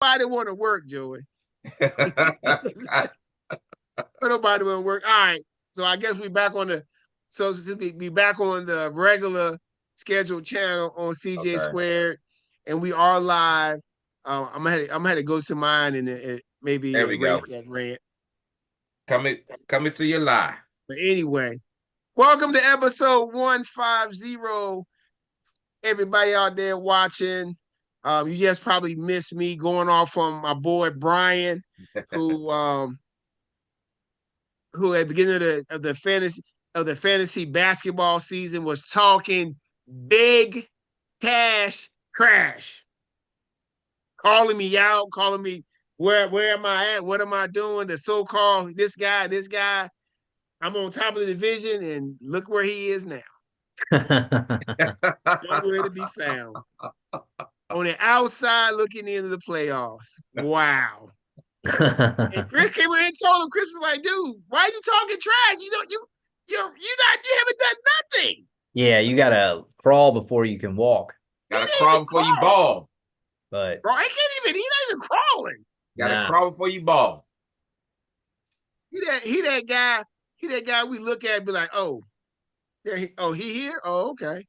Nobody want to work, Joey. Nobody want to work. All right. So I guess we back on the be back on the regular scheduled channel on CJ Okay. Squared, and we are live. I'm gonna to go to mine and maybe There we erase go. that rant. Coming to your lie. But anyway, welcome to episode 150. Everybody out there watching. You just probably missed me going off on my boy Brian, who who at the beginning of the fantasy basketball season was talking big cash crash, calling me out, calling me where am I at? What am I doing? The so-called this guy. I'm on top of the division, and look where he is now. Nowhere to be found. On the outside looking into the playoffs. Wow. And Chris came in and told him, Chris was like, dude, why are you talking trash? You haven't done nothing. Yeah, you gotta crawl before you can walk. Gotta crawl before you ball. But bro, he's not even crawling. Gotta crawl before you ball. He that guy we look at and be like, oh, he here? Oh, okay.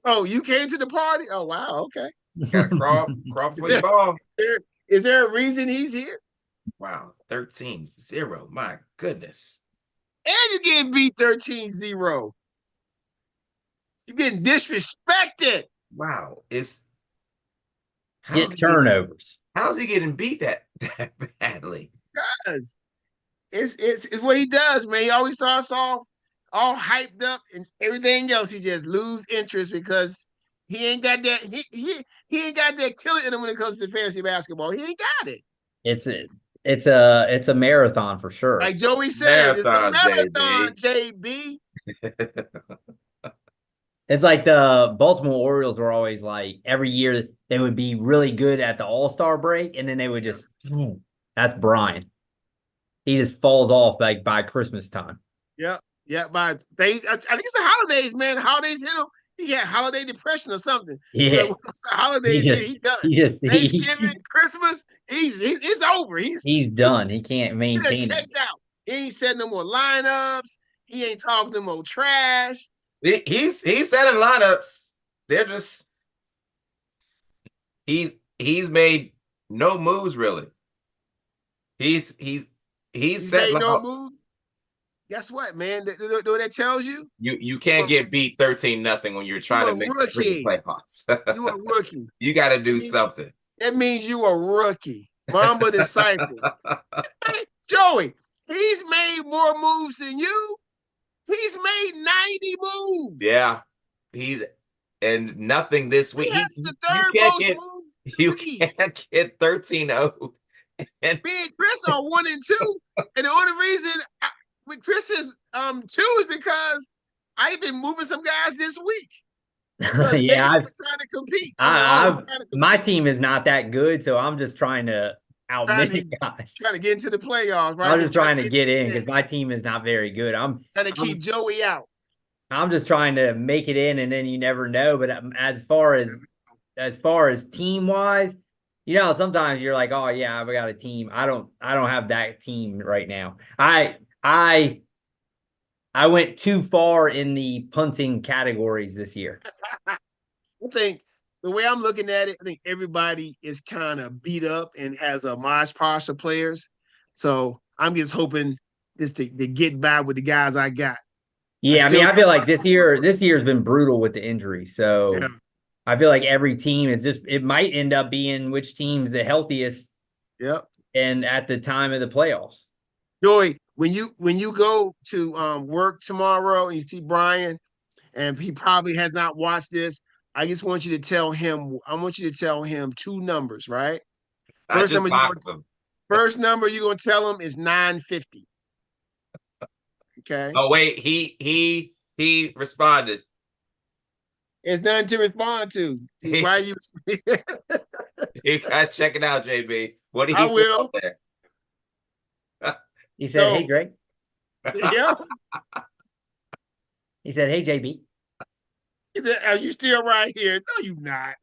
oh, you came to the party? Oh, wow, okay. Gotta crawl before you ball. Is there a reason he's here? Wow, 13-0. My goodness. And you're getting beat 13-0. You're getting disrespected. Wow. Get turnovers. How's he getting beat that badly? Because it's what he does, man. He always starts off all hyped up and everything else. He just lose interest because he ain't got that. He ain't got that killer in him when it comes to fantasy basketball. He ain't got it. It's a marathon for sure. Like Joey said, Marathon, it's a marathon, JB. It's like the Baltimore Orioles were always like every year they would be really good at the All-Star break, and then they would just that's Brian. He just falls off like by Christmas time. Yeah. By days, I think it's the holidays, man. The holidays hit him. He had holiday depression or something. Yeah. So the holidays he done. Thanksgiving, Christmas, it's over. He's done. He can't maintain it. Checked out. He ain't setting no more lineups. He ain't talking no more trash. He's setting lineups. They're just he's made no moves really. He's made no moves. Guess what, man? What that tells you? You can't get beat 13-0 when you're trying to make the playoffs. You a rookie. You got to do something. That means you a rookie. Mamba disciples. Joey, he's made more moves than you. He's made 90 moves. Yeah. And nothing this week. The third most moves. You can't get 13-0. And me and Chris are 1-2. And the only reason with Chris is 2 is because I've been moving some guys this week. Yeah, I'm trying to compete. My team is not that good, so I'm just trying to outmit guys. Trying to get into the playoffs, right? I'm just trying to get in because my team is not very good. I'm trying to keep Joey out. I'm just trying to make it in, and then you never know. But as far as team wise, sometimes you're like, oh yeah, I've got a team. I don't have that team right now. I went too far in the punting categories this year. I think the way I'm looking at it, I think everybody is kind of beat up and has a mosh posh of players. So I'm just hoping just to get by with the guys I got. Yeah, I feel like this year's been brutal with the injuries. So yeah. I feel like every team it might end up being which team's the healthiest. Yep. And at the time of the playoffs. Joey, when you go to work tomorrow and you see Brian, and he probably has not watched this, I just want you to tell him. I want you to tell him 2 numbers, right? First number you're gonna tell him is 950. Okay. Oh wait, he responded. It's nothing to respond to. Why are you? You gotta check it out, JB. What do you? I will. There? He said, "Hey, Greg." Yeah. He said, "Hey, JB." He said, "Are you still right here?" No, you not.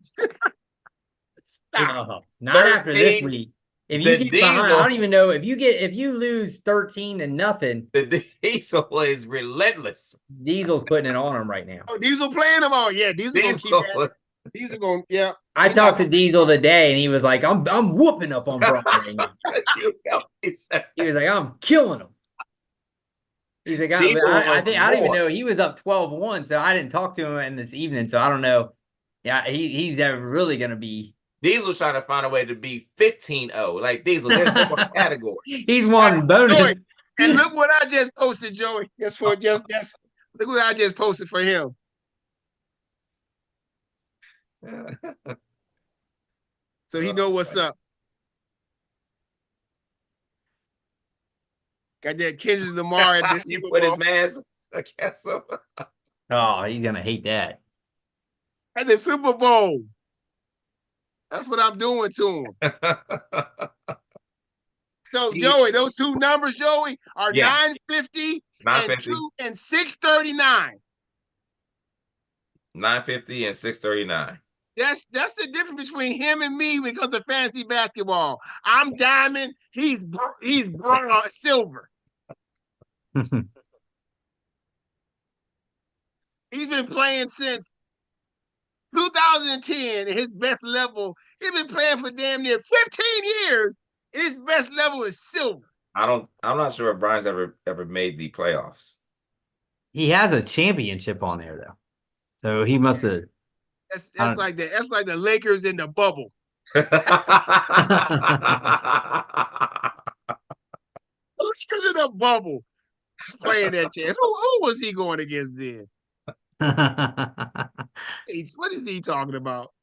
Stop. No, not after this 13, week. If you the get behind, I Diesel- don't even know if you lose 13-0, The Diesel is relentless. Diesel's putting it on him right now. Oh, Diesel playing them all. Yeah, Diesel gonna keep that. Diesel gonna, yeah. I talked to Diesel today, and he was like, "I'm whooping up on Brian right now." He was like, "I'm killing him." He's like, I think I don't even know. He was up 12-1, so I didn't talk to him in this evening, so I don't know. Yeah, he's really gonna be. Diesel's trying to find a way to be 15-0. Like Diesel, there's no more categories. He's won bonus. Joey, and look what I just posted, Joey. Just look what I just posted for him. So he know what's up. Got that Kendrick Lamar at this. You put his mask against him. Oh, he's gonna hate that. At the Super Bowl. That's what I'm doing to him. So, Joey, those two numbers, Joey, are 950 and 639. 950 and 639. That's the difference between him and me when it comes to fantasy basketball. I'm diamond, he's silver. He's been playing since 2010 at his best level. He's been playing for damn near 15 years. And his best level is silver. I'm not sure if Brian's ever made the playoffs. He has a championship on there though. So he must have. That's like the Lakers in the bubble. Lakers in the bubble. Playing that chance. Who was he going against then? What is he talking about?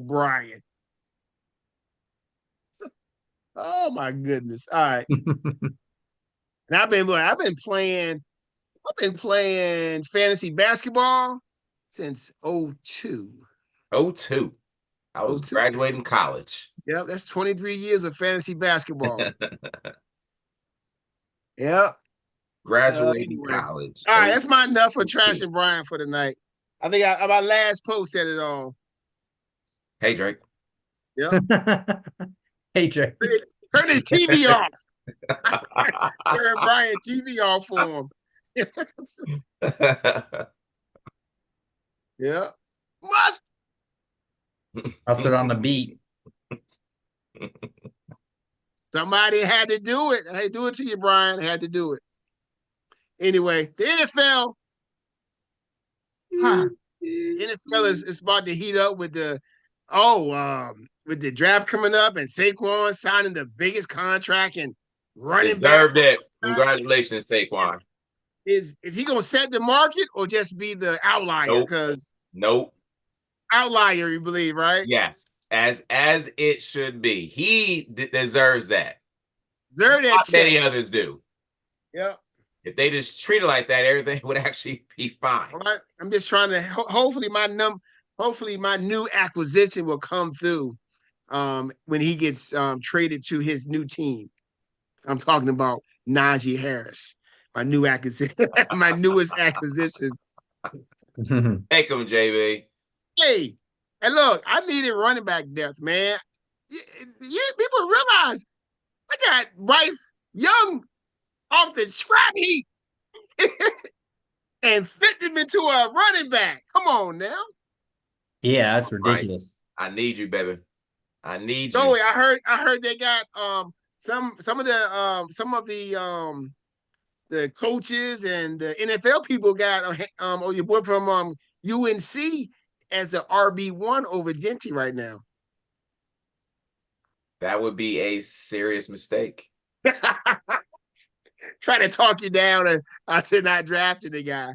Brian. Oh my goodness. All right. And I've been playing fantasy basketball since 2002. 2002. I was graduating college. Yep, that's 23 years of fantasy basketball. Yep. Graduating college. All right, that's my enough for trashing Brian for tonight. I think my last post said it all. Hey, Drake. Yep. Hey, Drake. Turn his TV off. Turn Brian TV off for him. Yeah. Must. I'll sit on the beat. Somebody had to do it. I do it to you, Brian. I had to do it. Anyway, the NFL. The NFL is about to heat up with the draft coming up and Saquon signing the biggest contract and running back. Deserved it. Congratulations, Saquon. Is he gonna set the market or just be the outlier? Because outlier, you believe, right? Yes, as it should be. He deserves that. Not many others do. Yep. If they just treat it like that, everything would actually be fine. All right. I'm just trying to. Hopefully, my new acquisition will come through when he gets traded to his new team. I'm talking about Najee Harris, my new acquisition, my newest acquisition. Take him, JB. Hey, and look, I needed running back depth, man. People realize I got Bryce Young off the scrap heap and fit him into a running back. Come on now. Yeah, that's ridiculous. I need you, baby. I need you. Joey, I heard they got some of the coaches and the NFL people got your boy from UNC as an RB1 over Genty right now. That would be a serious mistake. Try to talk you down to not drafting the guy.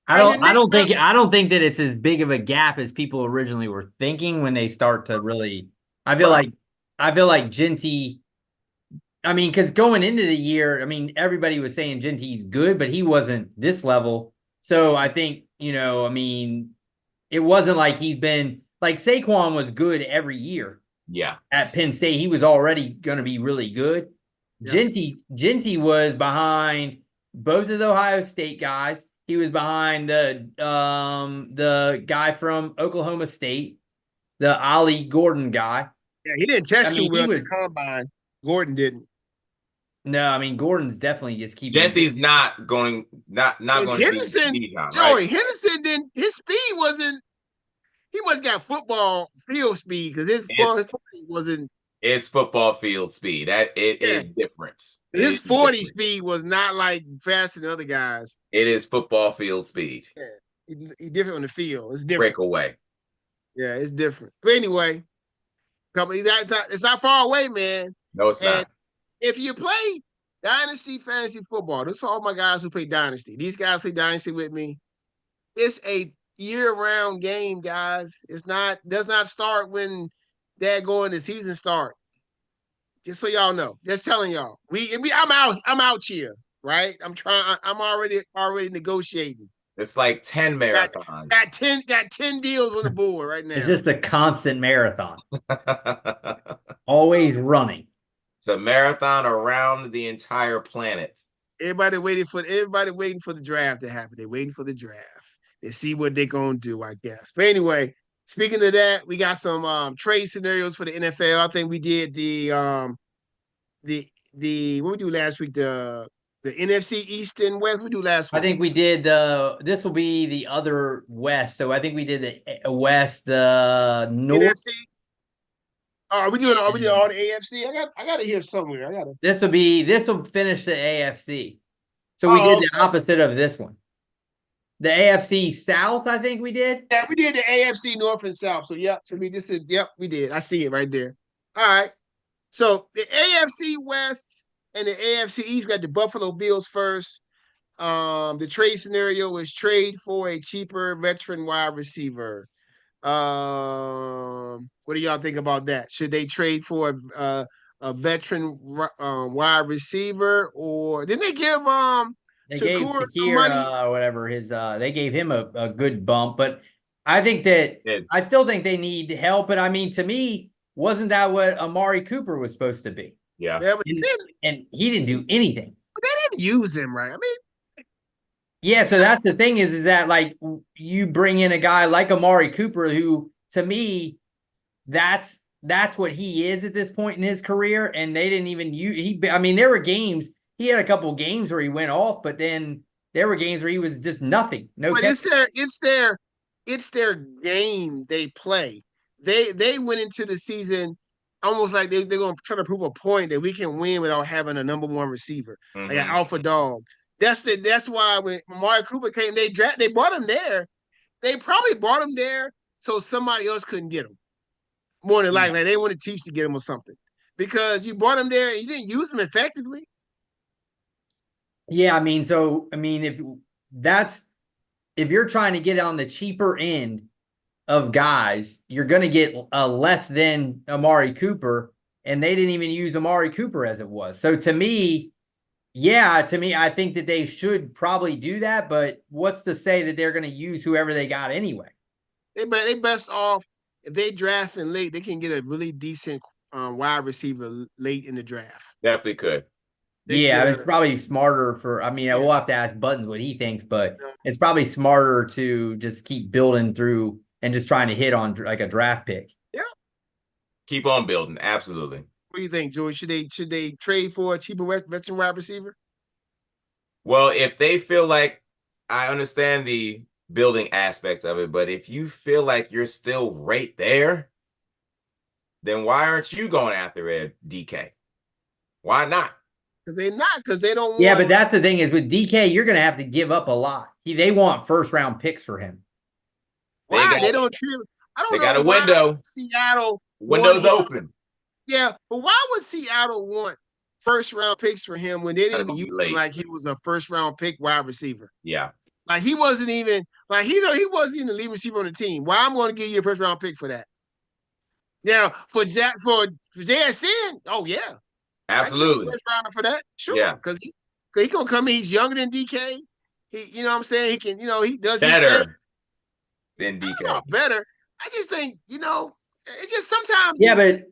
I don't think that it's as big of a gap as people originally were thinking when they start to really. I feel like Genty. I mean, because going into the year, I mean, everybody was saying Genty's good, but he wasn't this level. So I think, I mean, it wasn't like he's been like Saquon was good every year. Yeah. At Penn State, he was already going to be really good. Yeah. Genty was behind both of the Ohio State guys. He was behind the guy from Oklahoma State, the Ollie Gordon guy. Yeah, he didn't test I too mean, well he at was the combine. Gordon didn't. no. I mean, Gordon's definitely just keeping. Genty's not going not And going to be Henderson, speed on, Joey, right? Henderson didn't. His speed wasn't. He must got football field speed because his 40 wasn't. It's football field speed. That it Yeah. is different. It His is 40 different. speed was not like faster than other guys. It is football field speed. Yeah, he different on the field. It's different. Breakaway. Yeah, it's different. But anyway, it's not far away, man. No, it's And not. if you play Dynasty Fantasy Football, this is for all my guys who play Dynasty. These guys play Dynasty with me. It's a year-round game, guys. Does not start when the season start. Just so y'all know. Just telling y'all. I'm out here, right? I'm already negotiating. It's like 10 marathons. Got 10 deals on the board right now. It's just a constant marathon, always running. It's a marathon around the entire planet. Everybody waiting for the draft to happen. They're waiting for the draft. They see what they're gonna do, I guess. But anyway, speaking of that, we got some trade scenarios for the NFL. I think we did the what we do last week, the NFC East and West. We do last week. I think we did this will be the other West. So I think we did the West, the North. NFC. Are we doing all the AFC? I got it here somewhere. This will finish the AFC. So we did the opposite of this one. The AFC South, I think we did. Yeah, we did the AFC North and South. So yep, we did. I see it right there. All right. So the AFC West and the AFC East got the Buffalo Bills first. The trade scenario is trade for a cheaper veteran wide receiver. What do y'all think about that? Should they trade for a veteran wide receiver, or didn't they give They gave Shakur some money? whatever his they gave him a good bump, but I think that I still think they need help. But I mean, to me, wasn't that what Amari Cooper was supposed to be? Yeah. But And he didn't do anything. they didn't use him right. I mean, yeah, so that's the thing is that like you bring in a guy like Amari Cooper, who to me, that's what he is at this point in his career, and they didn't even use I mean, there were games. He had a couple games where he went off, but then there were games where he was just nothing. No, but it's their game they play. They went into the season almost like they're going to try to prove a point that we can win without having a number one receiver, like an alpha dog. That's why when Amari Cooper came, they brought him there. They probably brought him there so somebody else couldn't get him. More than likely, they wanted Chiefs to get him or something, because you brought him there and you didn't use him effectively. Yeah, I mean, if you're trying to get on the cheaper end of guys, you're going to get less than Amari Cooper, and they didn't even use Amari Cooper as it was. So to me, I think that they should probably do that, but what's to say that they're going to use whoever they got anyway? They best off if they draft in late, they can get a really decent wide receiver late in the draft. Definitely could. It's probably smarter we'll have to ask Buttons what he thinks, but it's probably smarter to just keep building through and just trying to hit on like a draft pick. Yeah. Keep on building. Absolutely. What do you think, Joey? Should they trade for a cheaper veteran wide receiver? Well, if they feel like, I understand the building aspect of it, but if you feel like you're still right there, then why aren't you going after a DK? Why not? Because they don't want. Yeah, but that's the thing is with DK, you're going to have to give up a lot. They want first round picks for him. Why? They don't treat him. I don't know. They got a window. Seattle. Window's open. Yeah, but why would Seattle want first round picks for him when they didn't even use him like he was a first round pick wide receiver? Yeah. Like he wasn't even he wasn't even the lead receiver on the team. Why I'm going to give you a first round pick for that? Now for JSN, oh yeah. Absolutely. First rounder for that, sure. Yeah, because he gonna come in. He's younger than DK. He, you know what I'm saying. He can, he does better his thing. Than DK. Better. I just think, it's just sometimes. Yeah, but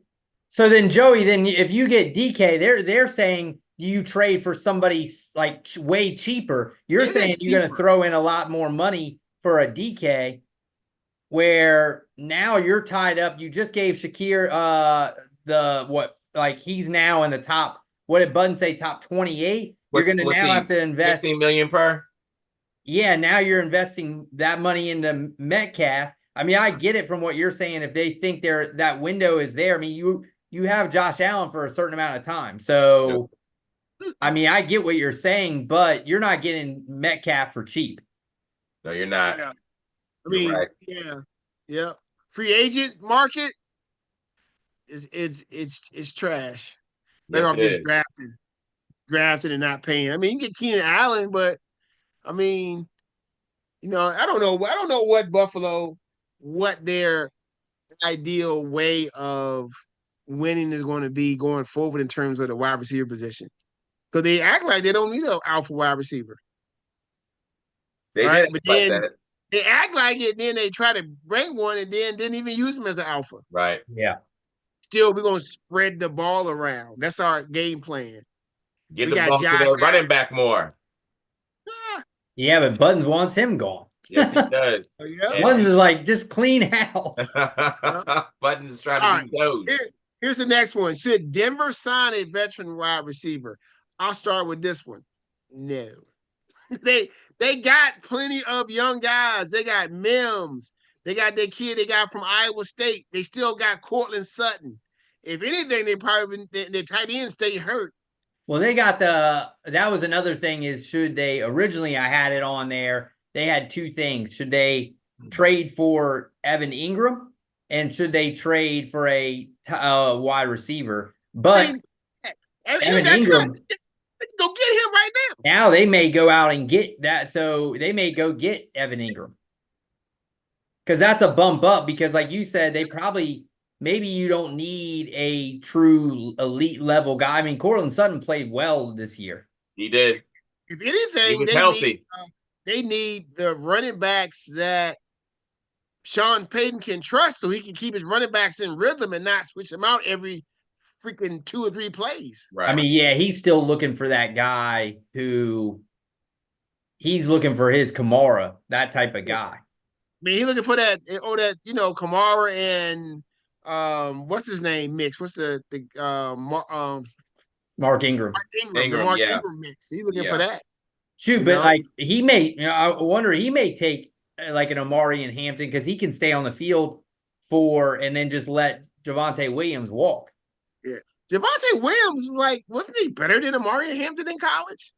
so then Joey, then if you get DK, they're saying do you trade for somebody like way cheaper? You're It saying is you're going to cheaper. throw in a lot more money for a DK, where now you're tied up. You just gave Shakir he's now in the top. What did Button say? Top 28. You're going to What's now he? have to invest 15 million per? Yeah, now you're investing that money into Metcalf. I mean, I get it from what you're saying. If they think that window is there, I mean, you have Josh Allen for a certain amount of time. So, I mean, I get what you're saying, but you're not getting Metcalf for cheap. No, you're not. Yeah. I You're mean, right. yeah. Free agent market it's trash. Better Yes, off it just is. drafting and not paying. I mean, you can get Keenan Allen, but I mean, I don't know. I don't know what their ideal way of winning is going to be going forward in terms of the wide receiver position. Because they act like they don't need an alpha wide receiver. They did Right. But like then that. they act like it, then they try to bring one and then didn't even use him as an alpha. Right. Yeah. Still, we're gonna spread the ball around. That's our game plan. Get We the got ball to Josh the running back more. Ah, Yeah, but Buttons wants him gone. Yes, he does. yeah. Buttons is like, just clean house. Button's trying All to right. be Doge. Here's the next one. Should Denver sign a veteran wide receiver? I'll start with this one. No. They got plenty of young guys. They got Mims. They got that kid they got from Iowa State. They still got Cortland Sutton. If anything, they probably their tight end stay hurt. Well, they got that was another thing is should they originally I had it on there. They had two things. Should they trade for Evan Ingram and should they trade for a wide receiver? But Evan got Ingram, cut. They can go get him right now. now they may go out and get that. So they may go get Evan Ingram. Because that's a bump up because like you said, they probably maybe you don't need a true elite level guy. I mean, Cortland Sutton played well this year. He did. If He anything, was healthy. they need the running backs that Sean Payton can trust so he can keep his running backs in rhythm and not switch them out every freaking 2 or 3 plays. Right. I mean, yeah, he's still looking for that guy who he's looking for his Kamara, that type of guy. I mean, he's looking for that, Kamara and what's his name mix? What's the Mark Ingram. Mark Ingram mix. He's looking for that. Shoot, but like he may, I wonder he may take like an Amari in Hampton because he can stay on the field and then just let Javonte Williams walk. Yeah. Javonte Williams wasn't he better than Amari in Hampton in college?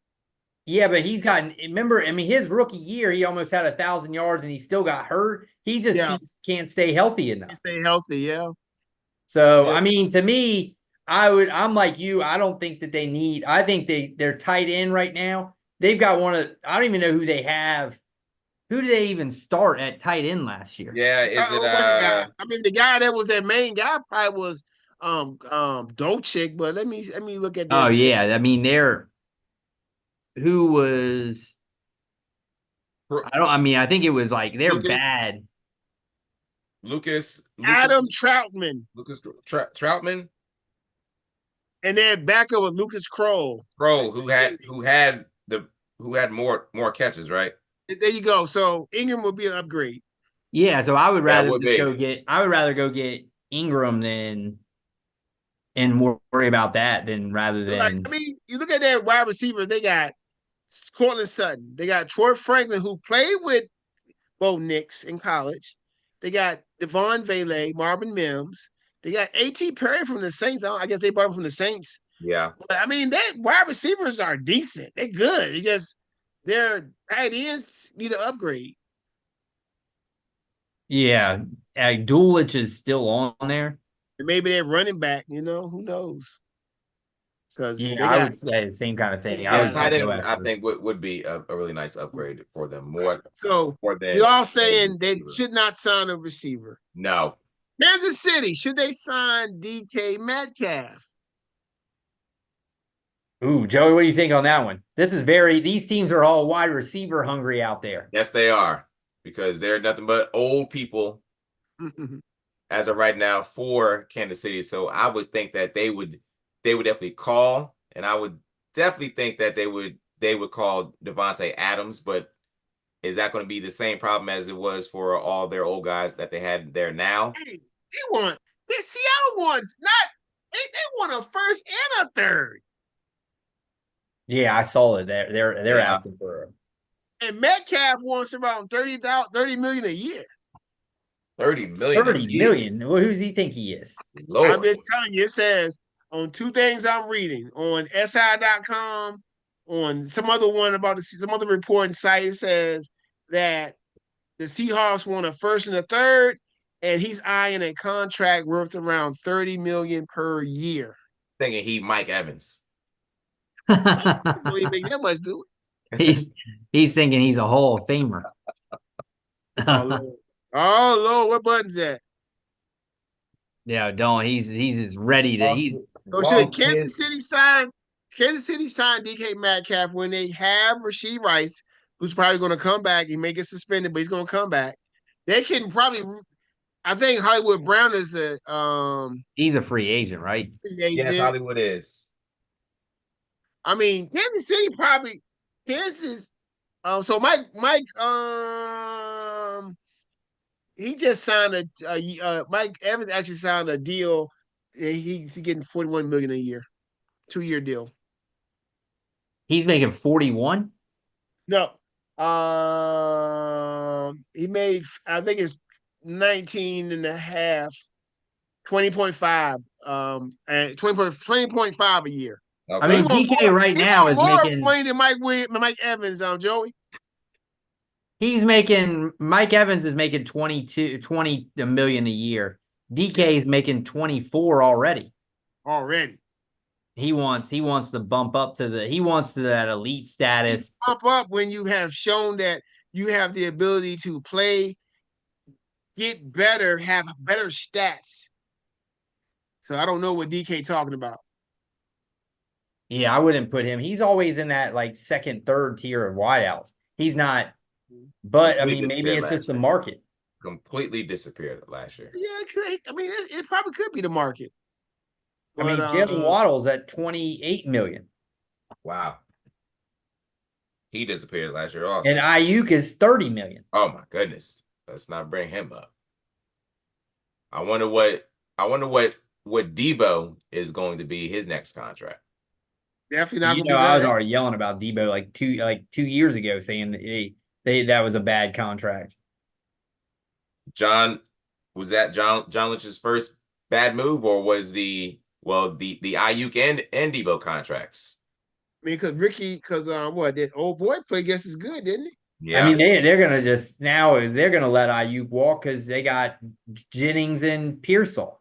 Yeah, but he's gotten, remember, I mean, his rookie year, he almost had 1,000 yards and he still got hurt. He just can't stay healthy enough. Stay healthy, yeah. So, I mean, to me, I'm like you. I don't think that they need, I think they're tight end right now. They've got I don't even know who they have. Who did they even start at tight end last year? Yeah, I mean, the guy that was their main guy probably was Dolchik, but let me look at that. Oh, yeah. I mean, who was I think it was like they're bad. Lucas Adam Troutman. Lucas Troutman. And then backup with Lucas Kroll. Who had more catches, right? There you go. So Ingram would be an upgrade. Yeah, so I would rather go get Ingram and worry about that rather than you look at their wide receivers, they got Cortland Sutton, they got Troy Franklin, who played with Bo Nix in college. They got Devon Vele, Marvin Mims. They got A.T. Perry from the Saints. I guess they brought him from the Saints. Yeah. But, I mean, that wide receivers are decent. They're good. It's just their tight ends need an upgrade. Yeah. Dulich is still on there. And maybe they're running back, who knows? Because I would say the same kind of thing. I think would be a really nice upgrade for them. More than you're all saying they should not sign a receiver. No. Kansas City, should they sign DK Metcalf? Ooh, Joey, what do you think on that one? These teams are all wide receiver hungry out there. Yes, they are, because they're nothing but old people as of right now for Kansas City. So I would think that they would definitely call, and I would definitely think that they would call Devontae Adams, but is that going to be the same problem as it was for all their old guys that they had there now? Hey, Seattle wants not they want a first and a third. Yeah, I saw it. They're Yeah. asking for And Metcalf wants around 30 million a year. 30 million. 30 million. Well, who does he think he is? Lord. I'm just telling you, it says on two things I'm reading on SI.com, on some other one about some other reporting site, it says that the Seahawks want a first and a third, and he's eyeing a contract worth around 30 million per year. Thinking he Mike Evans. He don't even make that much, do He's thinking he's a Hall of Famer. Oh Lord. Oh Lord, what button's that? Yeah, don't. He's as ready to. He's So should Kansas City sign DK Metcalf when they have Rashee Rice, who's probably going to come back. He may get suspended, but he's going to come back. They can probably. I think Hollywood Brown is he's a free agent, right? free agent. Yes, Hollywood is. I mean, Kansas City probably Kansas. So Mike, he just signed Mike Evans actually signed a deal. He's getting 41 million a year, 2-year deal. He's making 41. No, he made, I think it's 19 and a half, 20.5, and 20.5 a year. Okay. I mean, DK right now is making money than Mike Evans, Joey. Mike Evans is making 20 million a year. DK is making 24 already. He wants to bump up to that elite status. Bump up when you have shown that you have the ability to play, get better, have better stats. So I don't know what DK talking about. Yeah, I wouldn't put him. He's always in that like second, third tier of wideouts. He's not. But I mean, maybe it's just the market. Completely disappeared last year. Yeah, it could. I mean, it probably could be the market. But, I mean, Jalen Waddle's at 28 million. Wow. He disappeared last year also. And Ayuk is 30 million. Oh my goodness. Let's not bring him up. I wonder what Debo is going to be his next contract. Definitely not. I was already yelling about Debo like 2 years ago, saying that was a bad contract. John, was that John Lynch's first bad move, or was the Ayuk and Debo contracts? I mean, because that old boy play just as good, didn't he? Yeah. I mean, they're gonna they're gonna let Ayuk walk because they got Jennings and Pearsall.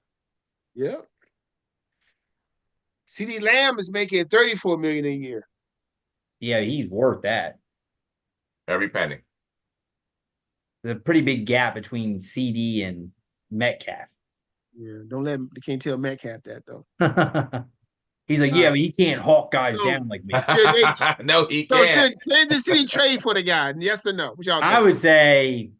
Yep. CeeDee Lamb is making 34 million a year. Yeah, he's worth that. Every penny. There's a pretty big gap between CD and Metcalf. Yeah, they can't tell Metcalf that though. He's like, yeah, but he can't hawk guys down like me. No, he can't. So should Kansas City trade for the guy? Yes or no? What y'all think? I would say,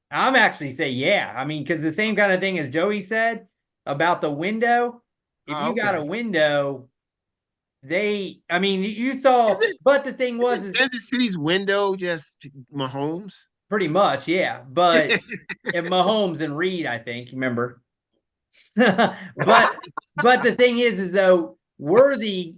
I'm actually say yeah. I mean, because the same kind of thing as Joey said about the window. If you got a window, you saw. But the thing was, Kansas City's window just Mahomes. Pretty much, yeah. But and Mahomes and Reed, I think, remember. but the thing is though, Worthy,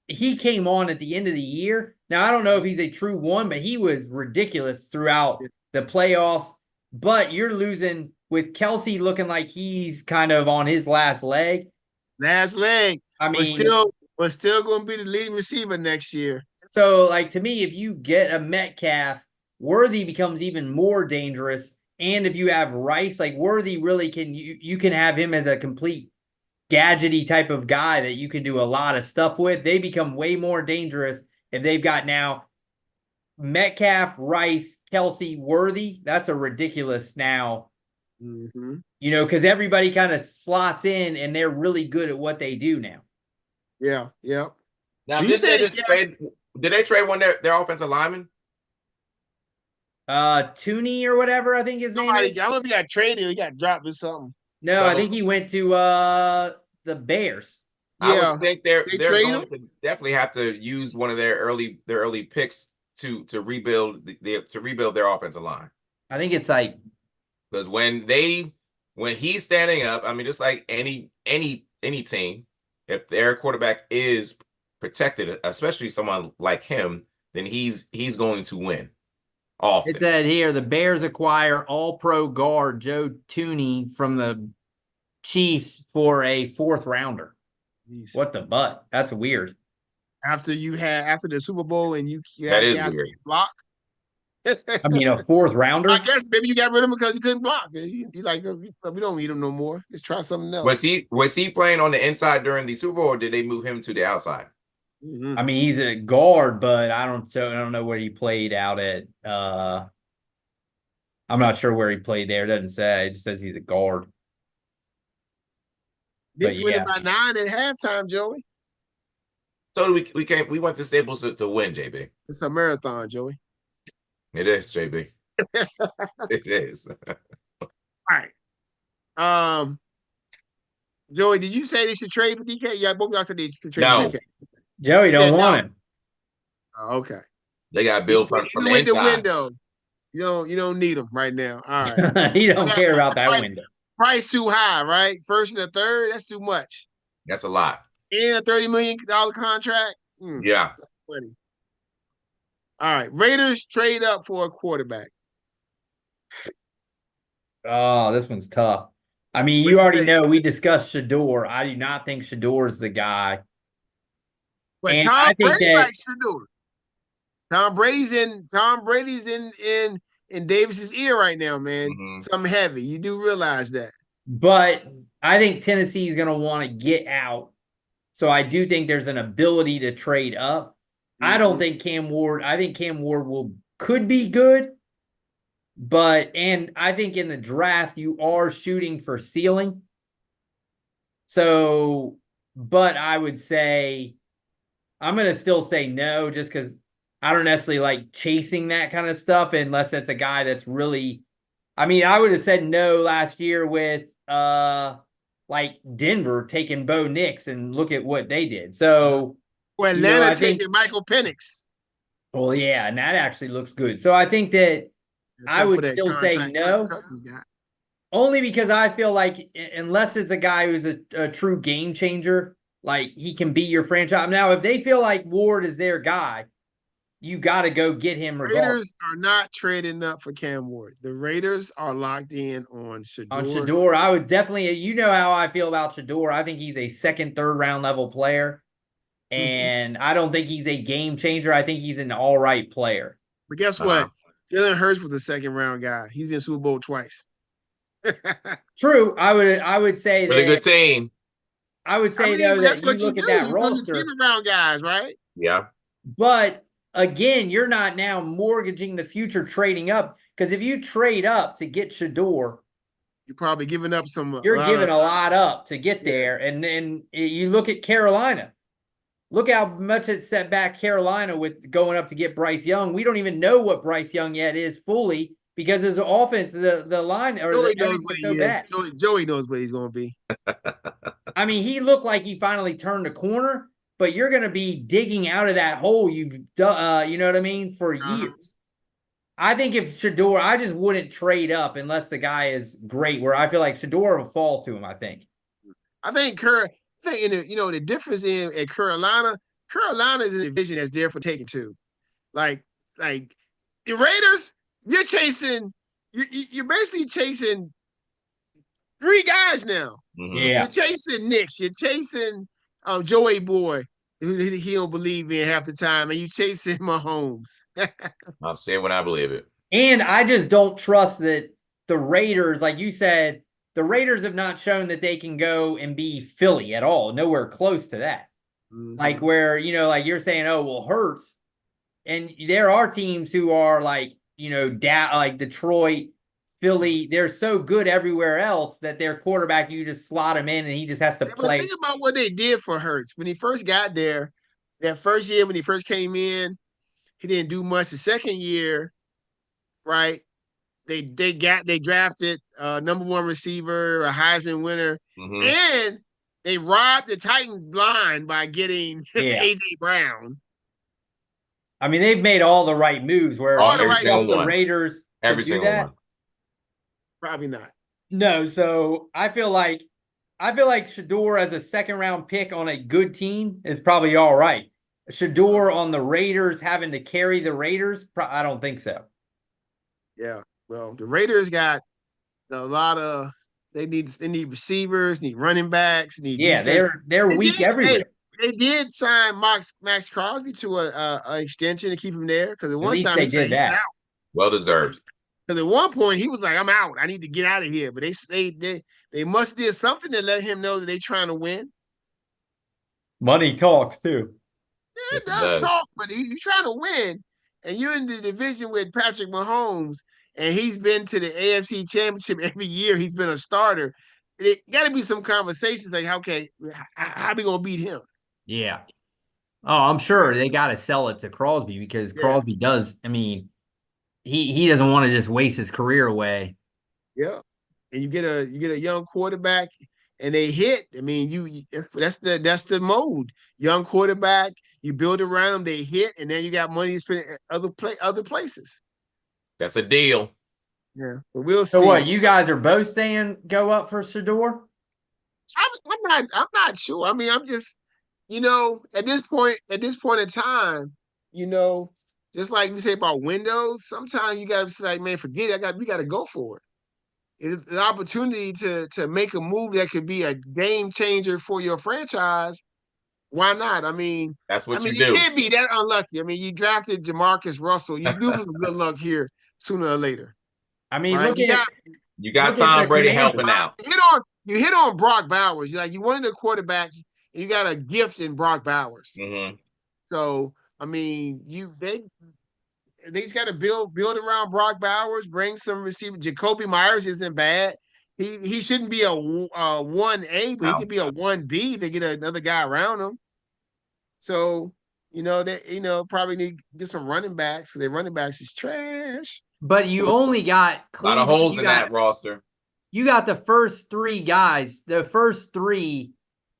he came on at the end of the year. Now, I don't know if he's a true one, but he was ridiculous throughout the playoffs. But you're losing with Kelsey looking like he's kind of on his last leg. I mean, we're still going to be the leading receiver next year. So, like, to me, if you get a Metcalf, Worthy becomes even more dangerous. And if you have Rice, like Worthy really you can have him as a complete gadgety type of guy that you can do a lot of stuff with. They become way more dangerous if they've got now Metcalf, Rice, Kelsey, Worthy. That's a ridiculous now. Mm-hmm. Because everybody kind of slots in and they're really good at what they do now. Yeah. Now, did they trade one their offensive lineman? Tooney or whatever, I think his name is. I don't know if he got traded or he got dropped or something. No, I think he went to the Bears. I Yeah, would think they they're trade going him. to definitely have to use one of their early picks to rebuild to rebuild their offensive line. I think it's like Because when he's standing up, I mean, just like any team, if their quarterback is protected, especially someone like him, then he's going to win it often. said here, the Bears acquire All-Pro guard Joe Tooney from the Chiefs for a 4th rounder. Jeez. What the butt? That's weird. After the Super Bowl and you That had is guys weird. block. I mean, a 4th rounder. I guess maybe you got rid of him because he couldn't block. You like, we don't need him no more. Let's try something else. Was he playing on the inside during the Super Bowl, or did they move him to the outside? Mm-hmm. I mean, he's a guard, but I don't know where he played out at. I'm not sure where he played there. It doesn't say. It just says he's a guard. Knicks But winning yeah. by 9 at halftime, Joey. So we went to Staples to win, JB. It's a marathon, Joey. It is, JB. It is. All right. Joey, did you say they should trade for DK? Yeah, both of y'all said they should trade No. for DK. Joey don't Yeah, want him. Oh, okay. They got Bill from Even the with inside. the window, you don't need them right now. All right. He don't care about that price, window. Price too high, right? First and a third, that's too much. That's a lot. And a $30 million contract. Yeah. Plenty. All right. Raiders trade up for a quarterback. Oh, this one's tough. I mean, you already know we discussed Shador. I do not think Shador is the guy. But And Tom I think Brady that- likes Shador. Tom Brady's in Davis's ear right now, man. Mhm. Something heavy. You do realize that. But I think Tennessee is going to want to get out. So I do think there's an ability to trade up. I don't think Cam Ward. I think Cam Ward could be good. And I think in the draft, you are shooting for ceiling. So, but I would say, I'm going to still say no, just because I don't necessarily like chasing that kind of stuff unless it's a guy that's really, I mean, I would have said no last year with like Denver taking Bo Nix and look at what they did. So, well, Atlanta taking Michael Penix. Well, yeah, and that actually looks good. So I think that I would still say no. Only because I feel like unless it's a guy who's a true game changer, like he can be your franchise. Now, if they feel like Ward is their guy, you got to go get him regardless. Raiders are not trading up for Cam Ward. The Raiders are locked in on Shador. On Shador, I would definitely, you know how I feel about Shador. I think he's a second, third round level player. And I don't think he's a game changer. I think he's an all right player. But guess what? Jalen Hurts was a second round guy. He's been Super Bowl twice. True. I would say really good team. I would say though that you look at that roster. You team around guys, right? Yeah. But again, you're not now mortgaging the future trading up, because if you trade up to get Shador, you're probably giving up some. You're giving a lot up to get there, and then you look at Carolina. Look how much it set back Carolina with going up to get Bryce Young. We don't even know what Bryce Young yet is fully because his offense, the line, or Joey knows what he is. bad. Joey knows what he's going to be. I mean, he looked like he finally turned a corner, but you're going to be digging out of that hole you've done, you know what I mean, for years. I think if Shador, I just wouldn't trade up unless the guy is great, where I feel like Shador will fall to him, I think. I think the difference at Carolina is in a division that's there for taking two. Like the Raiders, you're basically chasing three guys now. Yeah. You're chasing Knicks. You're chasing Joey Boy, who he don't believe in half the time, and you chasing Mahomes. I'll say it when I believe it. And I just don't trust that the Raiders, like you said, the Raiders have not shown that they can go and be Philly at all. Nowhere close to that. Like where, like you're saying, oh, well, Hurts. And there are teams who are like, like Detroit, Philly. They're so good everywhere else that their quarterback, you just slot him in and he just has to play. But think about what they did for Hurts. When he first got there, that first year when he first came in, he didn't do much. The second year, right? They drafted number one receiver, a Heisman winner, and they robbed the Titans blind by getting Yeah. AJ Brown. I mean, they've made all the right moves. Where All the every right single the one. Raiders Every do single that. one. Probably not. No, so I feel like Shador as a second round pick on a good team is probably all right. Shador on the Raiders having to carry the Raiders, I don't think so. Yeah. Well, the Raiders got a lot of they need receivers, need running backs, need defense. They're weak everywhere. They did sign Max Crosby to a extension to keep him there because at At one least time they he was like, did he's that. out. Well deserved. Because at one point he was like, "I'm out. I need to get out of here." But they must did something to let him know that they're trying to win. Money talks too. Yeah, it does talk, but you're trying to win, and you're in the division with Patrick Mahomes, and he's been to the AFC Championship every year. He's been a starter. It got to be some conversations like, okay, how are we gonna beat him? Yeah. Oh, I'm sure they got to sell it to Crosby because Crosby does. I mean, he doesn't want to just waste his career away. Yeah, and you get a young quarterback, and they hit. I mean, that's the mode. Young quarterback, you build around them, they hit, and then you got money to spend other places. That's a deal. Yeah, but we'll see. So what? You guys are both saying go up for Shador? I'm not sure. I mean, I'm just, at this point in time, just like we say about windows, sometimes you gotta say, man, forget it. We gotta go for it. It's an opportunity to make a move that could be a game changer for your franchise. Why not? I mean, that's what you do. You can't be that unlucky. I mean, you drafted Jamarcus Russell. You do some good luck here sooner or later. I mean, right? You got Tom Brady helping out. You hit on Brock Bowers. You wanted a quarterback. You got a gift in Brock Bowers. Mm-hmm. So I mean, they just got to build around Brock Bowers. Bring some receiver. Jacoby Myers isn't bad. He shouldn't be a 1A, but he could be a 1B if they get another guy around him. So they probably need to get some running backs because their running backs is trash. But you only got a lot of holes in that roster. You got the first three guys,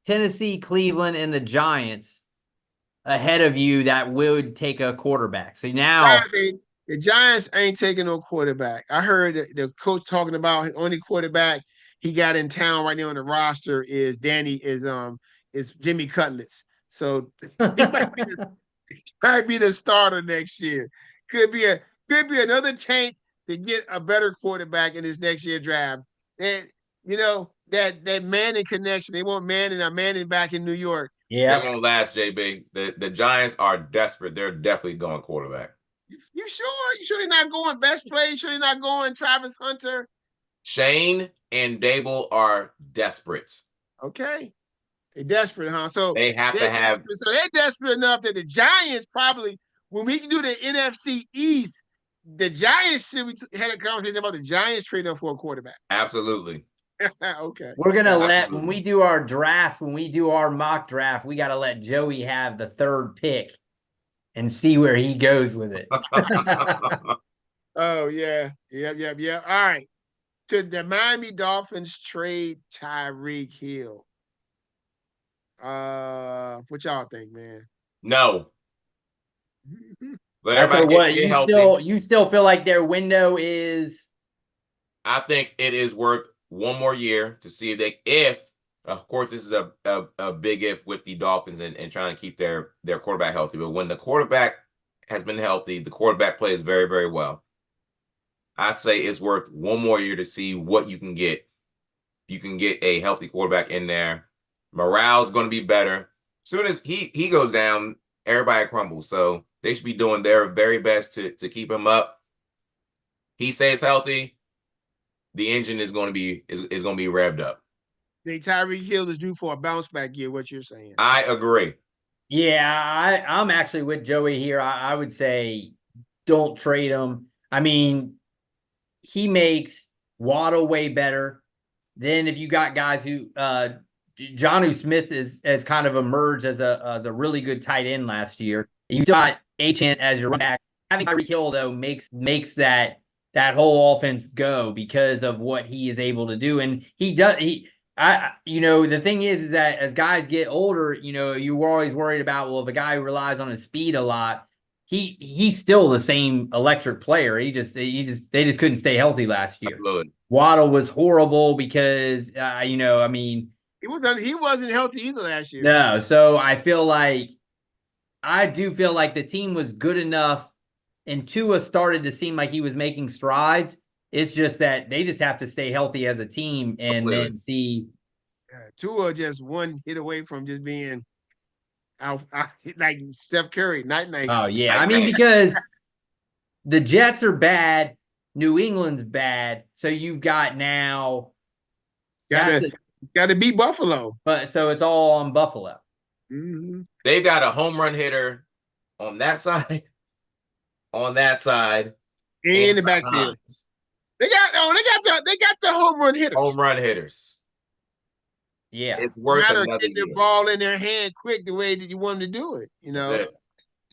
Tennessee, Cleveland, and the Giants ahead of you that would take a quarterback. So now the Giants ain't taking no quarterback. I heard the coach talking about his only quarterback he got in town right now on the roster is Jimmy Cutlets. So he might be the starter next year. Could be another tank to get a better quarterback in this next year draft. And that Manning connection. They want Manning back in New York. Yeah, that won't last, JB. The Giants are desperate. They're definitely going quarterback. You sure? You sure they're not going best play? You sure they're not going Travis Hunter? Shane and Dable are desperate. Okay. They're desperate, huh? So they have to have. So they're desperate enough that the Giants probably, when we can do the NFC East, the Giants should be had a conversation about the Giants trading up for a quarterback. Absolutely. Okay. We're gonna when we do our draft, when we do our mock draft, we got to let Joey have the third pick and see where he goes with it. Oh yeah, yeah. All right. Should the Miami Dolphins trade Tyreek Hill? What y'all think, man? No. Let everybody get healthy. You still feel like their window is? I think it is worth one more year to see if of course this is a big if with the Dolphins and trying to keep their quarterback healthy. But when the quarterback has been healthy, the quarterback plays very, very well. I'd say it's worth one more year to see what you can get. You can get a healthy quarterback in there. Morale's going to be better. As soon as he goes down, everybody crumbles. So they should be doing their very best to keep him up. He stays healthy. The engine is going to be revved up. The Tyreek Hill is due for a bounce back year. What you're saying? I agree. Yeah, I'm actually with Joey here. I would say don't trade him. I mean, he makes Waddle way better. Then if you got guys who Jonnu Smith has kind of emerged as a really good tight end last year. You got Achane as your running back. Having Tyreek Hill though makes that whole offense go because of what he is able to do, and he the thing is that as guys get older, you were always worried about, well, if a guy relies on his speed a lot, he's still the same electric player. They just couldn't stay healthy last year. Absolutely. Waddle was horrible because, I mean, he wasn't healthy either last year. no. So I do feel like the team was good enough, and Tua started to seem like he was making strides. It's just that they just have to stay healthy as a team and then see. Tua just one hit away from just being out like Steph Curry, night. Oh, yeah. I mean, because the Jets are bad, New England's bad, so you've got now. Got to beat Buffalo. But so it's all on Buffalo. Mm-hmm. They've got a home run hitter on that side, and the backfield. They got the home run hitters. Home run hitters. Yeah, it's worth another getting the ball in their hand quick the way that you want them to do it.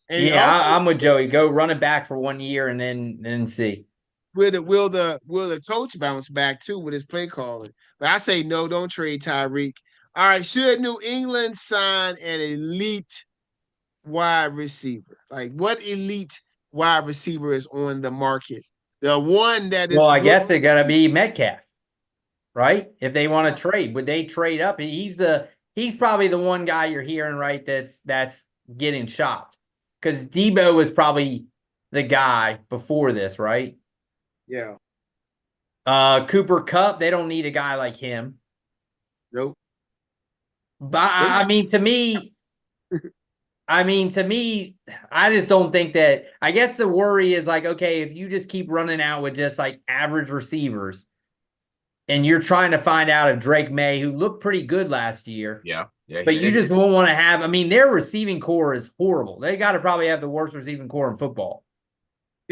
And I'm with Joey. Go run it back for 1 year and then see. Will the coach bounce back too with his play calling? But I say no, don't trade Tyreek. All right, should New England sign an elite wide receiver? Like, what elite wide receiver is on the market? The one that is. Well, I guess they're gonna be Metcalf, right? If they want to trade, would they trade up? He's probably the one guy you're hearing, right? That's getting shopped, because Debo was probably the guy before this, right? Yeah. Cooper Kupp, they don't need a guy like him. Nope. But I mean, to me, I just don't think that. I guess the worry is like, okay, if you just keep running out with just like average receivers, and you're trying to find out if Drake May, who looked pretty good last year, yeah, but you just won't want to have. I mean, their receiving core is horrible. They got to probably have the worst receiving core in football.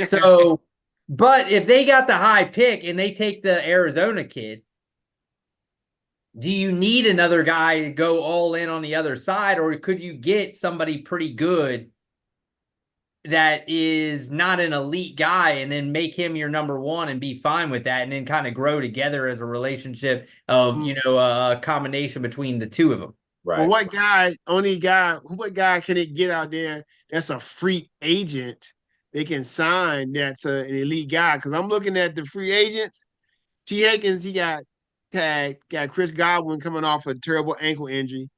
So, but if they got the high pick and they take the Arizona kid, do you need another guy to go all in on the other side, or could you get somebody pretty good that is not an elite guy and then make him your number one and be fine with that, and then kind of grow together as a relationship of, a combination between the two of them? Right. Well, what guy can it get out there that's a free agent they can sign that's an elite guy? Because I'm looking at the free agents. T. Higgins, he got Chris Godwin coming off a terrible ankle injury.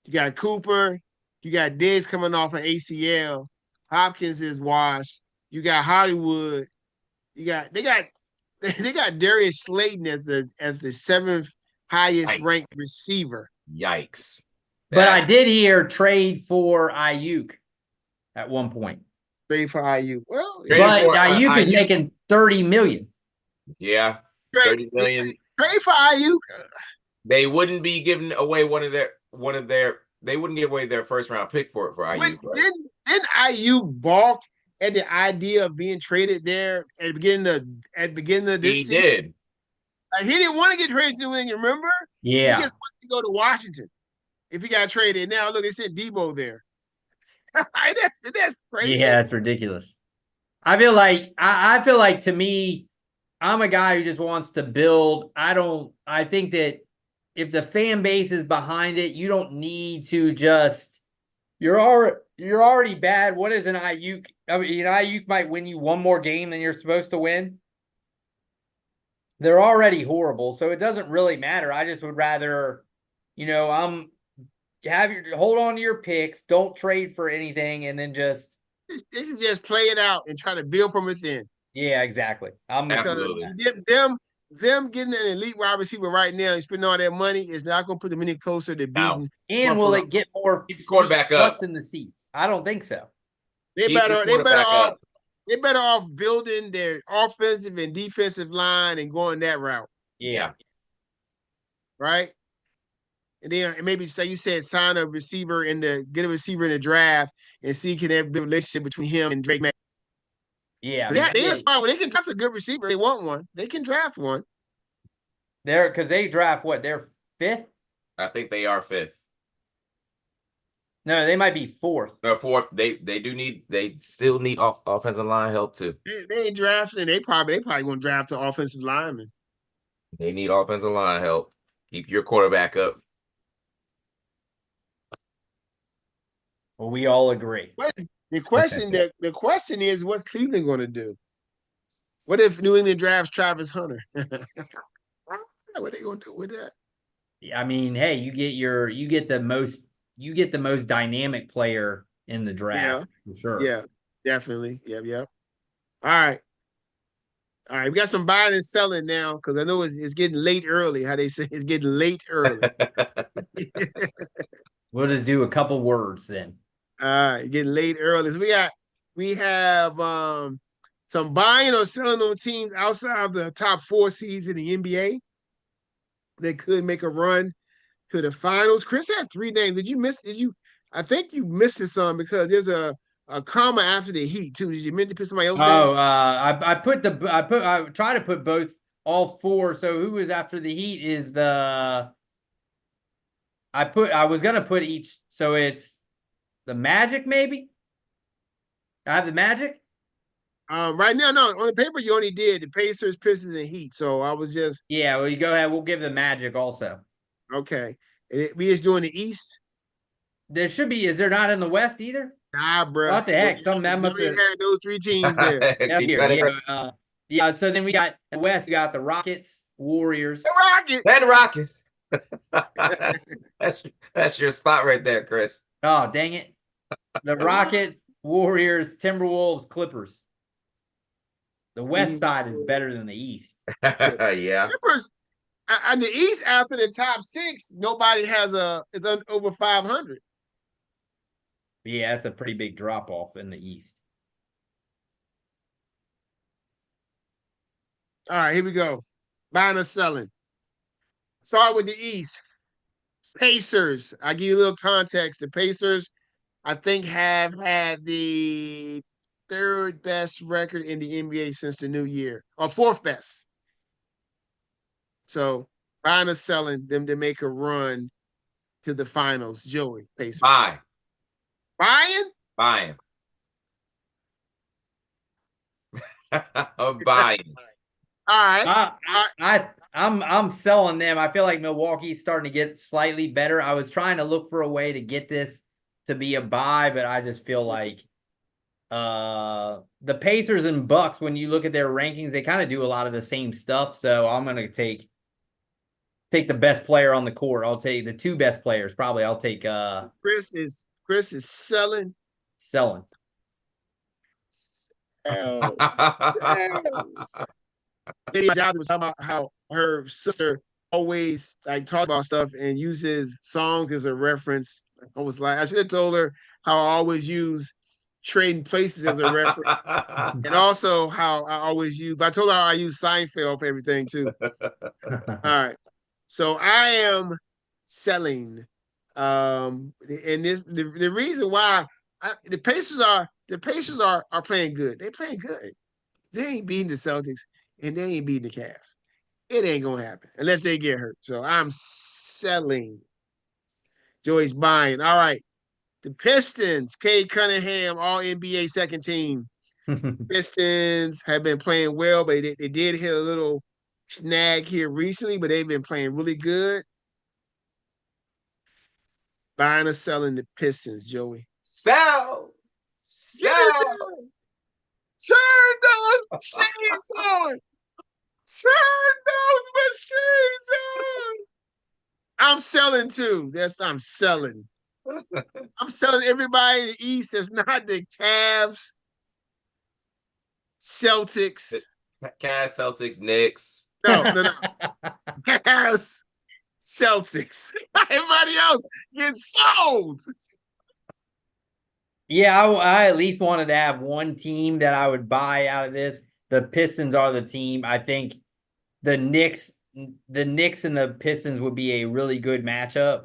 You got Cooper. You got Diggs coming off an ACL. Hopkins is washed. You got Hollywood. They got Darius Slayton as the seventh highest ranked receiver. Yikes! But I did hear trade for Ayuk at one point. Trade for Ayuk. Well, but Ayuk is making $30 million. Yeah, $30 million. Trade for Ayuk. They wouldn't be giving away they wouldn't give away their first round pick for Ayuk. Right? Didn't Ayuk balk at the idea of being traded there at the beginning of this season? He did. Like, he didn't want to get traded to New England, remember? Yeah. He just wanted to go to Washington if he got traded. Now look, they sent Debo there. that's crazy. Yeah, that's ridiculous. I feel like to me, I'm a guy who just wants to build. I think that if the fan base is behind it, you don't need to just. You're already bad. What is an Ayuk? I mean, Ayuk might win you one more game than you're supposed to win. They're already horrible, so it doesn't really matter. I just would rather, hold on to your picks, don't trade for anything, and then just. They should just play it out and try to build from within. Yeah, exactly. Absolutely. Them getting an elite wide receiver right now and spending all that money is not going to put them any closer to beating. And Buffalo. Will it get more quarterback up in the seats? I don't think so. They better off building their offensive and defensive line and going that route. Yeah. Right. And then maybe you said sign a receiver get a receiver in the draft and see can there be a relationship between him and Drake May. Yeah, they can draft a good receiver. They want one. They can draft one. Because they draft what? They're fifth. I think they are fifth. No, they might be fourth. They're fourth. They still need offensive line help too. They ain't drafting. They probably going to draft an offensive lineman. They need offensive line help. Keep your quarterback up. Well, we all agree. But the question is, what's Cleveland going to do? What if New England drafts Travis Hunter? What are they going to do with that? I mean, hey, you get the most dynamic player in the draft for sure. Yeah, definitely. Yep. All right. We got some buying and selling now because I know it's getting late early. How they say it's getting late early. We'll just do a couple words then. All right, getting late early. So we have some buying or selling on teams outside of the top 4 seeds in the NBA that could make a run to the finals. Chris has 3 names. I think you missed some because there's a comma after the Heat too. Did you meant to put somebody else down? I try to put all 4. So who was after the Heat is I was gonna put each, so it's the Magic, maybe? I have the Magic? Right now, no, on the paper you only did the Pacers, Pistons, and Heat. So I was just Yeah, well, you go ahead. We'll give the Magic also. okay. We just doing the East. There should be, is there not in the West either? Nah, bro. What the heck? Some that must have had those 3 teams there. Yeah, so then we got the West, we got the Rockets, Warriors. The Rockets. And Rockets. That's your spot right there, Chris. Oh, dang it. The Rockets, Warriors, Timberwolves, Clippers. The West side is better than the East. Yeah. Clippers on the East after the top 6, nobody is over 500. Yeah, that's a pretty big drop off in the East. All right, here we go. Buying or selling. Start with the East. Pacers. I give you a little context. The Pacers, I think, have had the 3rd best record in the NBA since the new year, or 4th best. So buying or selling them to make a run to the finals. Joey, Pacers. Buying. Buying? Buying. All right. I'm selling them. I feel like Milwaukee's starting to get slightly better. I was trying to look for a way to get this to be a buy, but I just feel like the Pacers and Bucks, when you look at their rankings, they kind of do a lot of the same stuff. So I'm gonna take the best player on the court. I'll take the 2 best players. Probably I'll take Chris is selling. Selling. Jonathan was talking about how her sister always talks about stuff and uses songs as a reference. I was like, I should have told her how I always use Trading Places as a reference, and also how I always use. I told her how I use Seinfeld for everything too. All right, so I am selling, and the reason why the Pacers are playing good. They're playing good. They ain't beating the Celtics. And they ain't beating the Cavs. It ain't gonna happen unless they get hurt. So I'm selling. Joey's buying. All right. The Pistons, Cade Cunningham, all NBA 2nd team. Pistons have been playing well, but they did hit a little snag here recently, but they've been playing really good. Buying or selling the Pistons, Joey? Sell. Turn those machines on. Turn those machines on. I'm selling too. I'm selling. I'm selling everybody in the East that's not the Cavs, Celtics. Cavs, Celtics, Knicks. No. Cavs, Celtics. Everybody else gets sold. Yeah, I at least wanted to have one team that I would buy out of this. The Pistons are the team. I think the Knicks and the Pistons would be a really good matchup.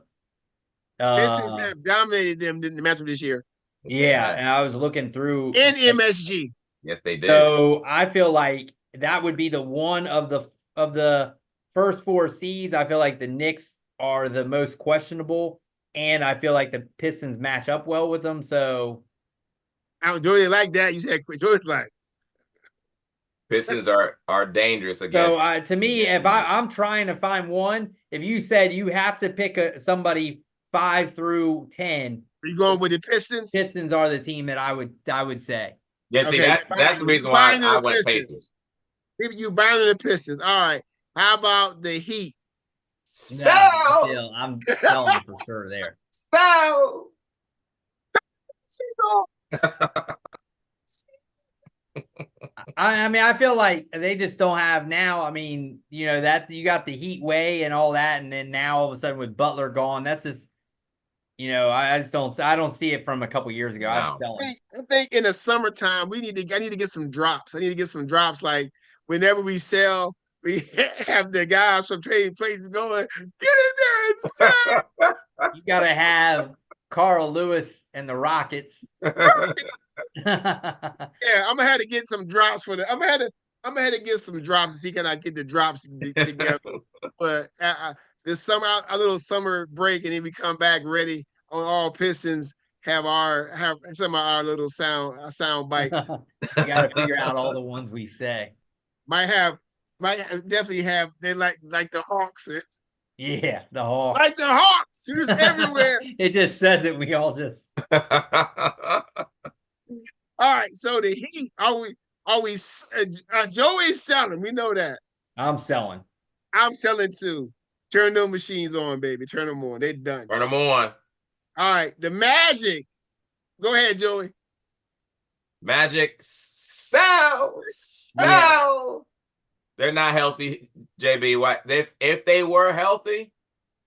Pistons have dominated them in the matchup this year. Yeah, and I was looking through in MSG. Yes, they did. So I feel like that would be the one of the first 4 seeds. I feel like the Knicks are the most questionable. And I feel like the Pistons match up well with them. So I don't really like that. You said George like. Pistons are dangerous against. So to me, if I'm trying to find one, if you said you have to pick somebody 5 through 10, Are you going with the Pistons? Pistons are the team that I would say. Yeah, see Okay, that's the reason why buying I the went Pistons. Pacers. You buying the Pistons. All right. How about the Heat? No, I'm selling for sure there. Sell. I mean, I feel like they just don't have now. I mean, that you got the heat way and all that, and then now all of a sudden with Butler gone, that's just, I just don't see it from a couple years ago. I'm No. selling. I think in the summertime I need to get some drops. I need to get some drops. Like whenever we sell, we have the guys from trading places going, get in there and sell. You got to have Carl Lewis and the Rockets. Yeah, I'm gonna have to get some drops for the. I'm gonna have to get some drops to see can I get the drops together. But this summer, a little summer break, and then we come back ready on all Pistons. Have some of our little sound bites. You got to figure out all the ones we say. Might definitely have. They like the Hawks. Yeah, the Hawks. Like the Hawks, who's everywhere. It just says it. We all just. All right, so the Heat are we Joey's selling. We know that. I'm selling. I'm selling too. Turn those machines on, baby. Turn them on. They're done. Turn them on. All right, the Magic. Go ahead, Joey. Magic sell. Yeah. They're not healthy, JB. What if they were healthy?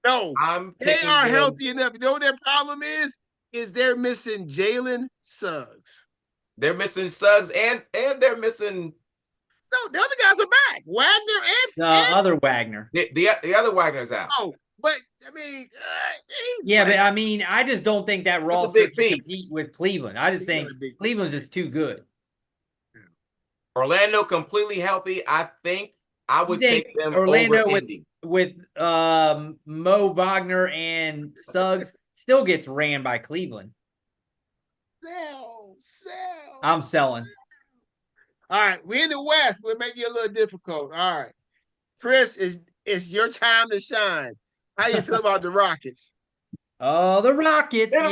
No, they are them. healthy enough. You know what their problem is? Is they're missing Jalen Suggs. They're missing Suggs and they're missing. No, the other guys are back. Wagner and other Wagner. The other Wagner's out. Oh, but I mean, but I mean, I just don't think that roster can compete with Cleveland. I just think Cleveland's just too good. Orlando completely healthy. I think I would take them Orlando over with Mo Wagner and Suggs still gets ran by Cleveland. Sell. I'm selling. All right, we're in the West. We'll make it a little difficult. All right, Chris, it's your time to shine. How you feel about the Rockets? Oh, the Rockets. I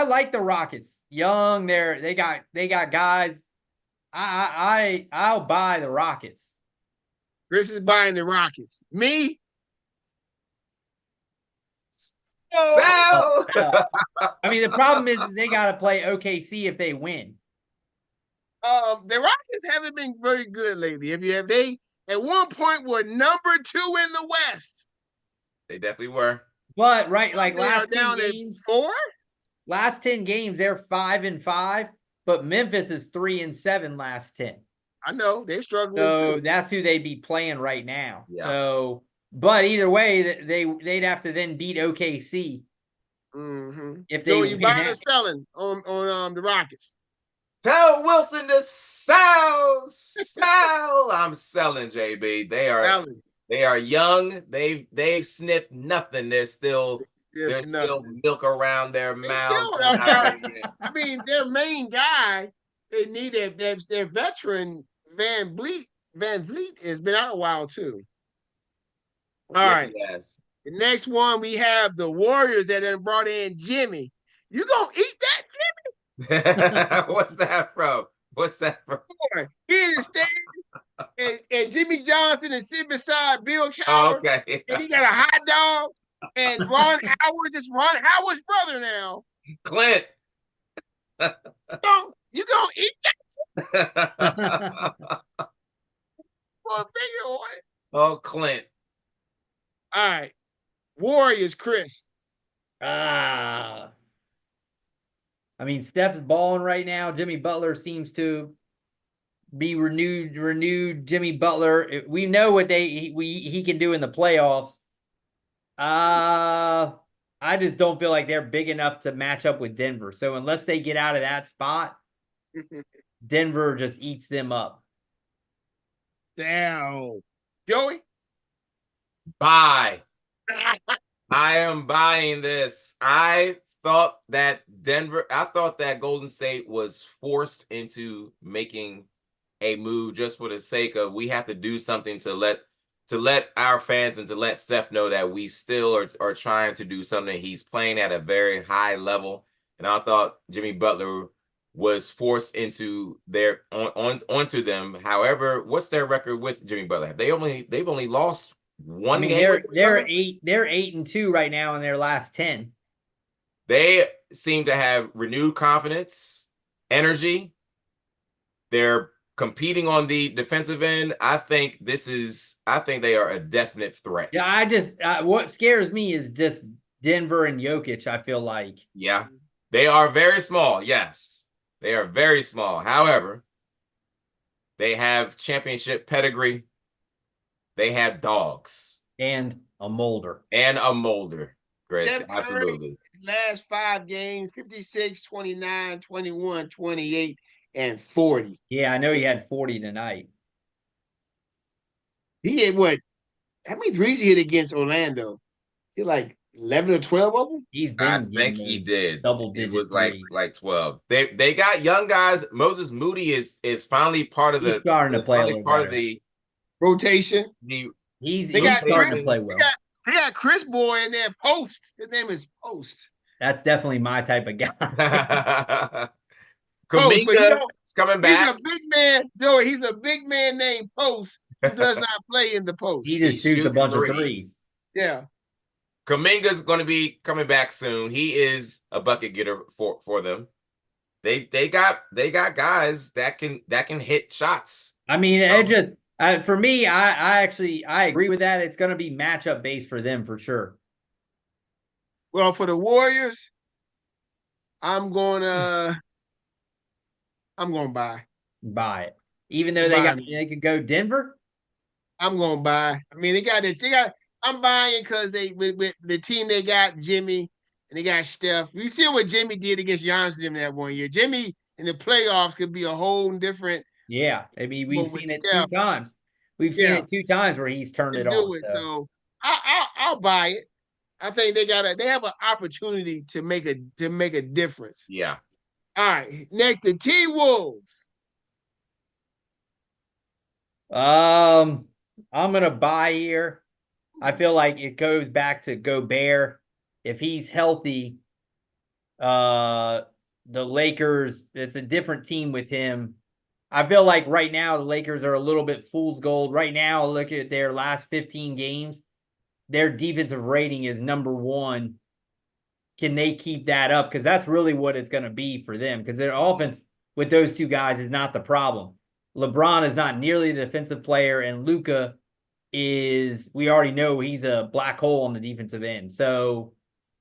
like the Rockets. Young, they got guys. I'll buy the Rockets. Chris is buying the Rockets. Me? Sell. I mean, the problem is they got to play OKC if they win. The Rockets haven't been very good lately. They at one point were number 2 in the West. They definitely were. But like last 10 games, 4. Last 10 games, they're 5-5, but Memphis is 3-7 last 10. I know they're struggling. So too. That's who they'd be playing right now. Yeah. So, but either way, they'd have to then beat OKC. Mm-hmm. If they you buying or selling on the Rockets? Tell Wilson to sell. I'm selling, JB. They are young. They've sniffed nothing. There's still milk around their mouths. I mean, their main guy, they need their veteran Van Vliet has been out a while too. All right. Yes. The next one we have the Warriors that then brought in Jimmy. You gonna eat that, Jimmy? What's that from? He didn't stand, and Jimmy Johnson is sitting beside Bill Cowher. Oh, okay. And he got a hot dog. And Ron Howard's is Ron Howard's brother now. Clint. You gonna eat that? Well, figure what? Oh, Clint. All right. Warriors, Chris. I mean, Steph's balling right now. Jimmy Butler seems to be renewed. Jimmy Butler. We know what he can do in the playoffs. I just don't feel like they're big enough to match up with Denver. So unless they get out of that spot, Denver just eats them up. Damn. Joey? Buy. I am buying this. I thought that Golden State was forced into making a move just for the sake of we have to do something to let our fans and to let Steph know that we still are trying to do something. He's playing at a very high level. And I thought Jimmy Butler was forced into onto them. However, what's their record with Jimmy Butler? They've only lost one game. They're 8-2 right now in their last 10. They seem to have renewed confidence, energy. They're competing on the defensive end. I think they are a definite threat. Yeah, what scares me is just Denver and Jokic, I feel like. Yeah. They are very small. Yes. They are very small. However, they have championship pedigree. They have dogs. And a Mulder. Chris, Steph Curry, absolutely. Last 5 games, 56, 29, 21, 28, and 40. Yeah, I know he had 40 tonight. He had what? How many threes he hit against Orlando? He like 11 or 12 of them? I think he did. Double digit. It was like 12. They got young guys. Moses Moody is finally part of He's starting to play a little part better. of the rotation. He's starting to play well. They got Chris Boy in there, Post. His name is Post. That's definitely my type of guy. Kuminga is coming back. He's a big man, Joey. He's a big man named Post who does not play in the post. He just shoots a bunch of threes. Yeah. Kuminga's going to be coming back soon. He is a bucket getter for them. They got guys that can hit shots. I mean, it just for me, I agree with that. It's going to be matchup based for them for sure. Well, for the Warriors, I'm going to buy it. Even though they could go Denver. I'm going to buy. I mean, I'm buying because with the team they got, Jimmy, and they got Steph. You see what Jimmy did against Giannis in that one year. Jimmy in the playoffs could be a whole different. Yeah, I mean, we've seen it 2 times. We've seen it 2 times where he's turned it on. So I'll buy it. I think they have an opportunity to make a difference. Yeah. All right. Next, the T-Wolves. I'm gonna buy here. I feel like it goes back to Gobert. If he's healthy, the Lakers, it's a different team with him. I feel like right now the Lakers are a little bit fool's gold. Right now, look at their last 15 games. Their defensive rating is number 1. Can they keep that up? Because that's really what it's going to be for them. Because their offense with those 2 guys is not the problem. LeBron is not nearly the defensive player, and Luka we already know he's a black hole on the defensive end. So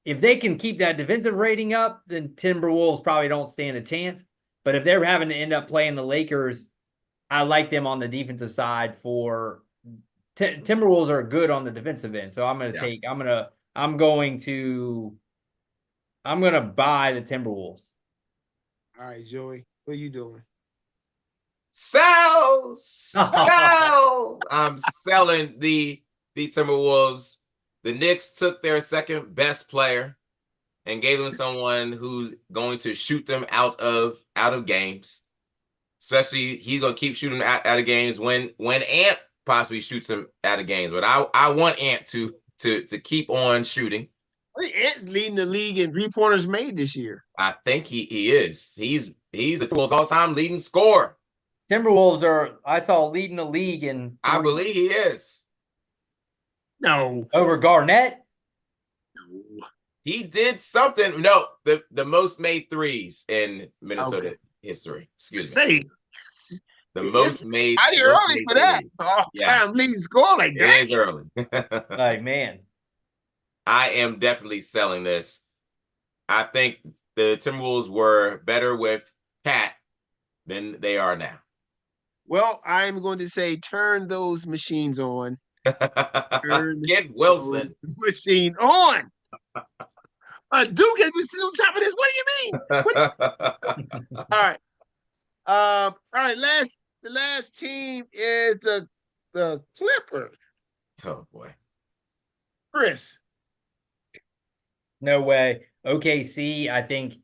if they can keep that defensive rating up, then Timberwolves probably don't stand a chance. But if they're having to end up playing the Lakers, I like them on the defensive side for Timberwolves are good on the defensive end. So I'm going to buy the Timberwolves. All right, Joey, what are you doing? Sell. I'm selling the Timberwolves. The Knicks took their second best player and gave them someone who's going to shoot them out of games. Especially he's going to keep shooting out of games when Ant possibly shoots him out of games. But I want Ant to keep on shooting. I think Ant's leading the league in 3-pointers made this year. I think he is. He's the Timberwolves all-time leading scorer. Timberwolves I saw leading the league in. I believe he is. No. Over Garnett? No. He did something. No, the most made threes in Minnesota history. Excuse me. The most made. I did early for that. All-time leading scorer like that. It is early. Like, man. I am definitely selling this. I think the Timberwolves were better with Cat than they are now. Well, I'm going to say turn those machines on. Get Wilson. Machine on. Duke has been sitting on top of this. What do you mean? All right. All right. The last team is the Clippers. Oh boy. Chris. No way. OKC, I think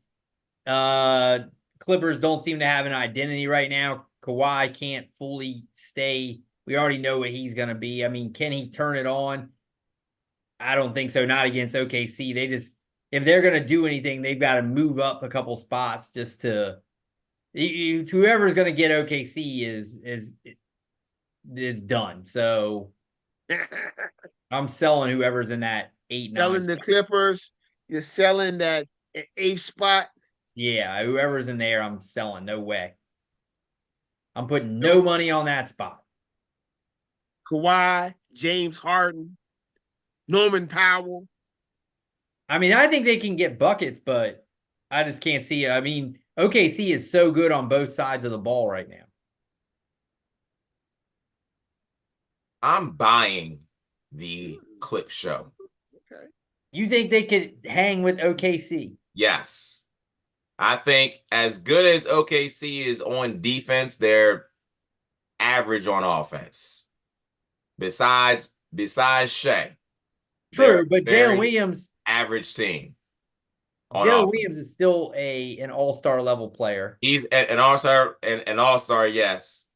Clippers don't seem to have an identity right now. Kawhi can't fully stay. We already know what he's going to be. I mean, can he turn it on? I don't think so. Not against OKC. They just, if they're going to do anything, they've got to move up a couple spots just to. Whoever's going to get OKC is done. So I'm selling whoever's in that 8-9. Selling the Clippers. You're selling that 8th spot. Yeah, whoever's in there, I'm selling. No way. I'm putting no money on that spot. Kawhi, James Harden, Norman Powell. I mean, I think they can get buckets, but I just can't see it. I mean, OKC is so good on both sides of the ball right now. I'm buying the clip show. Okay. You think they could hang with OKC? Yes. I think as good as OKC is on defense, they're average on offense. Besides Shea. True, but Jalen Williams, average team. Jalen Williams is still an all-star level player. He's an all-star, yes.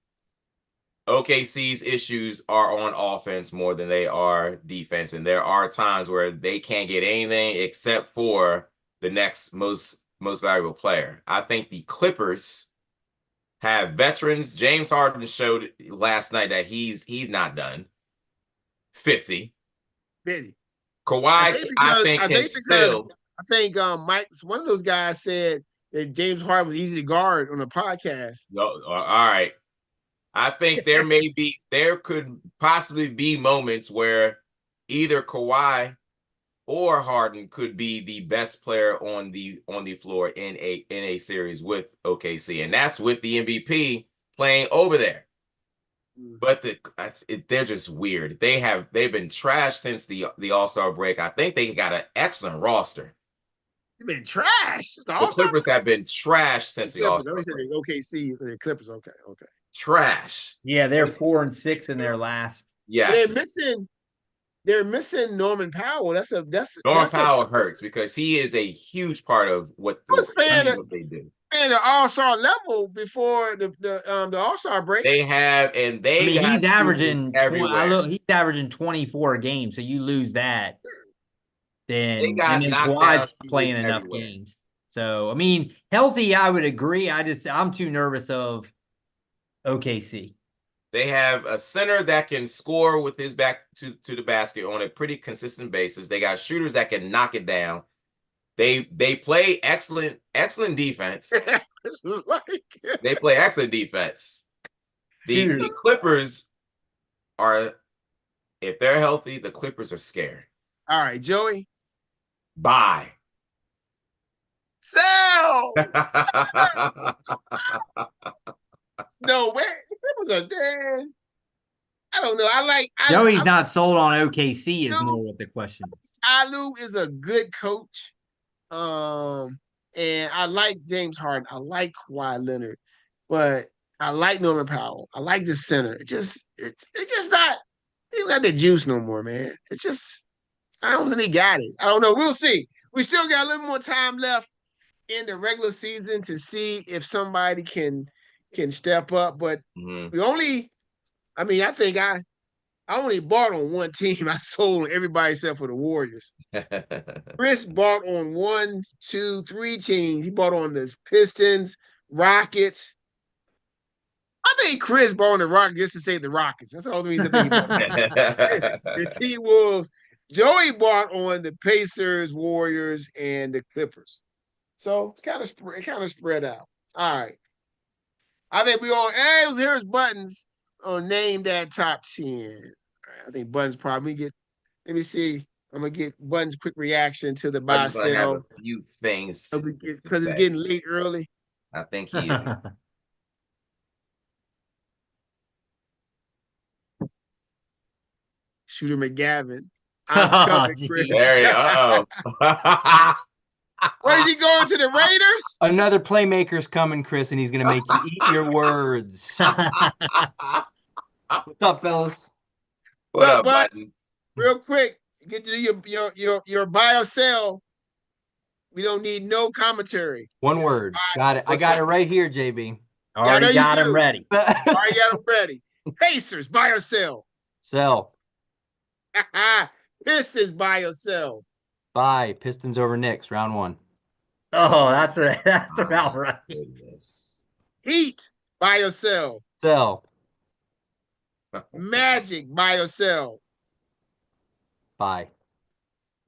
OKC's issues are on offense more than they are defense, and there are times where they can't get anything except for the next most valuable player. I think the Clippers have veterans. James Harden showed last night that he's not done. 50. Kawhi, I think Mike's one of those guys said that James Harden was easy to guard on a podcast. All right. I think there could possibly be moments where either Kawhi or Harden could be the best player on the floor in a series with OKC, and that's with the MVP playing over there. But they're just weird. They've been trashed since the All-Star break. I think they got an excellent roster. They've been trashed. The Clippers have been trashed since the All-Star break. OKC, the Clippers. Okay. Trash. Yeah, they're 4-6 in their last. Yes. They're missing Norman Powell. Norman Powell hurts because he is a huge part of what they do. And the All-Star level before the All-Star break. He's averaging he's averaging 24 a game. So you lose that, then Kawhi's playing enough games. So I mean, healthy, I would agree. I'm too nervous of OKC. They have a center that can score with his back to the basket on a pretty consistent basis. They got shooters that can knock it down. They play excellent defense. They play excellent defense. The Clippers are, if they're healthy, the Clippers are scared. All right, Joey. Buy. Sell. No way. The Clippers are dead. I don't know. Joey's not sold on OKC is more what the question is. Ty Lue is a good coach. And I like James Harden. I like Kawhi Leonard, but I like Norman Powell. I like the center. It's just not. He don't got the juice no more, man. It's just I don't think he got it. I don't know. We'll see. We still got a little more time left in the regular season to see if somebody can step up. But I think I only bought on one team. I sold on everybody except for the Warriors. Chris bought on 1, 2, 3 teams. He bought on the Pistons, Rockets. I think Chris bought on the Rockets just to say the Rockets. That's the only reason he bought. The T-Wolves. Joey bought on the Pacers, Warriors, and the Clippers. So it kind of spread out. All right. I think we all. Hey, here's Buttons on name that top 10. I think Buttons probably get. Let me see. I'm gonna get Buttons' quick reaction to the buy sell. Have a few things because it's getting late early. I think he is. Shooter McGavin. I'm coming, Chris. Uh-oh. Where is he going, to the Raiders? Another playmaker's coming, Chris, and he's gonna make you eat your words. What's up, fellas? What up, Buttons? Real quick, get to your buy or sell. We don't need no commentary. One Just word. spot. Got it. I What's got that? it right here, JB. Already you got him do. ready. Already got them ready. Pacers, buy or sell. Sell. Pistons, buy or sell. Buy. Pistons over Knicks, round 1. Oh, that's about My right. goodness. Heat, buy or sell. Sell. Magic, buy or sell. Buy.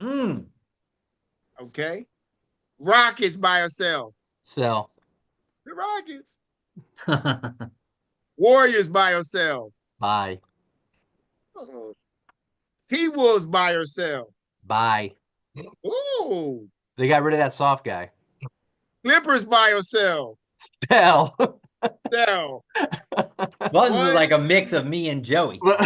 Mm. Okay. Rockets, buy or sell. Sell. The Rockets. Warriors, buy or sell. Buy. T-Wolves, buy or sell. Buy. Ooh. They got rid of that soft guy. Clippers, buy or sell. Sell. Sell. Buttons is One, like a two. mix of me and Joey. 1,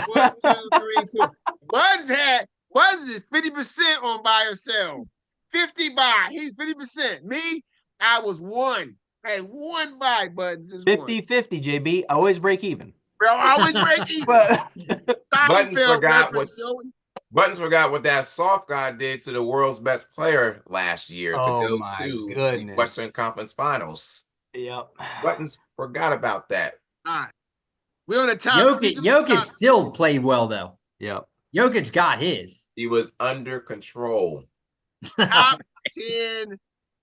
2, 3, 4. Buds is 50% on buy or sell. 50 buy. He's 50%. Me, I was 1. I had 1 buy, Buttons is 50-50, JB. Always break even. Bro, I always break even. Buttons Seinfeld forgot reference, Joey. Buttons forgot what that soft guy did to the world's best player last year to Oh go my to the goodness. Western Conference Finals. Yep. Buttons forgot about that. All right. We're on the top. Jokic still played well though. Yep. Jokic got his. He was under control. Top 10.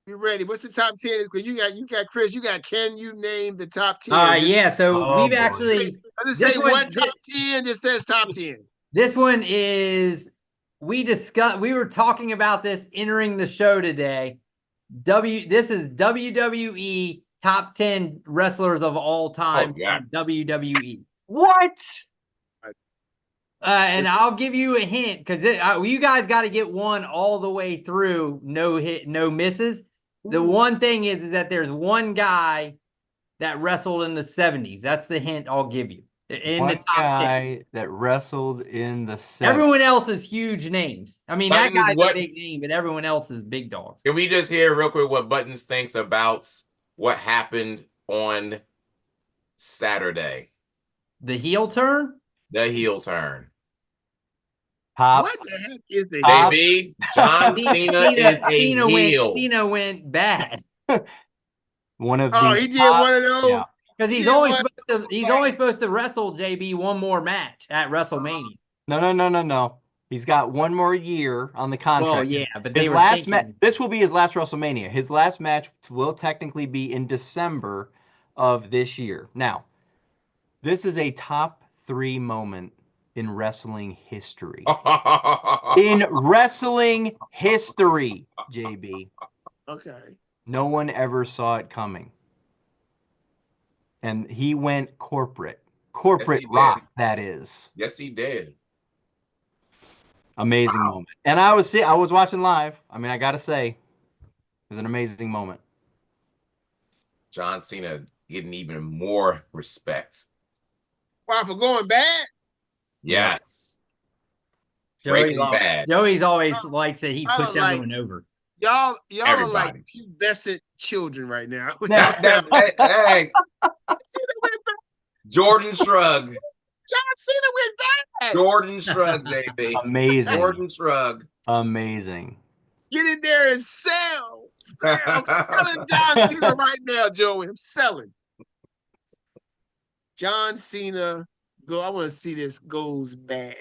You ready? What's the top 10? Because you got Chris. You got. Can you name the top 10? Yeah. So Oh, we've boy. actually I just this say one- what top 10 that says top 10. this one is we were talking about this entering the show today. This is WWE top 10 wrestlers of all time Oh, yeah. in WWE. What? And I'll give you a hint because you guys got to get one all the way through, no hit, no misses. The one thing is that there's one guy that wrestled in the 70s. That's the hint I'll give you. In One the top 10. guy that wrestled in the 70s. Everyone else is huge names. I mean, that Buttons, guy's what- a big name, but everyone else is big dogs. Can we just hear real quick what Buttons thinks about what happened on Saturday? The heel turn? The heel turn. Top. What the heck is the Top. Baby, John Cena is a heel. Cena went bad One of Oh, the he did top- one of those. yeah. because he's Yeah, only what? supposed to wrestle JB one more match at WrestleMania. No. He's got one more year on the contract. Well, yeah, but they His were last match. thinking, This will be his last WrestleMania. His last match will technically be in December of this year. Now, this is a top 3 moment in wrestling history. In wrestling history, JB. Okay. No one ever saw it coming. And he went corporate. Corporate Yes, he did. rock, that is. Yes, he did. Amazing moment. And I was watching live. I mean, I gotta say, it was an amazing moment. John Cena getting even more respect. Wow, for going bad? Yes. Joey's, Breaking Bad. Joey's always likes that he I puts don't like- everyone over. Y'all are like Everybody. pubescent children right now. Which Now- I said, Hey, Cena went back. Jordan Shrug. John Cena went back. Jordan Shrug, JB. Amazing. Jordan Shrug. Amazing. Get in there and sell. I'm selling John Cena right now, Joey. I'm selling. John Cena, I want to see this goes bad.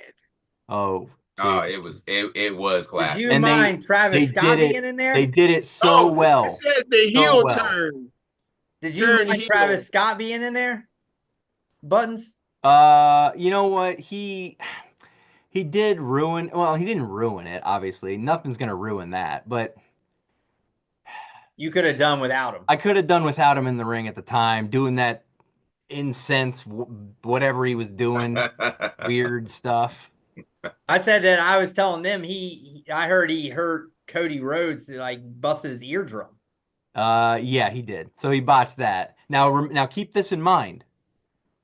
Oh. Oh, dude. it was Did classic. you And they mind Travis Scott did it- being in there? They did it so Oh, well. It says the So heel well. turn. Did you turn mind heel. Travis Scott being in there? Buttons? You know what? He did ruin. Well, he didn't ruin it. Obviously, nothing's gonna ruin that. But You could have done without him. I could have done without him in the ring at the time, doing that incense, whatever he was doing, weird stuff. I said that I was telling them I heard he hurt Cody Rhodes, like busted his eardrum. Yeah, he did. So he botched that. Now keep this in mind.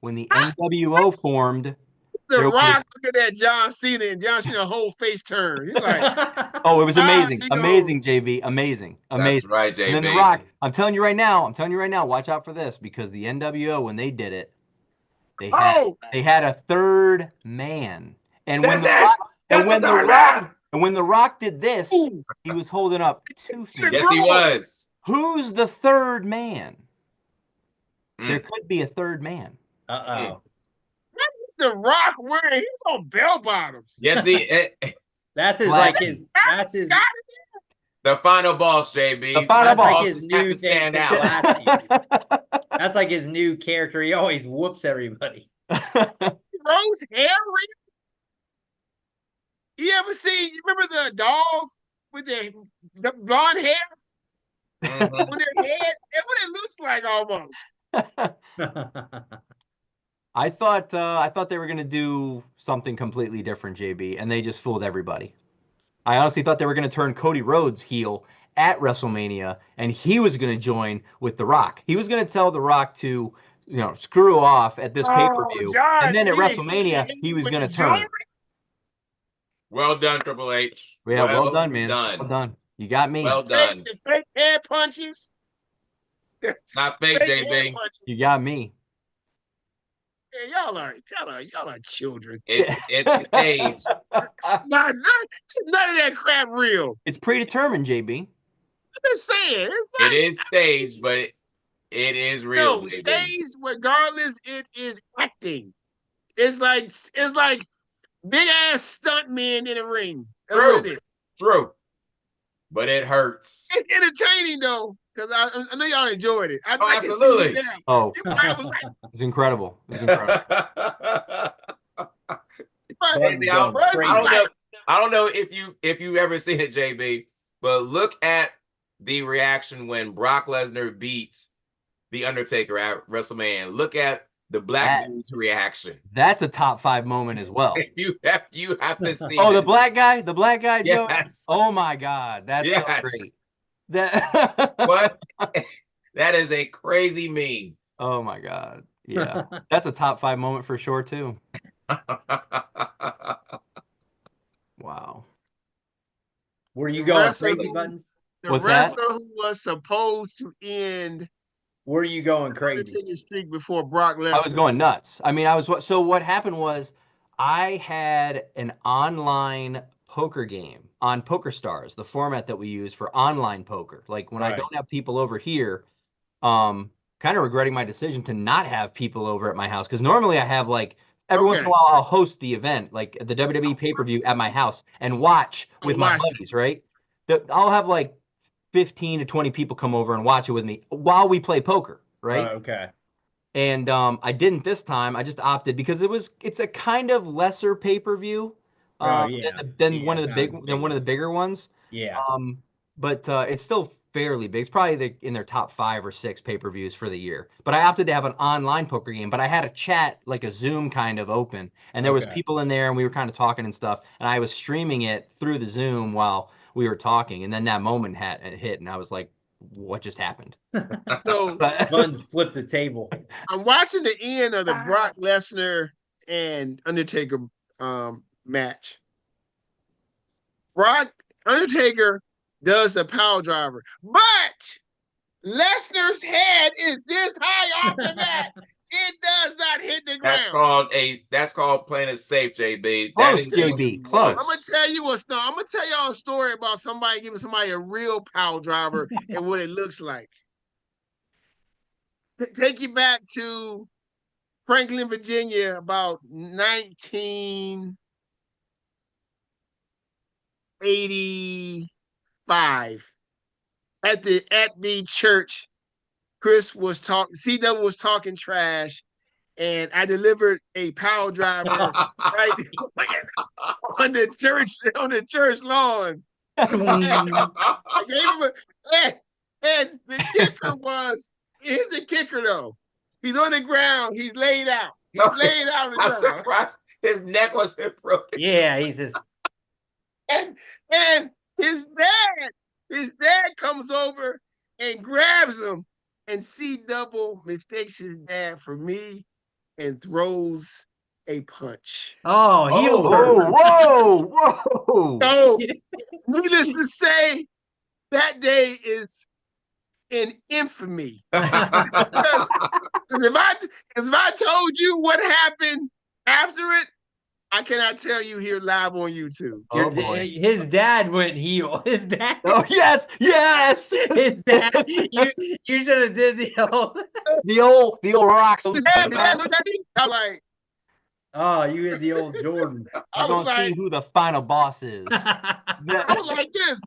When the NWO formed, The There Rock looking at John Cena and John Cena whole face turn. He's like, oh, it was amazing, he goes. amazing, JB, amazing. That's right, JB. And then The Rock, I'm telling you right now, watch out for this, because the NWO, when they did it, they had a third man. And when That's The it. Rock, That's and when a The third Rock, man. And when The Rock did this, Ooh. he was holding up 2 feet. Yes, he was. Who's the third man? There Mm. could be a third man. Uh-oh. It's The Rock wearing, he's on bell bottoms. Yes, That's his Black- like his that's his Scott, the final boss, JB. The final that's like boss. his Bosses have new to stand thing. out. That's like his new character. He always whoops everybody. Rose hair. You ever see? You remember the dolls with the blonde hair Mhm. on their head? That's what it looks like almost. I thought they were gonna do something completely different, JB, and they just fooled everybody. I honestly thought they were gonna turn Cody Rhodes heel at WrestleMania, and he was gonna join with The Rock. He was gonna tell The Rock to, screw off at this pay-per-view, John, and then at see, WrestleMania he was with gonna the turn. jewelry? Well done, Triple H. Yeah, well done, man. Well done. You got me. Well done. The fake head punches. Not fake, Fake head JB. punches. You got me. Yeah, y'all are children. It's staged. None of that crap real. It's predetermined, JB. I'm just saying. It's It is staged, but it is real. no JB. stage. Regardless, it is acting. It's like big ass stuntmen in a ring. That's what it is. True. But it hurts. It's entertaining though, because I know y'all enjoyed it. I can see absolutely. it now. Oh, It probably was like, it's incredible. It's incredible. JB, I don't know if you've ever seen it, JB, but look at the reaction when Brock Lesnar beats The Undertaker at WrestleMania. Look at the black dude's reaction. That's a top 5 moment as well. You have to see. Oh, this. the black guy, Joe. Yes. Oh my God, that's so Yes. great. That What? That is a crazy meme. Oh my God, yeah, that's a top 5 moment for sure too. Wow. Were you The going wrestler crazy who- buttons? the What's that? wrestler who was supposed to end Were you going crazy? Undertaker streak before Brock Lesnar. I was going nuts. I mean, so what happened was I had an online poker game on PokerStars, the format that we use for online poker. Like when I Right. don't have people over here, kind of regretting my decision to not have people over at my house. Because normally I have like every once in a Okay. while I'll host the event, like the WWE pay-per-view at my house and watch with my Watch. buddies, right? I'll have like 15 to 20 people come over and watch it with me while we play poker, right? Okay. And I didn't this time. I just opted because it's a kind of lesser pay-per-view Yeah. than Yeah, one of it's the not as than one of the bigger ones. Yeah. But it's still fairly big. It's probably in their top 5 or 6 pay-per-views for the year. But I opted to have an online poker game. But I had a chat, like a Zoom kind of open, and there was Okay. people in there, and we were kind of talking and stuff. And I was streaming it through the Zoom while we were talking. And then that moment hit, and I was like, "What just happened?" So But Buttons flipped the table. I'm watching the end of the Brock Lesnar and Undertaker match. Undertaker does the power driver, but Lesnar's head is this high off the mat. It does not hit the ground. That's called playing it safe, JB. Close, That is JB, close. I'm gonna tell you what's no. I'm gonna tell y'all a story about somebody giving somebody a real power driver and what it looks like. Take you back to Franklin, Virginia, about 1985. At the church, CW was talking trash, and I delivered a power driver right on the church lawn. I gave him and the kicker was, here's the kicker though. He's on the ground, he's laid out. He's laid out on the I'm ground. surprised his neck wasn't broken. Yeah, he's just And his dad comes over and grabs him, and C-Double mistakes his dad for me and throws a punch. heel Oh, turn. Whoa. So, needless to say, that day is in infamy. Because if I told you what happened after it, I cannot tell you here live on YouTube. Oh boy. His dad went heel. His dad. Oh yes, yes. His dad. You should have did the old. The old rocks. His dad looked at me. I was like, Oh, you had the old Jordan. I We're was gonna see like, who the final boss is. I was like this.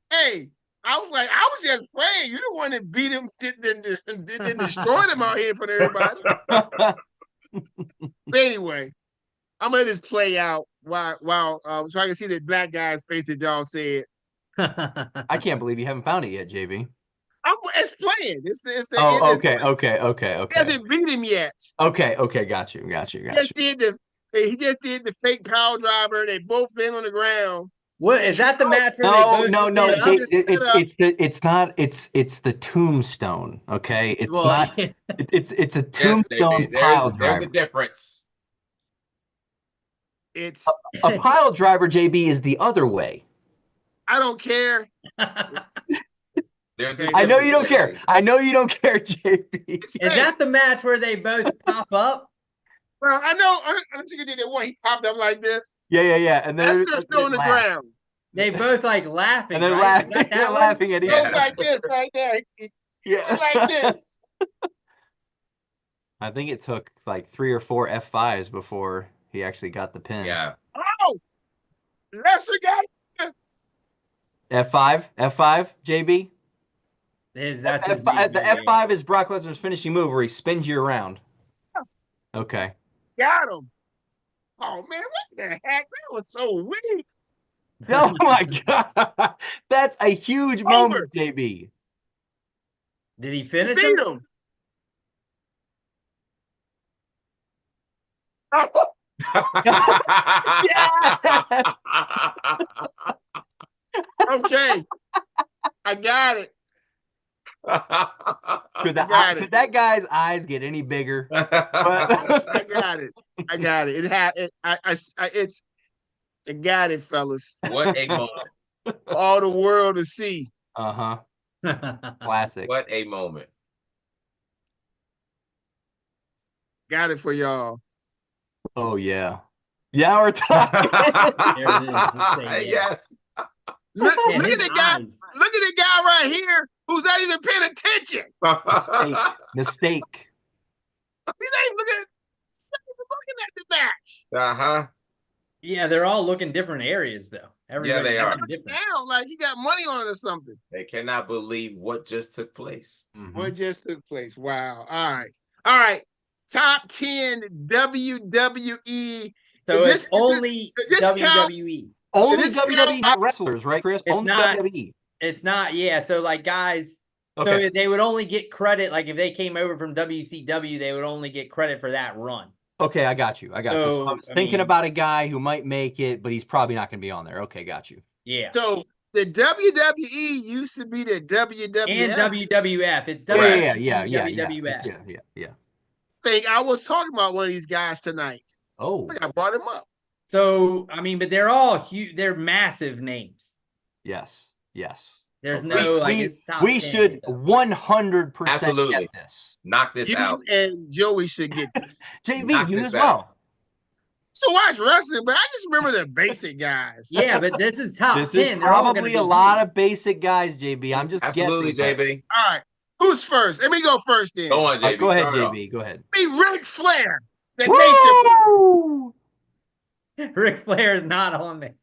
Hey, I was like, I was just playing. You the one that beat him, didn't destroy him out here for everybody. But anyway, I'm gonna let this play out while so I can see the black guy's face that y'all said. I can't believe you haven't found it yet, JB. It's playing. Oh, it's okay, playing. okay. He hasn't beat him yet. Okay, got you. He just did the fake power driver. They both been on the ground. What is that? The match where they both No. stood up? It's the tombstone. Okay, it's Well, not. It's a tombstone pile There's driver. a difference. It's A pile driver, JB, is the other way. I don't care. There's Okay. I know you don't care. I know you don't care, JB. It's Is fake. that the match where they both pop up? Well, I know. I think you did that one. He popped up like this. Yeah. And That's then still still on the ground. They both like laughing. And they're right? laughing. Is that They're that one? laughing at each Goes Yeah. other. like this right there. He Yeah. goes like this. I think it took like 3 or 4 F5s before he actually got the pin. Yeah. Oh, Lesser got it. F5, JB. That's his F5, the nickname. F5 is Brock Lesnar's finishing move where he spins you around. Okay. Got him. Oh man, what the heck? That was so weak. Oh my God. That's a huge Over. moment, JB. Did he finish Beat him? him. Oh, okay. I got it. Could got it. could that guy's eyes get any bigger? I got it. I got it. It had it. I got it, fellas. What a moment. For all the world to see. Uh-huh. Classic. What a moment. Got it for y'all. Oh yeah. Yeah, we're talking. There it is. Let's say yeah. Yes. Look, Man, look at his the guy. eyes. Look at the guy right here who's not even paying attention. Mistake. He's not even looking at the match. Uh-huh. Yeah, they're all looking different areas though. Everybody's they are. looking Looking different. down like he got money on it or something. They cannot believe what just took place. Mhm. What just took place? Wow. All right. Top 10 WWE. So This- it's only this count- WWE. Only This WWE, count- not wrestlers, right, Chris? It's Only not- WWE. It's not, yeah. So like guys, Okay. so they would only get credit, like if they came over from WCW, they would only get credit for that run. Okay, I got you. So I was So, I thinking mean- about a guy who might make it, but he's probably not going to be on there. Okay, got you. Yeah. So the WWE used to be the WWF And WWF. It's Yeah. WWF. thing. I was talking about one of these guys tonight. I Oh, think I brought him up. So, I mean, but they're all huge. They're massive names. yes. There's We- no, like, we- it's top We 10 should stuff. 100% Absolutely. get this. Knock this You out. and Joey should get this. JB, Knock you this as out. well. So watch wrestling, but I just remember the basic guys. Yeah, but this is top This 10. is They're all gonna probably be a lot huge. of basic guys, JB. I'm just Absolutely, guessing. JB. All right. Who's first? Let me go first then. Go on, JB. Go ahead, Start off. JB. Go ahead. Be Ric Flair, the nature. Woo! Ric Flair is not on there.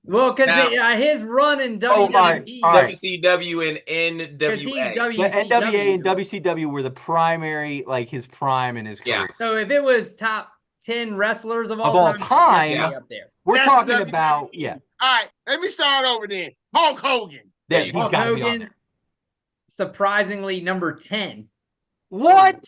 Well, because Now- his run in Oh, my. WWE, All right. WCW and because he's NWA. The WCW. NWA and WCW were the primary, like his prime in his career. Yes. So if it was top 10 wrestlers of all Of all time, time, he's yeah. up there. We're That's talking WWE. about, yeah. All right. Let me start over then. Hulk Hogan. Yeah, you he's go. Hulk got to be on Hogan, there. surprisingly, number 10. What?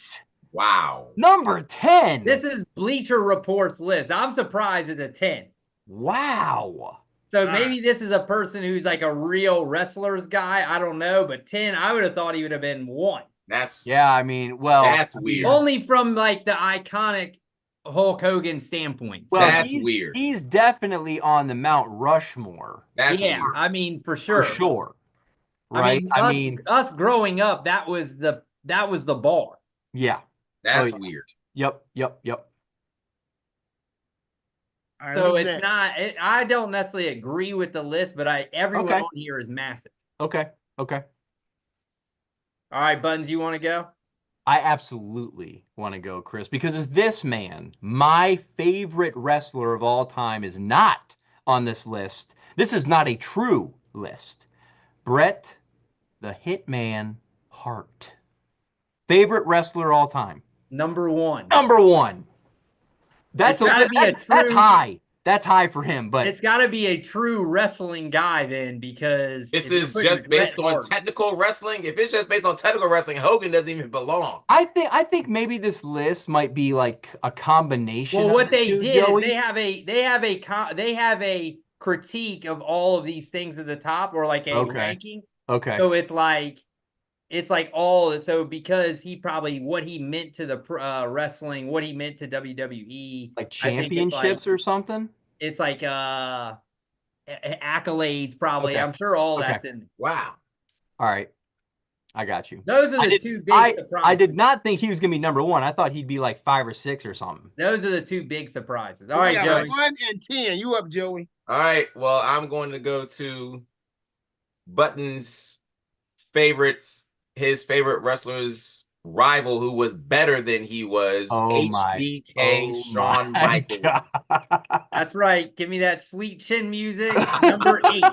Wow. Number 10. This is Bleacher Report's list. I'm surprised it's a 10. Wow. So All maybe this is a person who's like a real wrestler's guy. I don't know, but 10, I would have thought he would have been 1. That's Yeah, I mean, well, That's I mean, weird. Only from like the iconic Hulk Hogan standpoint. Well, That's he's, weird. He's definitely on the Mount Rushmore yeah, weird. I mean for sure. for sure. Right? I mean, us growing up, that was the bar. yeah. That's Oh, weird. Yep. All right, So what's it's next? not. I don't necessarily agree with the list, but everyone Okay. on here is massive. Okay. Okay. All right, Buttons, you want to go? I absolutely want to go, Chris, because if this man, my favorite wrestler of all time, is not on this list, this is not a true list. Bret the Hitman Hart. Favorite wrestler all time. Number one. Number one. That's It's gotta be a that's true- high. That's high for him, but It's got to be a true wrestling guy then, because This if you're is putting just based Bret on Hart- technical wrestling. If it's just based on technical wrestling, Hogan doesn't even belong. I think maybe this list might be like a combination. Well, of what the they two, did Joey. is they have a critique of all of these things at the top, or like a Okay. ranking. Okay. So it's like all. So because what he meant to the wrestling, what he meant to WWE, Like I think championships or something? it's like accolades probably. Okay. I'm sure all Okay. that's in there. Wow. All right. I got you. Those are the two big surprises. I did not think he was going to be number one. I thought he'd be like 5 or 6 or something. Those are the two big surprises. All We right, got Joey. 1 and 10. You up, Joey? All right. Well, I'm going to go to Button's favorites, his favorite wrestler's rival who was better than he was, HBK Shawn Michaels. That's right. Give me that sweet chin music. Number 8.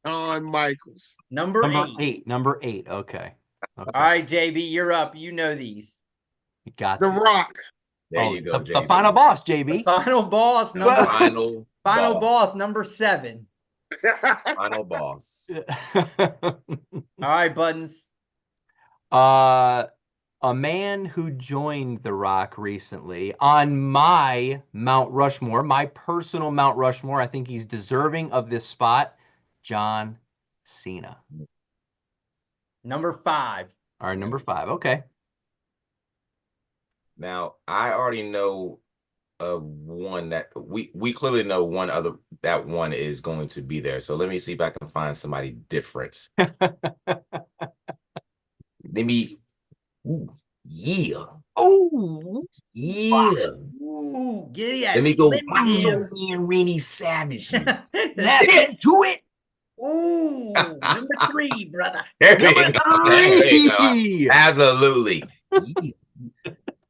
Shawn Michaels. Number 8. 8. Number 8. Okay. All right, JB, you're up. You know these. You got The this. Rock. There you go, the JB. final boss, JB. Final boss number Final boss number 7. Final boss. All right, Buttons. A man who joined The Rock recently on my Mount Rushmore, my personal Mount Rushmore. I think he's deserving of this spot. John Cena. Number 5. All right, number 5. Okay. Now, I already know one that we clearly know one other that one is going to be there. So let me see if I can find somebody different. Let me yeah. Oh, Yeah. Ooh, get that. Let me go Slim Macho Jim. Man Rennie Savage. get into it. Ooh, number 3, brother. There we Number go. There we go. 3. Absolutely. Yeah.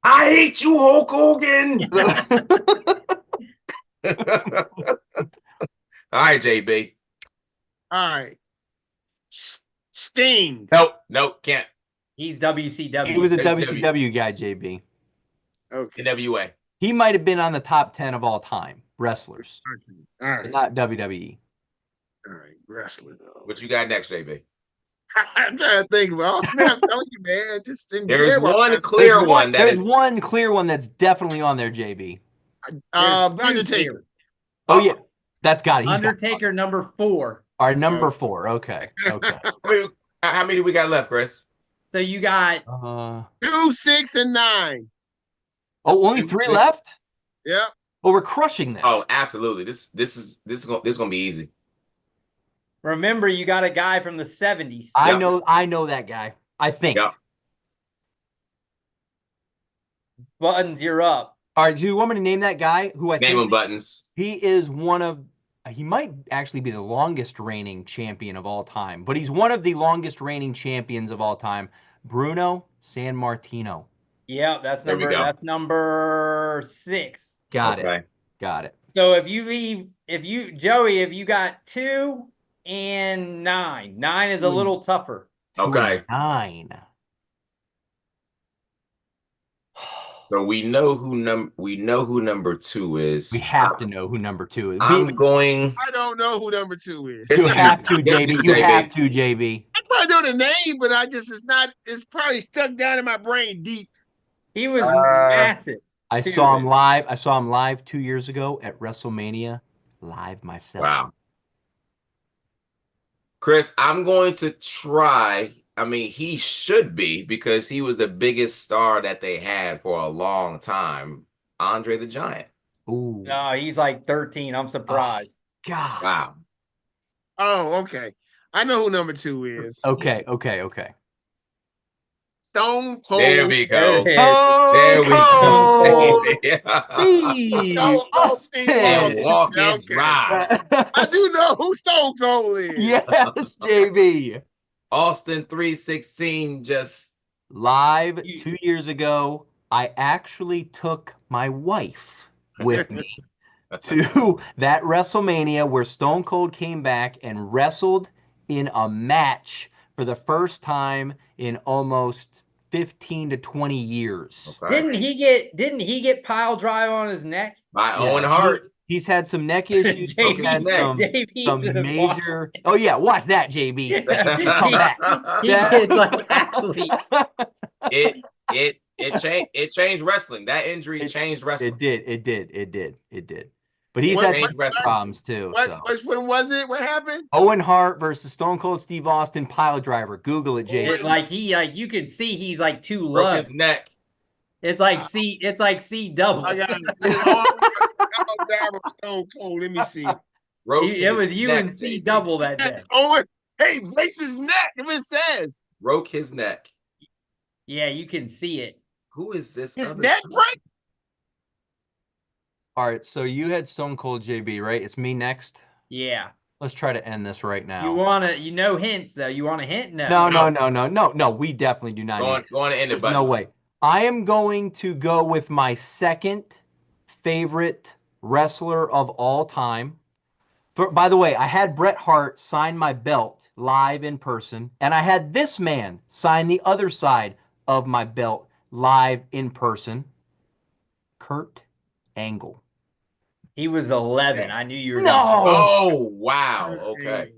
I hate you, Hulk Hogan. All right, JB. All right. Sting. Nope, can't. He's WCW. He was a WCW. WCW guy, JB. Okay. NWA. He might have been on the top 10 of all time wrestlers, All right. but not WWE. All right. Wrestling. What you got next, JB? I'm trying to think about. Man, I'm telling you, man. Just didn't There's care about one wrestling. clear one that There's is. one clear one that's definitely on there, JB. There's 2 Undertaker. here. Oh, yeah. That's got it. He's got Undertaker number 4. our number 4. Okay. Okay. How many we got left, Chris? So you got 2, 6, and 9. only 3 left? Yep. Well, we're crushing this. Oh, absolutely. This is gonna be easy. remember you got a guy from the 70s. I Yep. know that guy. I think. Yep. Buttons, you're up. All right, do you want me to name that guy who I Name think them Buttons. he is he might actually be the longest reigning champion of all time, but he's one of the longest reigning champions of all time, Bruno Sammartino. Yeah, that's There we go. number 6. Got Okay. it. Got it. So Joey, if you got 2 and 9. 9 is a little tougher. Okay. 9. So we know who number 2 is. We have to know who number 2 is. I'm going. I don't know who number 2 is. You have to, Yes, JB. you You do, have JB. to, JB. I probably know the name, but it's probably stuck down in my brain deep. He was massive. I Two saw him is. live. I saw him live 2 years ago at WrestleMania live myself. Wow. Chris, I'm going to try. I mean, he should be because he was the biggest star that they had for a long time. Andre the Giant. Ooh. No, he's like 13. I'm surprised. God. Wow. Oh, okay. I know who number 2 is. Okay. Stone Cold. There we go. There There we go. Steve Stone Cold Steve And Austin. walk and Okay. drive. I do know who Stone Cold is. Yes, JB. Austin 316 just Live 2 years ago, I actually took my wife with me to that WrestleMania where Stone Cold came back and wrestled in a match for the first time in almost 15 to 20 years. okay. Didn't he get pile drive on his neck? by Yeah, Owen Hart. He's had some neck issues. He's JB had some JB major. Oh yeah, watch that, JB. Come back. He Yeah. did like athlete. It changed wrestling. That injury changed wrestling. It did. But he's What- had what- some problems too. So When was it? What happened? Owen Hart versus Stone Cold Steve Austin pile driver. Google it, JB. Like you can see he's like too Broke low. his neck. It's like C double. I got it. Stone Cold. Let me see. Broke It was his you neck, and C JB. double that day. Owen, hey, breaks his neck. If it says Broke his neck. Yeah, you can see it. Who is this? his other- neck break. All right, so you had Stone Cold JB, right? It's me next. Yeah. Let's try to end this right now. You know hints though. You want a hint? No. No. We definitely do not. need Going to end it. There's no way. I am going to go with my second favorite wrestler of all time. By the way, I had Bret Hart sign my belt live in person, and I had this man sign the other side of my belt live in person. Kurt Angle. He was 11. Yes. I knew you were. No. Oh wow. Okay.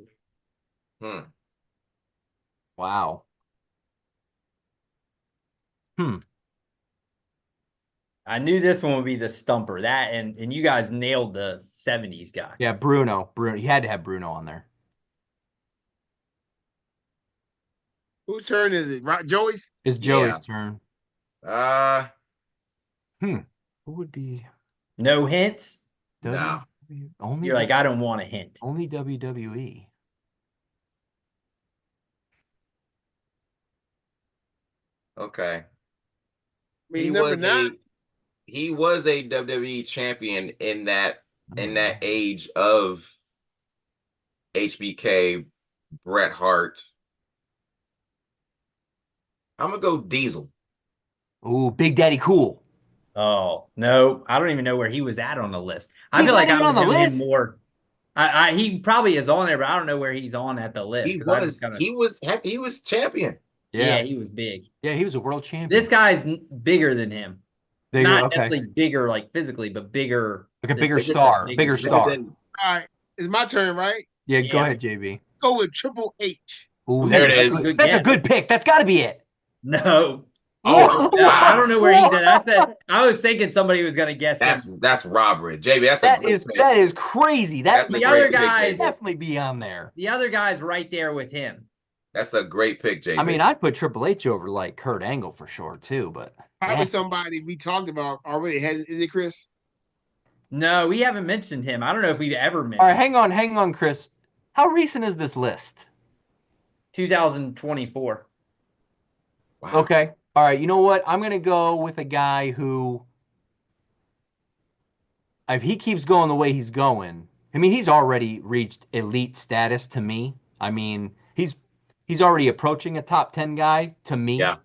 Wow. I knew this one would be the stumper. That and you guys nailed the 70s guy. Yeah, Bruno. He had to have Bruno on there. Whose turn is it? Right, Joey's. It's Joey's turn. Who would be No hints. No. Only You're like, I don't want a hint. only WWE. Okay. I mean, number 9. He was a WWE champion in that age of HBK, Bret Hart. I'm gonna go Diesel. Ooh, Big Daddy Cool. Oh no, I don't even know where he was at on the list. I He's feel like not I even would on the know him list. more. He probably is on there, but I don't know where he's on at the list. He 'cause I was just kinda- he was champion. yeah, he was big. Yeah, he was a world champion. This guy's bigger than him. There you Not go, okay. necessarily bigger like phically, but bigger. Like a the- bigger the- star. the- Bigger star. All right, it's my turn, right? Yeah, go Yeah. ahead, JB. Go with Triple H. Ooh, There it that's is. a good- That's a guess. good pick. That's got to be it. No. Oh, No, I don't know where he's Whoa. at. I was thinking somebody was gonna guess him. That's robbery. JB, that's That a great is pick. that is crazy. That's That's a The other great pick, guys- JB. definitely be on there. The other guy's right there with him. That's a great pick, JB. I mean, I'd put Triple H over like Kurt Angle for sure too, but Probably yeah. somebody we talked about already. Is it Chris? No, we haven't mentioned him. I don't know if we've ever mentioned All right, hang on, Chris. How recent is this list? 2024. wow. Okay. All right. You know what? I'm going to go with a guy who, if he keeps going the way he's going, I mean, he's already reached elite status to me. I mean, he's already approaching a top 10 guy to me. Yeah.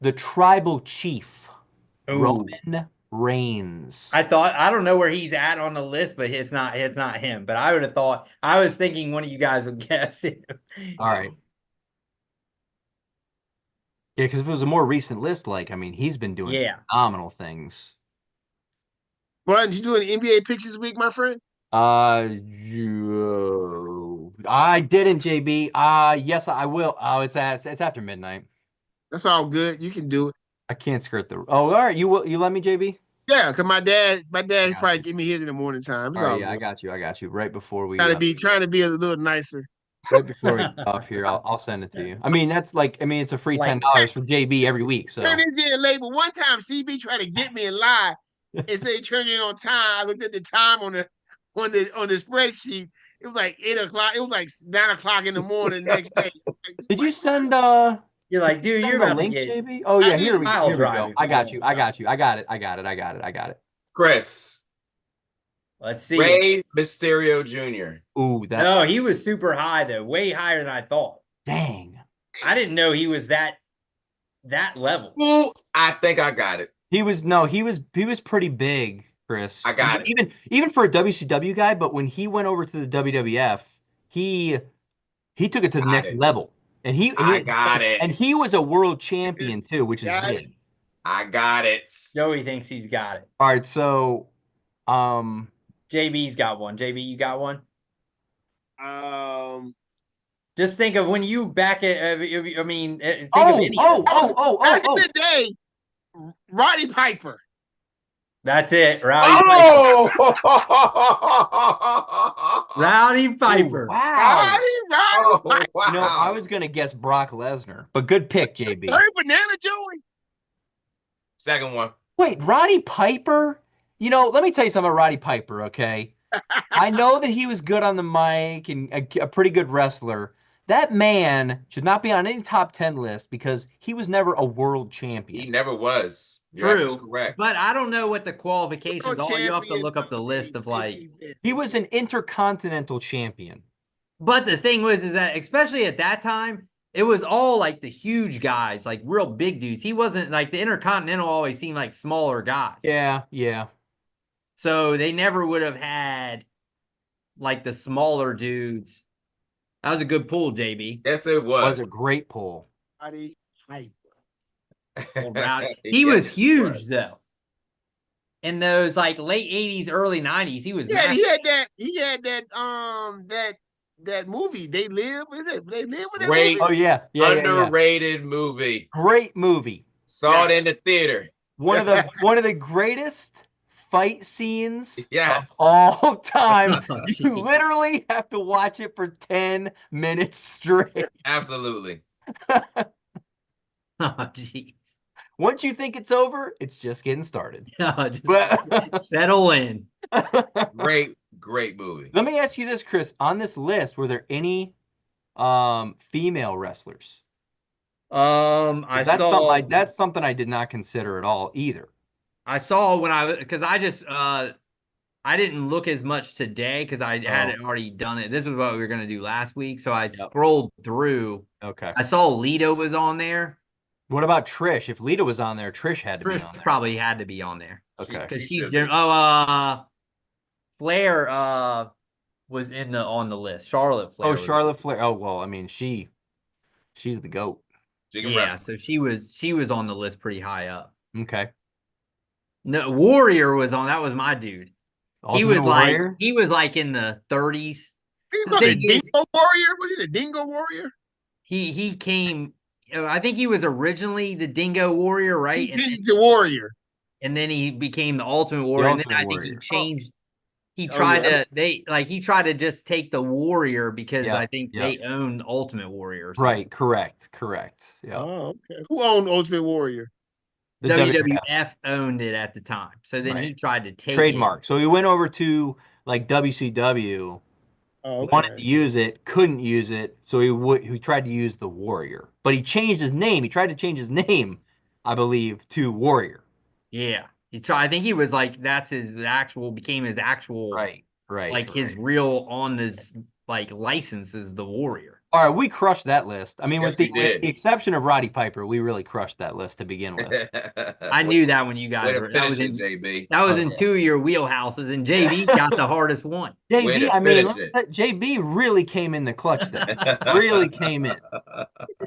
The tribal chief, Ooh. Roman Reigns. I don't know where he's at on the list, but it's not him. But I would have thought, I was thinking one of you guys would guess it. All right. Yeah, because if it was a more recent list, like, I mean, he's been doing Yeah. phenomenal things. Brian, did you do an NBA picks this week, my friend? I didn't, JB. Yes, I will. Oh, it's after midnight. That's all good. You can do it. I can't skirt the. Oh, all right. You let me, JB. Yeah, cause my dad Got probably you. give me his in the morning time. It's All right, all yeah, I good. got you. Right before we trying to be a little nicer. right before we get off here, I'll send it to you. I mean, it's a free Like- $10 for JB every week. So Turn this in late, but one time CB tried to get me and lie and say turn in on time. I looked at the time on the spreadsheet. It was like 8 o'clock. It was like 9 o'clock in the morning the next day. did you send You're like, dude, you're Send the about to link, get JB. Oh yeah, here we pile go. drive. I got you. I got you. I got it. I got it. I got it. I got it. I got it. Let's see. It. Rey Mysterio Jr. Ooh, that No, he was super high though, way higher than I thought. dang. I didn't know he was that level. Ooh, I think I got it. He was pretty big, Chris. I got it. Even for a WCW guy, but when he went over to the WWF, he took it to the Got next it. level. And I got it. And he was a world champion too, which is Got it. big. I got it. Joey thinks he's got it. All right, so JB's got one. JB, you got one? Um, Just think of when you back it. I mean, think of oh, anything. back in the day, Roddy Piper. That's it. Rowdy Piper. Oh! Rowdy Ooh, Piper. wow. Roddy Oh, Piper. wow. You know, I was gonna guess Brock Lesnar, but good pick, JB. Third banana, Joey. Second one. Wait, Roddy Piper? You know, let me tell you something about Roddy Piper, okay? I know that he was good on the mic and a pretty good wrestler. That man should not be on any top 10 list because he was never a world champion. He never was. You're True. absolutely correct. But I don't know what the qualifications World are. You have to champion look up the of list of like. He was an intercontinental champion. But the thing was, is that especially at that time, it was all like the huge guys, like real big dudes. He wasn't like the Intercontinental always seemed like smaller guys. Yeah, yeah. So they never would have had like the smaller dudes. That was a good pull, JB. Yes, it Was was. a great pull. Roddy Piper. He was Yes, huge though. In those like late 80s, early 90s, he was Yeah, massive. he had that movie. They Live. Is it They Live with that Great. movie? Oh yeah, yeah. Underrated movie. Great movie. Saw it Yes. in the theater. One of the greatest fight scenes Yes. of all time. Oh, You geez. literally have to watch it for 10 minutes straight. Absolutely. Oh, jeez. Once you think it's over, it's just getting started. Oh, just But settle in. Great movie. let me ask you this, Chris. On this list, were there any female wrestlers? That's something I did not consider at all either. I saw when because I didn't look as much today because I had already done it. This is what we were gonna do last week, so I scrolled through. Okay. I saw Lita was on there. What about Trish? If Lita was on there, Trish had to be Trish on there. probably had to be on there Okay. because She she's should be. Flair was on the list. Charlotte Flair. Oh, was- Charlotte Flair. Oh well, I mean she's the GOAT. She can Yeah, wrestle. so she was on the list pretty high up. Okay. No, Warrior was on. That was my dude. Ultimate Warrior? He was like in the 30s. He The called it thing is- Dingo Warrior. Was he the Dingo Warrior? He came. I think he was originally the Dingo Warrior, right? He's the Warrior. And then he became the Ultimate Warrior. And then Ultimate I think he Warrior. changed. He Oh, tried yeah. he tried to just take the Warrior because Yeah, I think yeah. they owned Ultimate Warrior. or something. Right. Correct. Yeah. Oh, okay. Who owned Ultimate Warrior? The WWF owned it at the time. So then he Right. tried to take trademark. it. So he went over to like WCW, Oh, okay. wanted to use it, couldn't use it, so he tried to use the Warrior. But he changed his name. He tried to change his name, I believe, to Warrior. Yeah. He tried. I think he was like became his actual Right. like his real on his like license is the Warrior. All right, we crushed that list. I mean, Yes, with the we did. exception of Roddy Piper, we really crushed that list to begin with. I knew that when you Way guys to were that was finish in it, JB. that was Oh, in yeah. 2 of your wheelhouses, and JB got the hardest one. Way JB, to I mean, finish it. JB really came in the clutch there. Really came in.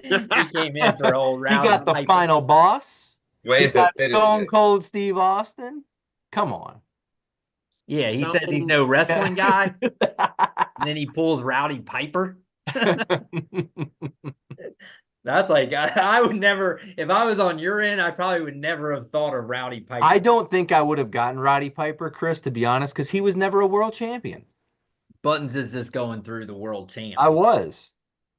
He came in for old He Rowdy got the Piper. final boss. Way He to got finish Stone it. Cold Steve Austin. Come on. Yeah, he No. says he's no wrestling guy, and then he pulls Rowdy Piper. That's like I would never, if I was on your end, I probably would never have thought of Rowdy Piper. I don't think I would have gotten Roddy Piper, Chris, to be honest, because he was never a world champion. Buttons is just going through the world champs. I was.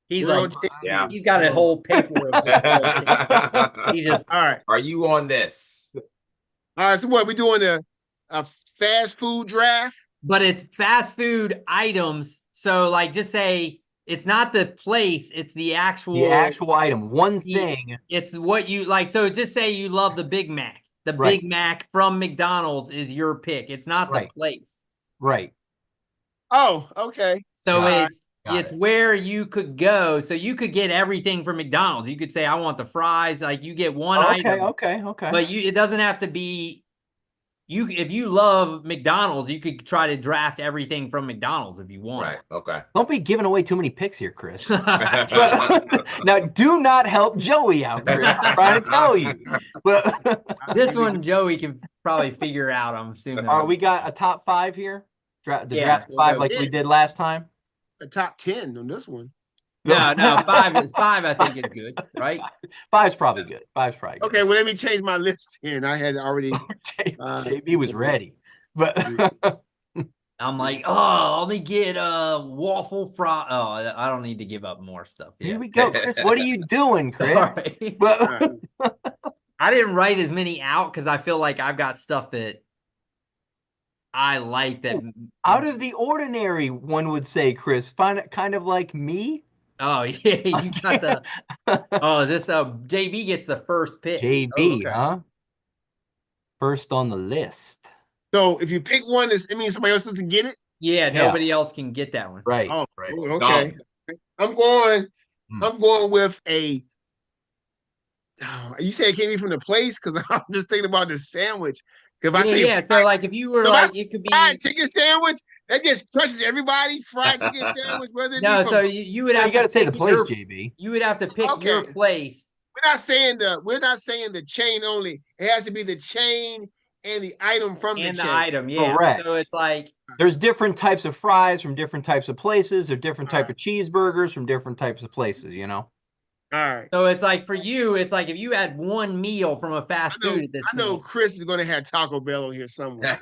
He's World like, Yeah. he's got a whole paper of just world champs. He just All right. Are you on this? All right. So what? We doing a fast food draft? but it's fast food items. So like just say it's not the place, it's the actual item. One the- thing. It's what you like. So just say you love the Big Mac. The Right. Big Mac from McDonald's is your pick. It's not the Right. place. Right. Oh, okay. So Got it's it. where you could go. So you could get everything from McDonald's. You could say, I want the fries. Like you get one item. Okay. But it doesn't have to be if you love McDonald's, you could try to draft everything from McDonald's if you want. Right. Okay. Don't be giving away too many picks here, Chris. Now, do not help Joey out, Chris. I'm trying to tell you. This one Joey can probably figure out, I'm assuming. All right, we got a top 5 here. The Yeah, draft we'll 5 go like with we it. did last time. A top 10 on this one. No, 5 is 5, I think is good, right? 5's probably good. 5's probably good. Okay, well, let me change my list then. I had already. JB was ready. But I'm like, oh, let me get waffle fry. Oh, I don't need to give up more stuff. here Yeah. we go, Chris. What are you doing, Chris? All right. But, I didn't write as many out because I feel like I've got stuff that I like that. out of the ordinary, one would say, Chris. Find it kind of like me. Oh, yeah. You got the. Oh, this JB gets the first pick. JB, Oh, okay. huh? First on the list. So if you pick one, it means somebody else doesn't get it. Yeah, nobody else can get that one. Right. Oh, Right. ooh, okay. I'm going with a. Oh, you say it came from the place because I'm just thinking about the sandwich. If I say Yeah. So like, if you were So like, that's it could be. fried chicken sandwich, that just crushes everybody. Fried chicken sandwich, whether it No, be so from, you would You have got to to say the pick place, your- JB. You would have to pick your Okay. place. we're not saying the chain only. It has to be the chain and the item from And the the chain. item, yeah. Correct. So it's like, There's different types of fries from different types of places. There's different type of cheeseburgers from different types of places, you know? All right. so it's like for you, it's like if you had one meal from a fast I know, food at this I know point, Chris is going to have Taco Bell on here somewhere.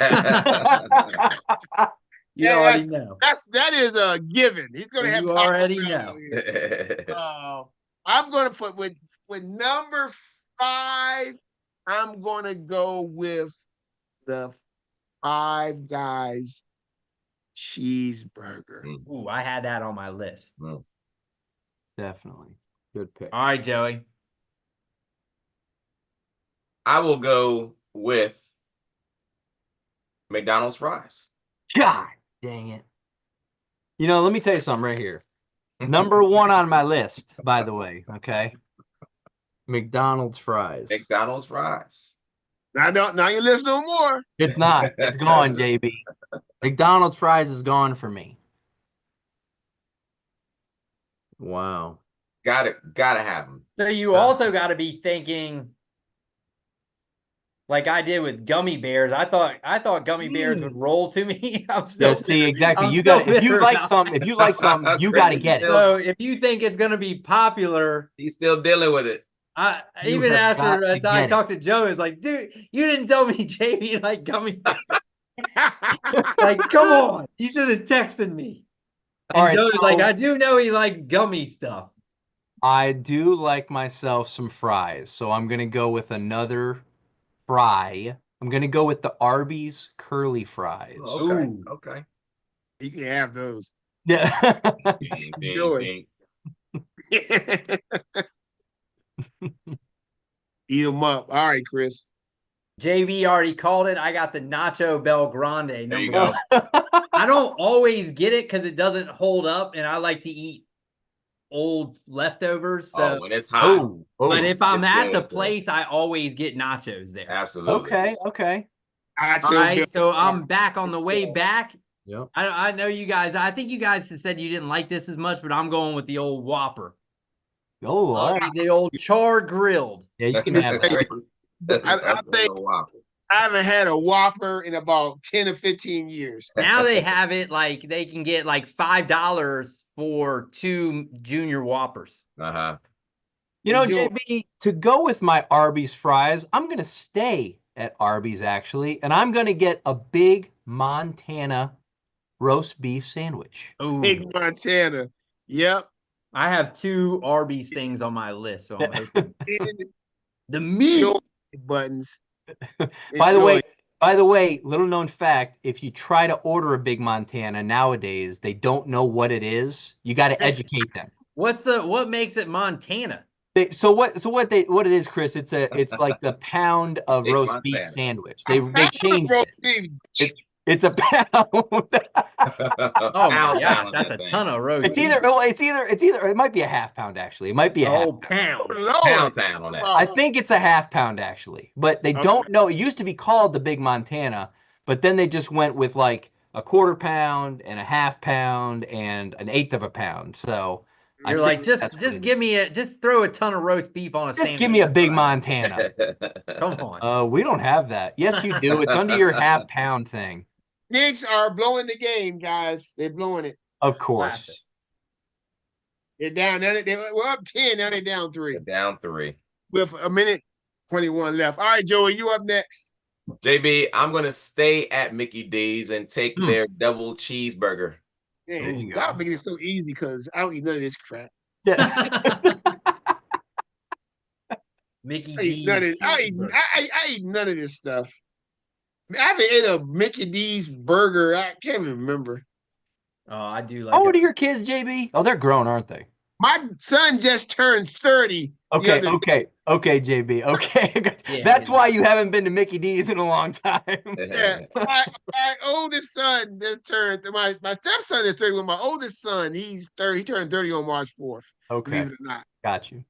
you Yeah, already know. that is a given. He's going to have You Taco already Bell know. on here. I'm going to put with number 5. I'm going to go with the Five Guys cheeseburger. Ooh, I had that on my list. Definitely. Good pick. All right, Joey. I will go with McDonald's fries. God dang it. You know, let me tell you something right here. Number 1 on my list, by the way, okay? McDonald's fries. McDonald's fries. Now you list no more. It's not. It's gone, JB. McDonald's fries is gone for me. Wow. Gotta have them. So you also got to be thinking, like I did with gummy bears. I thought gummy bears would roll to me. I'm still Yeah, see, exactly. I'm You still got if you bitter like about something, if you like something, you got to get it. So if you think it's gonna be popular, He's still dealing with it. You even have got after to I get talked to Joe, it's like, dude, you didn't tell me JB like gummy bears. Like, come on, you should have texted me. And All right, Joe's like, so- I do know he likes gummy stuff. I do like myself some fries, so I'm gonna go with another fry. I'm gonna go with the Arby's curly fries. Okay. Ooh. Okay. You can have those. Yeah. Enjoy. Eat them up. All right, Chris. JB already called it. I got the Nacho Bel Grande. There you number go. one. I don't always get it because it doesn't hold up, and I like to eat old leftovers. So, Oh, when it's hot. but if I'm it's at good, the bro. place, I always get nachos there. Absolutely. Okay. I All right, so I'm back on the way back. Yep. I know you guys. I think you guys said you didn't like this as much, but I'm going with the old Whopper. Oh, all right. The old charred grilled. Yeah, you can have that. I think I haven't had a Whopper in about 10 or 15 years. Now they have it like they can get like $5 for 2 junior Whoppers. Uh-huh. You know, Enjoy. JB, to go with my Arby's fries, I'm going to stay at Arby's, actually, and I'm going to get a big Montana roast beef sandwich. Ooh. Big Montana. Yep. I have 2 Arby's things on my list. So I'm hoping. And The meat. no buttons. By the way, Enjoy. By the way, little known fact, if you try to order a Big Montana nowadays, they don't know what it is. You got to educate them. What makes it Montana? So what it is, Chris? It's like the pound of Big roast beef Montana. sandwich. They changed it. It's a pound. Oh my gosh, that's a ton of roast. It's either it might be a half pound actually. It might be a half pound. Pound town on that. I think it's a half pound actually, but they don't know. It used to be called the Big Montana, but then they just went with like a quarter pound and a half pound and an eighth of a pound. So you're like, just give me just throw a ton of roast beef on a sandwich. Just give me a Big Montana. Come on. We don't have that. Yes, you do. It's under your half pound thing. Knicks are blowing the game, guys. They're blowing it. Of course. Classic. They're down. We're up 10. Now they're down 3. Down 3. With a minute 21 left. All right, Joey, you up next. JB, I'm going to stay at Mickey D's and take their double cheeseburger. Man, y'all making it so easy because I don't eat none of this crap. Mickey I eat D's. none of I eat none of this stuff. I haven't ate a Mickey D's burger. I can't even remember. Oh, I do like. How old are your kids, JB? Oh, they're grown, aren't they? My son just turned 30. Okay, JB. Okay. That's why you haven't been to Mickey D's in a long time. Yeah. My oldest son that turned my stepson is 30. With my oldest son, he's 30. He turned 30 on March 4th. Okay. Believe it or not. Got you.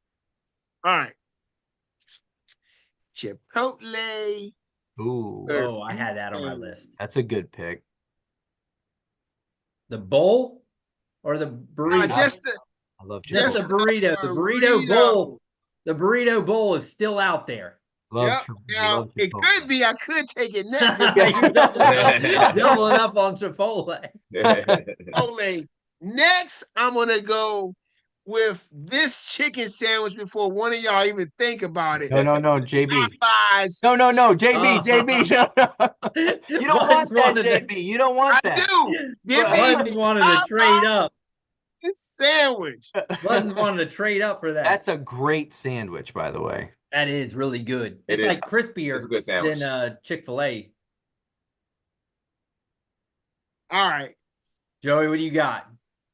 All right. Chipotle. Ooh. Oh, I had that on my list. That's a good pick. The bowl or the burrito? I love just the burrito. The burrito bowl. The burrito bowl is still out there. Now, it could be. I could take it now. Doubling up on Chipotle. Chipotle. Next, I'm gonna go with this chicken sandwich before one of y'all even think about it. No, JB. Popeyes. No, JB. No. You don't want that, JB. You don't want that. I do. Buttons wanted to trade up. Sandwich. Buttons wanted to trade up for that. That's a great sandwich, by the way. That is really good. It it's is. like crispier It's a good sandwich. than Chick-fil-A. All right. Joey, what do you got?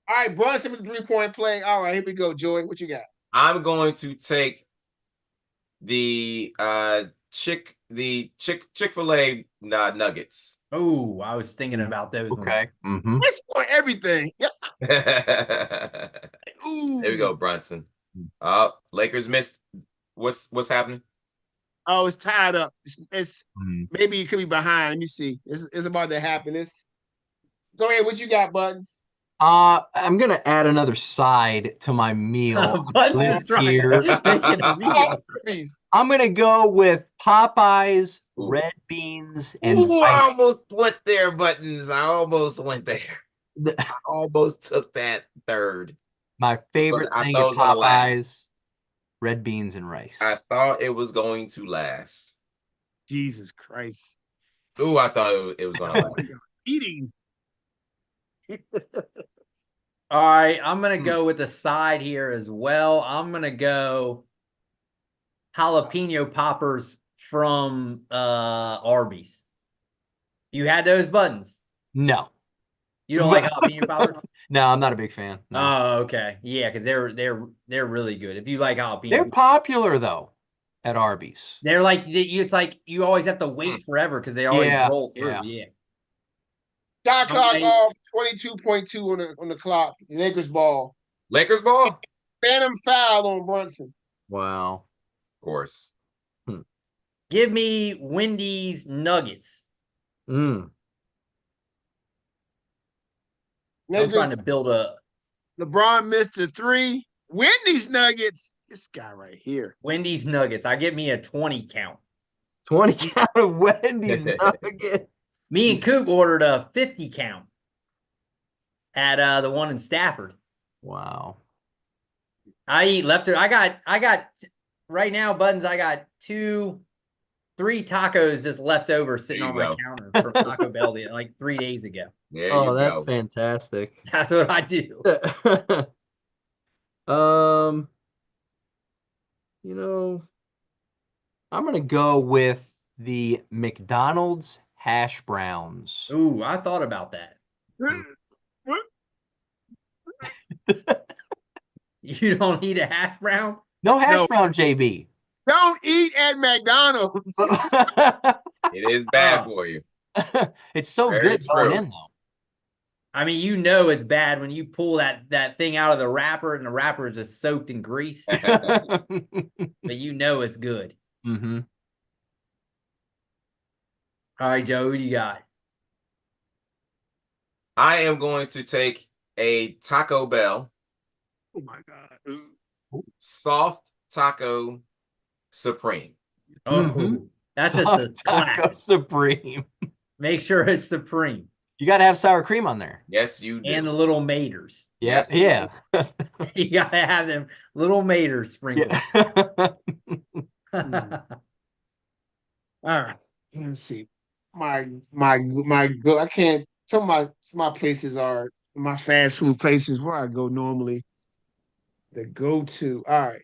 All right, Brunson with the 3-point play. All right, here we go, Joey. What you got? I'm going to take the Chick-fil-A nuggets. Oh, I was thinking about those. Okay. Let's for everything. Ooh. There we go, Brunson. Lakers missed. What's happening? Oh, it's tied up. It's maybe it could be behind. Let me see. It's about to happen. Go ahead. What you got, Buttons? I'm gonna add another side to my meal list here. I'm gonna go with Popeyes, red beans, and I almost went there, Buttons. I almost went there. I almost took that third. My favorite thing at Popeyes, red beans and rice. I thought it was going to last. Jesus Christ. Ooh, I thought it was going to last. Eating. All right, I'm going to go with the side here as well. I'm going to go jalapeno poppers from Arby's. You had those, Buttons? No. You don't like jalapeno poppers? No, I'm not a big fan. No. Oh, okay. Yeah, because they're really good. If you like jalapeno. They're popular though at Arby's. They're like it's like you always have to wait forever because they always roll through. Yeah. Shot clock off, 22.2 on the clock. Lakers ball. Lakers ball? Phantom foul on Brunson. Wow. Of course. Give me Wendy's nuggets. Lakers, I'm trying to build a LeBron missed a 3. Wendy's nuggets. This guy right here. Wendy's nuggets. I give me a 20 count. 20 count of Wendy's nuggets. Me and Coop ordered a 50 count at the one in Stafford. Wow. I eat leftover. I got right now, Buttons. I got 3 tacos just left over sitting on my counter from Taco Bell like 3 days ago. That's fantastic. That's what I do. I'm gonna go with the McDonald's hash browns. Ooh, I thought about that. What? You don't eat a hash brown? No hash No. brown, JB. Don't eat at McDonald's. It is bad Oh. for you. It's so Very good going true. in though. I mean, you know it's bad when you pull that thing out of the wrapper and the wrapper is just soaked in grease, but you know it's good. Mm-hmm. All right, Joe, who do you got? I am going to take a Taco Bell Oh my God. soft taco supreme. Oh, Mhm. that's just Soft a Taco classic. Supreme. Make sure it's supreme. You got to have sour cream on there. Yes, you do. And the little maters. Yeah, Yes, you yeah. You gotta have them little maters sprinkled. Yeah. All right. Let's see. I can't. Some of my places are my fast food places where I go normally. The go-to. All right.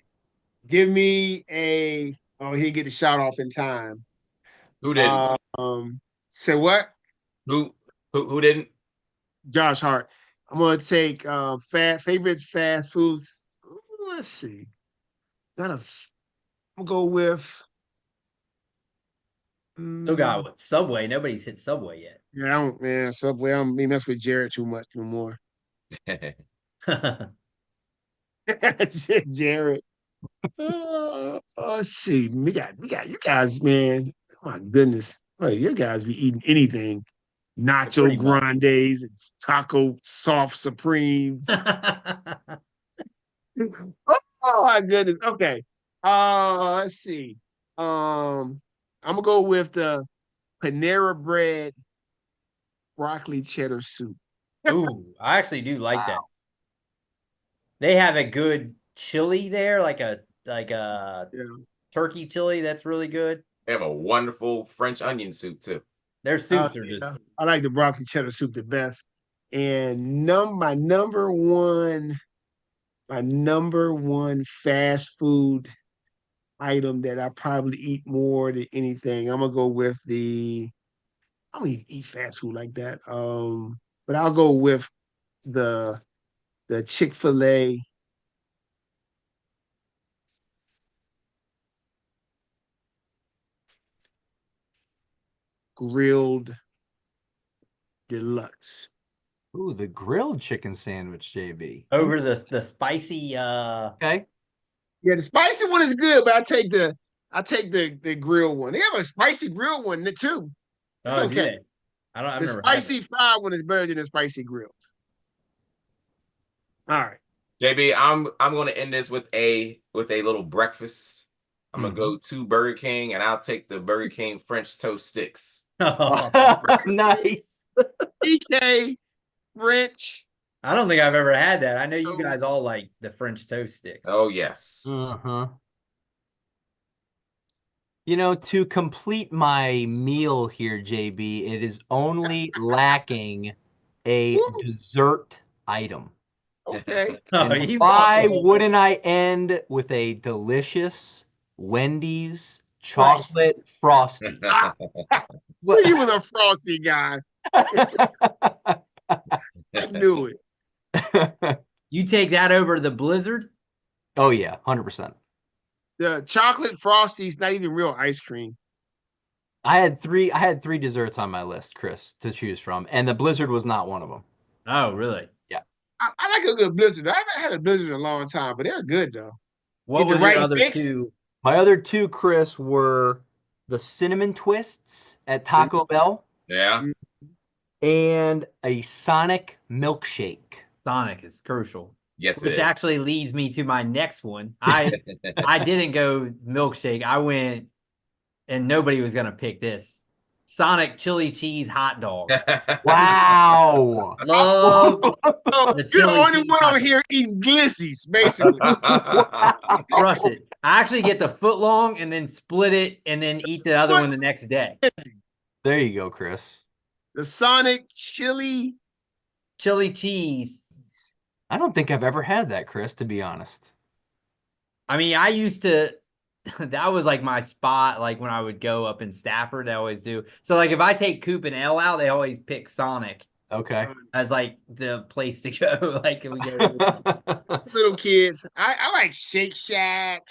Give me a. Oh, he get the shot off in time. Who didn't? Say what? Who didn't? Josh Hart. I'm gonna take favorite fast foods. Let's see. I'm gonna go with. Still got what? Subway. Nobody's hit Subway yet. Yeah, I don't. Man, Subway. I don't mess with Jared too much no more. Jared. Let's see. We got you guys, man. Oh my goodness. Oh, you guys be eating anything. Nacho Pretty much. Grandes and taco soft supremes. Oh my goodness. Okay. Let's see. I'm gonna go with the Panera Bread broccoli cheddar soup. Ooh, I actually do like that. Wow. They have a good chili there, like a Yeah. turkey chili that's really good. They have a wonderful French onion soup too. Their soups are Yeah. just I like the broccoli cheddar soup the best. And my number one fast food item that I probably eat more than anything. I'm gonna go with I don't even eat fast food like that. But I'll go with the Chick-fil-A grilled deluxe. Ooh, the grilled chicken sandwich, JB. over the spicy Okay. Yeah, the spicy one is good, but I take the grilled one. They have a spicy grilled one too. It's oh, do okay. they? I've The never had spicy it. fried one is better than the spicy grilled. All right. JB, I'm gonna end this with a little breakfast. I'm gonna Mm-hmm. go to Burger King and I'll take the Burger King French toast sticks. Nice. BK French. I don't think I've ever had that. I know you guys Toast. all like the French toast sticks. Oh yes. Uh-huh. You know, to complete my meal here, JB, it is only lacking a Woo. dessert item. Okay. Oh, And you why also- wouldn't I end with a delicious Wendy's chocolate frosty? Well, you were a frosty guy. I knew it. You take that over the Blizzard? Oh yeah, 100%. The chocolate frosty's not even real ice cream. I had three desserts on my list, Chris, to choose from, and the Blizzard was not one of them. Oh, really? I like a good blizzard. I haven't had a blizzard in a long time, but they're good though. What Get the was right your other mix. two? My other two, Chris, were the cinnamon twists at Taco Bell Yeah. and a Sonic milkshake. Sonic is crucial. Yes, it Which is. actually leads me to my next one. I didn't go milkshake. I went, and nobody was gonna pick this. Sonic chili cheese hot dog. Wow. Love Oh, The you're the chili only cheese one hot over dog. here eating glissies, basically. crush it. I actually get the foot long and then split it and then eat the other What? one the next day. There you go, Chris. The Sonic chili. Chili cheese. I don't think I've ever had that, Chris, to be honest. I mean, I used to that was like my spot. Like when I would go up in Stafford, they always do. So like if I take Coop and L out, they always pick Sonic Okay. as like the place to go. Like if we go to Little kids. I like Shake Shack.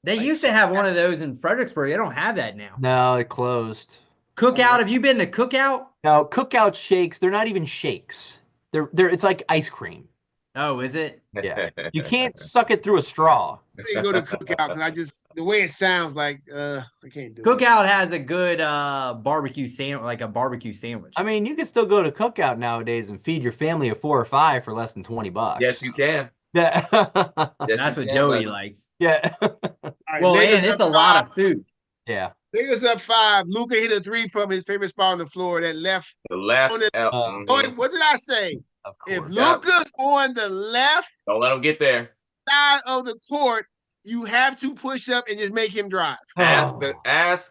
they Like used to have one of those in Fredericksburg. They don't have that now. No, it closed. Cookout. Have you been to Cookout? Now, Cookout shakes, they're not even shakes. They're it's like ice cream. Oh, is it? Yeah. You can't suck it through a straw. I didn't go to Cookout because the way it sounds like I can't do it. Cookout has a good barbecue sandwich, like a barbecue sandwich. I mean, you can still go to Cookout nowadays and feed your family of 4 or 5 for less than $20. Yes, you can. Yeah. Yes, that's you what can, Joey Buttons. likes. Yeah. All right, Well, and Lakers it's up a lot of 5. food. Yeah. Lakers up 5. Luka hit a 3 from his favorite spot on the floor that left. The left. On the- mhm. Oh, what did I say? Of If course. Luka's on the left Don't let him get there. side of the court, you have to push up and just make him drive. Ask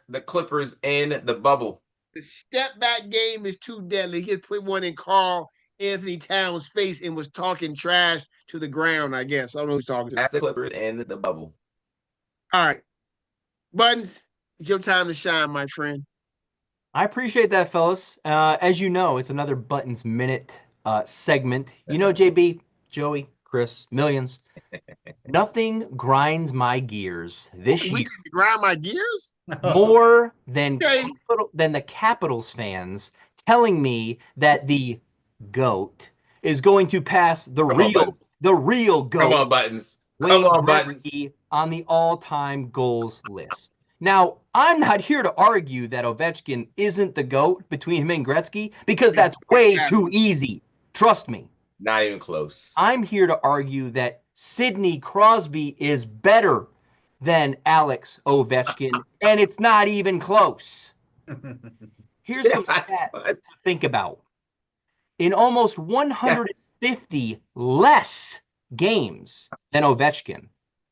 the Clippers in the bubble. The step back game is too deadly. He just put one in Carl Anthony Towns' face and was talking trash to the ground, I guess. I don't know who's talking to. Ask the Clippers in the bubble. All right. Buttons, it's your time to shine, my friend. I appreciate that, fellas. As you know, it's another Buttons Minute segment. You know, JB, Joey, Chris, millions. Nothing grinds my gears this We year can grind my gears? more than Okay. the Capitals fans telling me that the GOAT is going to pass the Come on, real Buttons. GOAT. Come on, Buttons. Come Wayne on, Buttons. Gretzky on the all-time goals list. Now, I'm not here to argue that Ovechkin isn't the GOAT between him and Gretzky because that's way too easy. Trust me. Not even close. I'm here to argue that Sidney Crosby is better than Alex Ovechkin, and it's not even close. Here's some stats to think about. In almost 150 less games than Ovechkin,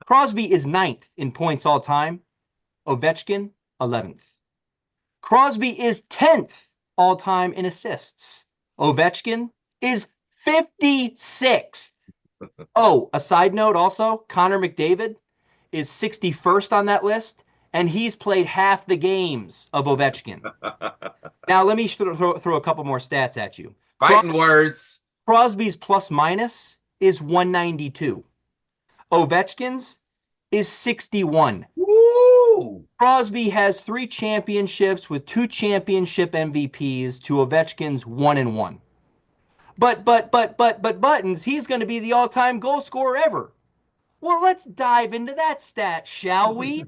Crosby is 9th in points all time. Ovechkin, 11th. Crosby is 10th all time in assists. Ovechkin is 56th. Oh, a side note also, Connor McDavid is 61st on that list, and he's played half the games of Ovechkin. Now, let me throw a couple more stats at you. Fighting words. Crosby's plus minus is 192. Ovechkin's is 61. Woo! Crosby has 3 championships with 2 championship MVPs to Ovechkin's 1 and 1. But Buttons, he's going to be the all-time goal scorer ever. Well, let's dive into that stat, shall we?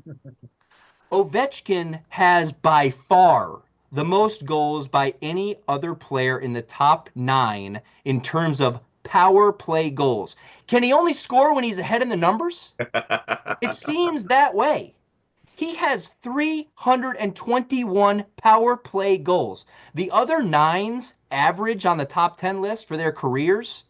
Ovechkin has by far the most goals by any other player in the top 9 in terms of power play goals. Can he only score when he's ahead in the numbers? It seems that way. He has 321 power play goals. The other 9's average on the top 10 list for their careers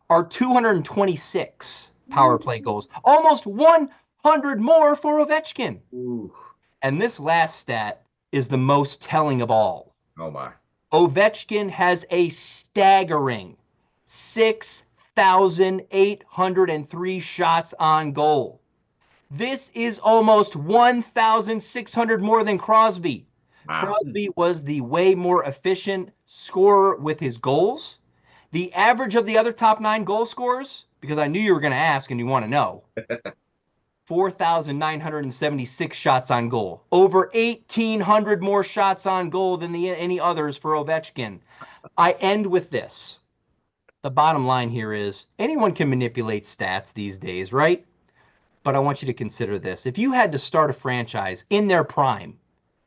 are 226 power play goals. Almost 100 more for Ovechkin. Ooh. And this last stat is the most telling of all. Oh my. Ovechkin has a staggering 6,803 shots on goal. This is almost 1,600 more than Crosby. Wow. Crosby was the way more efficient scorer with his goals. The average of the other top 9 goal scorers, because I knew you were going to ask and you want to know, 4,976 shots on goal. Over 1,800 more shots on goal than any others for Ovechkin. I end with this. The bottom line here is anyone can manipulate stats these days, right? But I want you to consider this. If you had to start a franchise in their prime,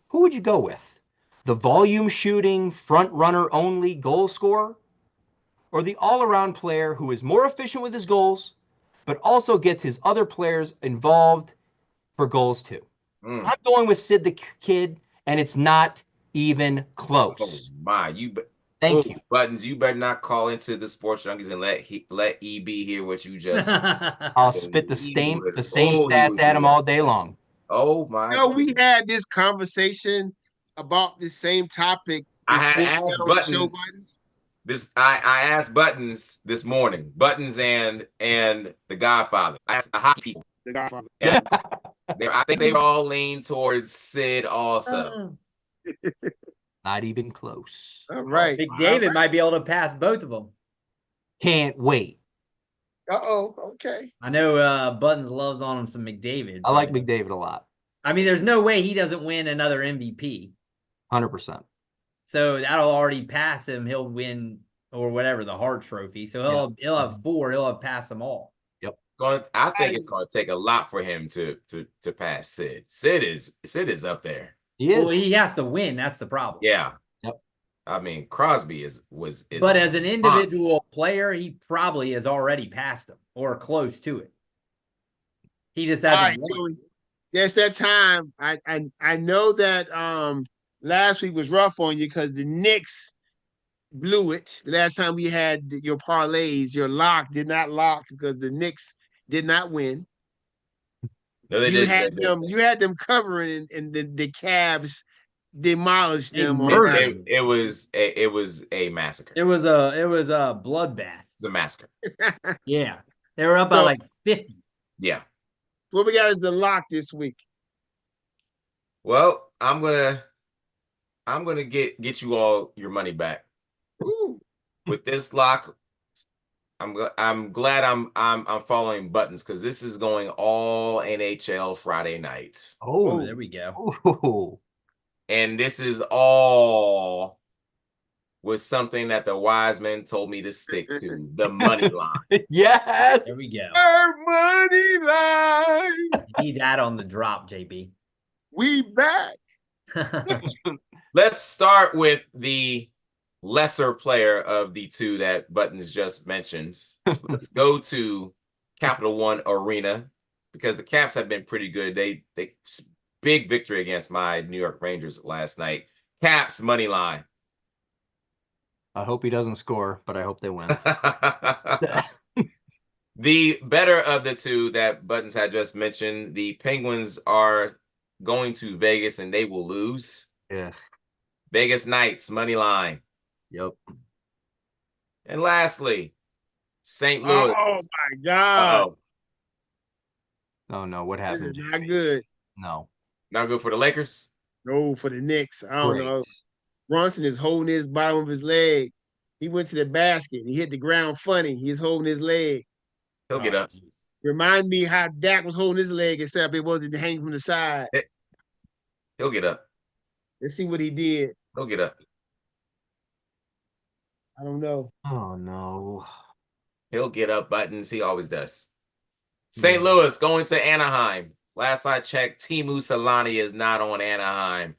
who would you go with? The volume shooting, front runner only goal scorer? Or the all-around player who is more efficient with his goals, but also gets his other players involved for goals too? I'm going with Sid the Kid, and it's not even Oh close. my. Thank you. Buttons, you better not call into the Sports Junkies and let EB hear what you just. I'll spit the same he stats would at him do all that. day long. Oh my. You know, we had this conversation about the same topic. I had before we asked got on the Buttons. show, Buttons. I asked Buttons this morning. Buttons and the Godfather. I asked the hockey people. The Godfather. And I think they all lean towards Sid also. Not even close. All right. McDavid might be able to pass both of them. Can't wait. Uh-oh. Okay. I know Buttons loves on him some McDavid. I like but, McDavid a lot. I mean, there's no way he doesn't win another MVP. 100%. So that'll already pass him. He'll win or whatever the Hart Trophy. So he'll have 4. He'll have passed them all. I think it's going to take a lot for him to pass Sid. Sid is up there. He is. Well, he has to win. That's the problem. Yeah. Yep. I mean, Crosby is. But as an individual player, he probably has already passed him or close to it. He just hasn't. All right, Joey. There's that time. I know that last week was rough on you because the Knicks blew it. Last time we had your parlays, your lock did not lock because the Knicks did not win. No, they You didn't. you had them covering, and the Cavs demolished them. It was a massacre. It was a bloodbath. It was a massacre. Yeah, they were up by like 50. Yeah. What we got is the lock this week. Well, I'm gonna get you all your money back. Ooh. With this lock. I'm glad I'm following Buttons because this is going all NHL Friday night. Oh, there we go. Oh. And this is all with something that the wise men told me to stick to, the money line. Yes. There we go. Our money line. You need that on the drop, JB. We back. Let's start with the lesser player of the two that Buttons just mentioned. Let's go to Capital One Arena because the Caps have been pretty good. They big victory against my New York Rangers last night. Caps money line. I hope he doesn't score, but I hope they win. The better of the two that Buttons had just mentioned, the Penguins are going to Vegas and they will lose. Yeah. Vegas Knights money line. Yep. And lastly, St. Louis. Oh my God. Uh-oh. Oh no, what This happened? is not good. No. Not good for the Lakers. No, for the Knicks. I don't Great. know. Brunson is holding his bottom of his leg. He went to the basket. He hit the ground funny. He's holding his leg. He'll get up. Remind me how Dak was holding his leg, except it wasn't hanging from the side. He'll get up. Let's see what he did. He'll get up. I don't know. Oh no. He'll get up, Buttons. He always does. St. Louis going to Anaheim. Last I checked, Timu Solani is not on Anaheim.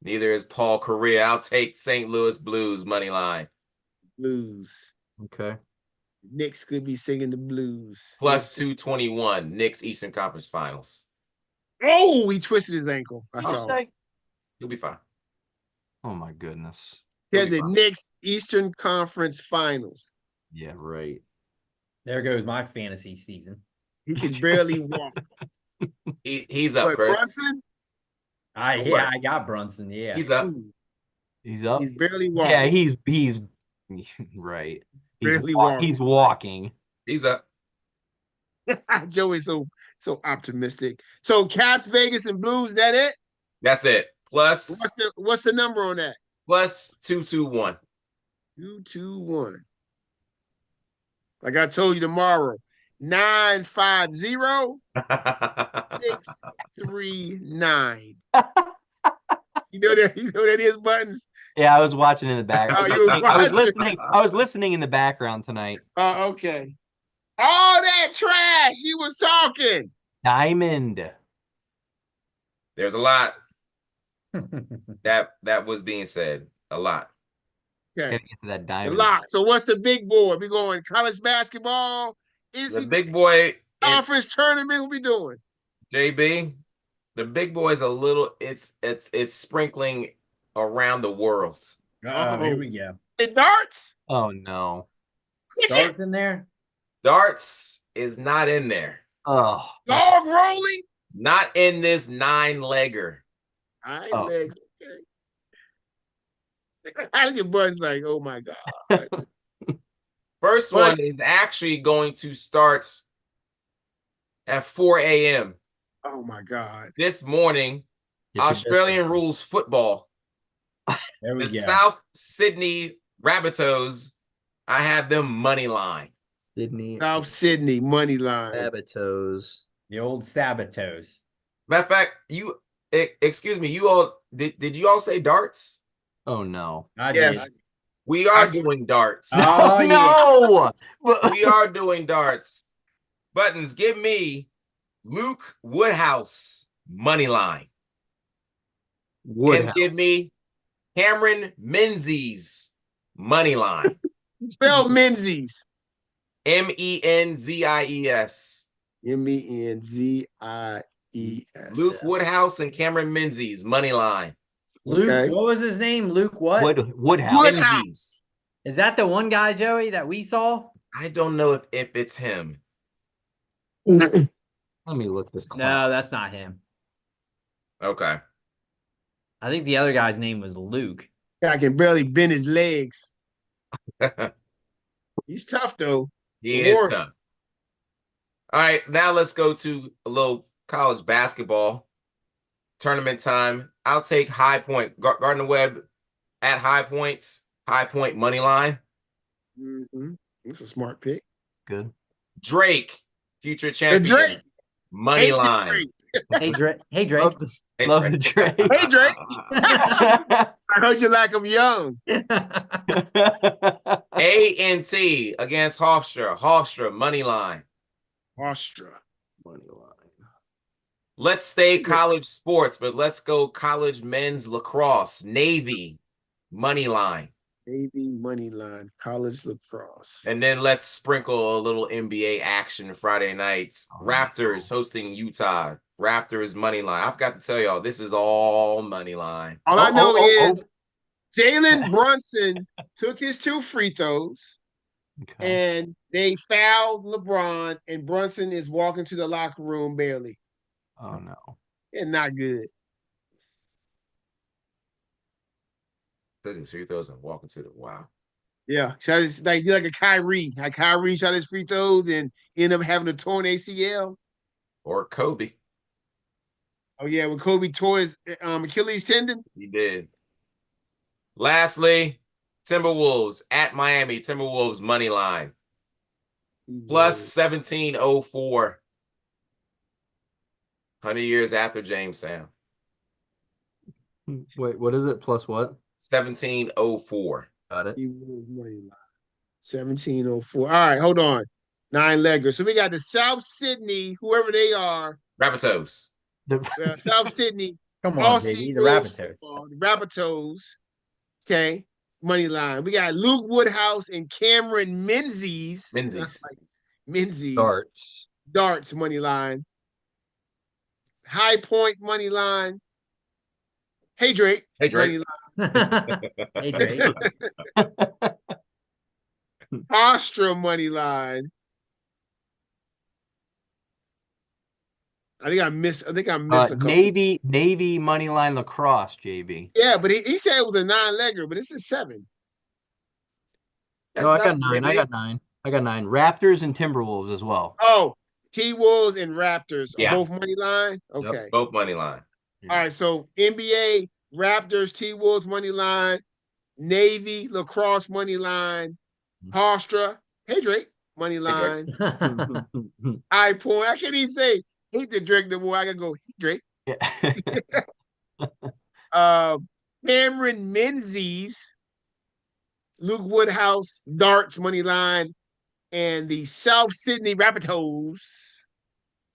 Neither is Paul Correa. I'll take St. Louis Blues money line. Blues. Okay. Knicks could be singing the blues. Plus 221. Knicks Eastern Conference Finals. Oh, he twisted his ankle. I saw it. He'll be fine. Oh my goodness. He He'll had be the fine. Knicks Eastern Conference Finals. Yeah, right. There goes my fantasy season. He can barely walk. He's up, What, Chris. Brunson? I got Brunson. Yeah. He's up. Ooh, He's up. he's barely walking. Yeah, he's right. Barely walking. He's walking. He's up. Joey's so optimistic. So Caps, Vegas, and Blues, that it? That's it. Plus What's the number on that? 221. 221. Like I told you tomorrow, 950-639. You know that is, Buttons? Yeah, I was watching in the back. Oh, you were I was watching. listening. I was listening in the background tonight. Oh, okay. All that trash he was talking. Diamond. There's a lot that was being said. A lot. Okay. Gotta get to that The diamond. lock. So what's the big board? We going college basketball, The NCAA big boy, conference tournament. What we doing? JB, the big boy is a little. It's sprinkling around the world. Here we go. The darts. Oh no. Darts in there. Darts is not in there. Oh. Dog rolling. Not in this 9-legger. High Oh. legs. Okay. I think Bud's like, oh my God. First What? one is actually going to start at 4 a.m. Oh my God. This morning, Get your Australian business. rules football. There we The go. South Sydney Rabbitohs, I have them money line. Sydney South Sydney money line. Rabbitohs. The old Sabatos. Matter of fact, excuse me, you all did you all say darts? Oh no. I Yes. We are I- doing darts. Oh, yeah. no. We are doing darts. Buttons, give me Luke Woodhouse money line. And Woodhouse. give me Cameron Menzies money line. Spell Menzies. Menzies. Menzies. Luke Woodhouse and Cameron Menzies money line. Luke, Okay. what was his name? Luke what? Woodhouse. Woodhouse. Is that the one guy, Joey, that we saw? I don't know if it's him. Let me look this clown. No, that's not him. Okay. I think the other guy's name was Luke. I can barely bend his legs. He's tough though. He is Lord. tough. All right, now let's go to a little college basketball tournament time. I'll take High Point. Gardner Webb at High Points. High Point money line. Mm-hmm. That's a smart pick. Good. Drake, future champion. Drake. Money Hate the line. Drake. Hey, Drake. Hey, Drake. Love the Drake. Hey, Drake. I heard you like him young. A&T against Hofstra. Hofstra money line. Hofstra. Money line. Let's stay college sports, but let's go college men's lacrosse. Navy money line. Navy money line. College lacrosse. And then let's sprinkle a little NBA action Friday night. Raptors hosting Utah. Raptors money line. I forgot to tell y'all, this is all money line. All I know is Jalen Brunson took his 2 free throws Okay. and they fouled LeBron, and Brunson is walking to the locker room barely. Oh no. And not good. Took his free throws and walking to the wow. Yeah. Shot his, like a Kyrie. Like Kyrie shot his free throws and ended up having a torn ACL. Or Kobe. Oh, yeah. When Kobe tore his Achilles tendon. He did. Lastly, Timberwolves at Miami. Timberwolves money line. Plus 1704. 100 years after Jamestown. Wait, what is it? Plus what? 1704. Got it. He was money line. 1704. All right, hold on. 9-legger. So we got the South Sydney, whoever they are. Rabbitohs. South Sydney. Come on, All baby. The Rules Rabbitohs. football, the Rabbitohs. Okay. Money line. We got Luke Woodhouse and Cameron Menzies. Menzies. Menzies. Darts. Darts money line. High Point money line. Hey Drake. Hey, Drake. Money line. Hey, Drake. Hofstra money line. I think I missed a couple. Navy money line lacrosse, JB. Yeah, but he said it was a 9-legger, but this is 7. No, I got 9. I got 9. Raptors and Timberwolves as well. Oh, T-Wolves and Raptors are Yeah. both money line? Okay. Yep. Both money line. All right, so NBA, Raptors, T-Wolves money line, Navy, lacrosse money line, Hofstra, hey Drake, money line, High Point. I can't even say hate the Drake no more. I gotta go hey, Drake. Cameron Menzies, Luke Woodhouse, darts money line, and the South Sydney Rabbitohs.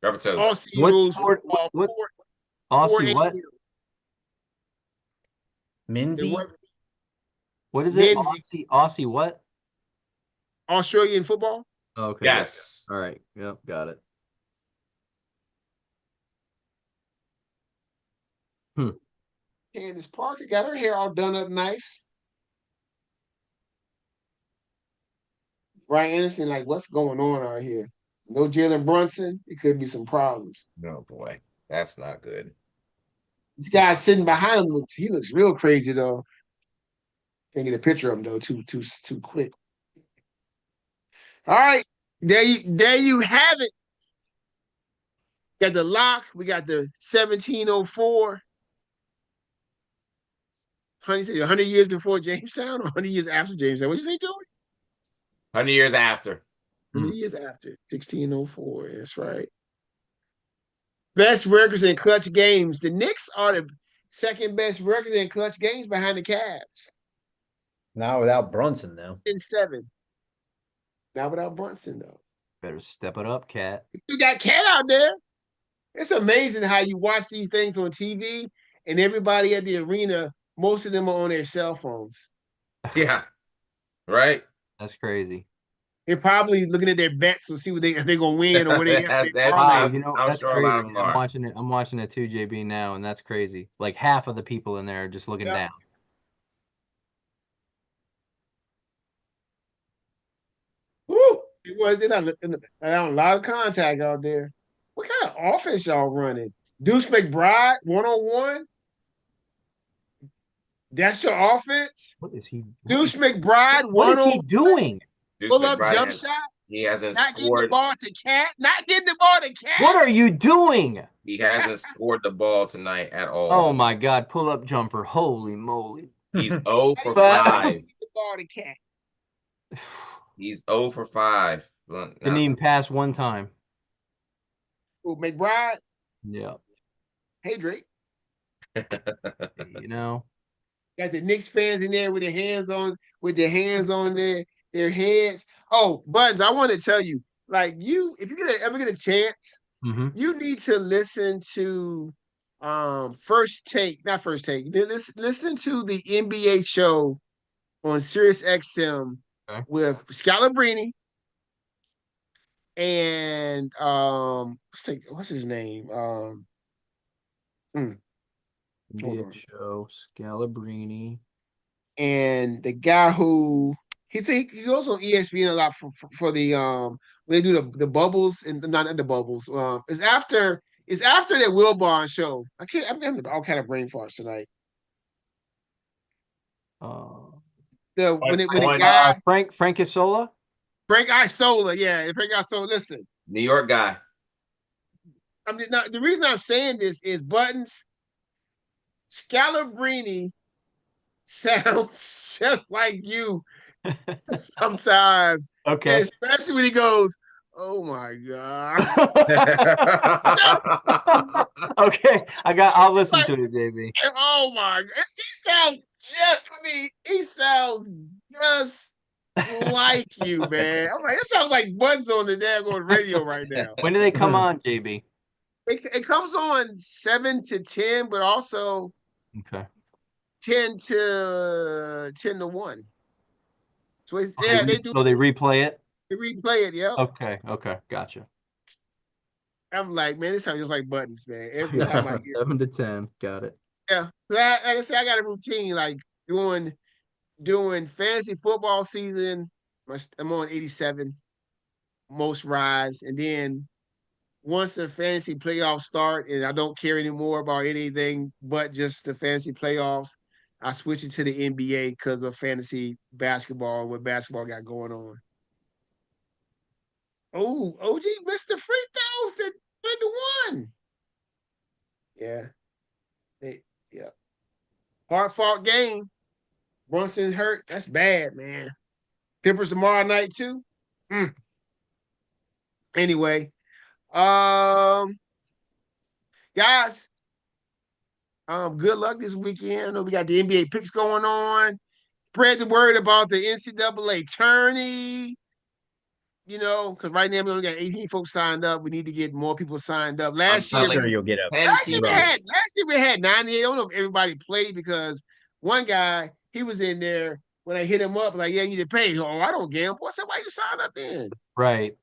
Rabbitohs. Aussie What rules sport- football, what- 4 Aussie, what? Minzy? What is it? Menzies. Aussie what? Australian football. Okay. Yes. All right. Yep. Got it. Candace Parker got her hair all done up nice. Brian Anderson, like, what's going on out here? No Jalen Brunson. It could be some problems. No, boy. That's not good. This guy sitting behind him looks real crazy though. Can't get a picture of him though, too quick. All right, there you have it. Got the lock. We got the 1704. 100 years before Jamestown or 100 years after Jamestown? What'd you say, Joey? 100 years after. 100 years after. 1604. That's right. Best records in clutch games. The Knicks are the second best record in clutch games behind the Cavs. Not without Brunson, though. In 7. Not without Brunson, though. Better step it up, Cat. You got Cat out there. It's amazing how you watch these things on TV and everybody at the arena, most of them are on their cell phones. Yeah. Right? That's crazy. They're probably looking at their bets to see what they're gonna win or what they got. That's Wow, I'm- you know, I'm that's sure a lot of crazy. them are. I'm watching it too, JB, now, and that's crazy. Like half of the people in there are just looking Yeah. down. Woo! It was they're not a lot of contact out there. What kind of offense y'all running? Deuce McBride 1-on-1? That's your offense? What is he? Deuce McBride What is he 1-on-1 doing? Deuce pull up McBride jump has- shot, He hasn't not getting the scored. ball to Cat, not getting the ball to Cat. What are you doing? He hasn't scored the ball tonight at all. Oh my God! Pull up jumper. Holy moly! He's 0 for But- 5. Get the ball to Cat. He's 0 for 5. Well, Didn't even pass one time. Ooh, McBride. Yeah. Hey Drake. You know. Got the Knicks fans in there with their hands on their heads. Oh, Buttons, I want to tell you, like if you ever get a chance, Mm-hmm. you need to listen to First Take, not First Take. Listen to the NBA show on Sirius XM Okay. with Scalabrine and what's his name? NBA on. show. Scalabrine. And the guy who he goes on ESPN a lot for the when they do the bubbles and not the bubbles. It's after that Wilbon show. I'm having all kind of brain farts tonight. When the guy Frank Isola. Frank Isola, yeah, Frank Isola. Listen, New York guy. I mean, now, the reason I'm saying this is Buttons. Scalabrine sounds just like you sometimes, Okay. especially when he goes, "Oh my god." Okay. I'll listen to it, JB. Oh my god. He sounds just like you, man. I'm like, it sounds like Buttons on the daggone radio right now. When do they come on, JB? It comes on 7 to 10, but also Okay. 10 to 1. So they do. So they replay it? They replay it, yeah. Okay. Gotcha. I'm like, man, this sounds just like Buttons, man. Every time I hear 7 to 10. Got it. Yeah. Like I said, I got a routine like doing fantasy football season. I'm on 87 most rides, and then once the fantasy playoffs start and I don't care anymore about anything but just the fantasy playoffs, I switch it to the NBA because of fantasy basketball and what basketball got going on. Oh, OG missed the free throws at 3-1. Yeah. Yeah. Hard-fought game. Brunson's hurt. That's bad, man. Clippers tomorrow night, too. Anyway, guys, good luck this weekend. I know we got the NBA picks going on. Spread the word about the NCAA tourney. You know, because right now we only got 18 folks signed up. We need to get more people signed up. Last year, Sure you'll get up. last year we had 98. I don't know if everybody played because one guy, he was in there when I hit him up, like, yeah, you need to pay. Oh, I don't gamble. I said, why you sign up then? Right.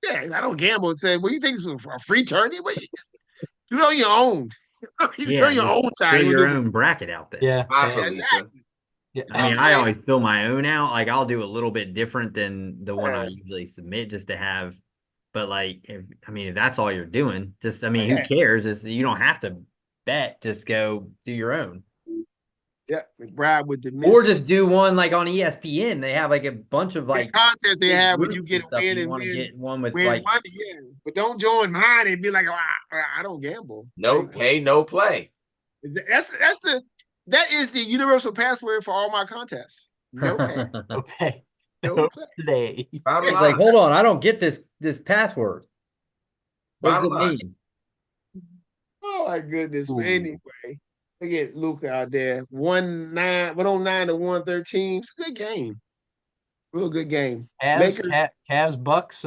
Yeah, I don't gamble. Said, well, you think it's a free tourney? Well, you know your own. You know your own time. Fill your own bracket out there. Yeah. I Yeah, believe exactly. Yeah. I mean, I'm I saying- always fill my own out. Like, I'll do a little bit different than the one I Yeah. usually submit just to have. But like, if that's all you're doing, just who Yeah. cares? You don't have to bet. Just go do your own. Yeah, McBride with the Or miss. just do one like on ESPN. They have like a bunch of like contest they big have when you groups get and stuff. win You and want to win, get one with win like money, yeah. But don't join mine and be like, oh, I don't gamble. No Like, pay, no play. that is the universal password for all my contests. No pay, Okay. no play. Play. Bottom It's line. like, hold on, I don't get this password. What does Bottom it line. mean? Oh my goodness. Ooh. But anyway, look at Luka out there. 109 to 113. It's a good game. Real good game. Lakers, Cavs Bucks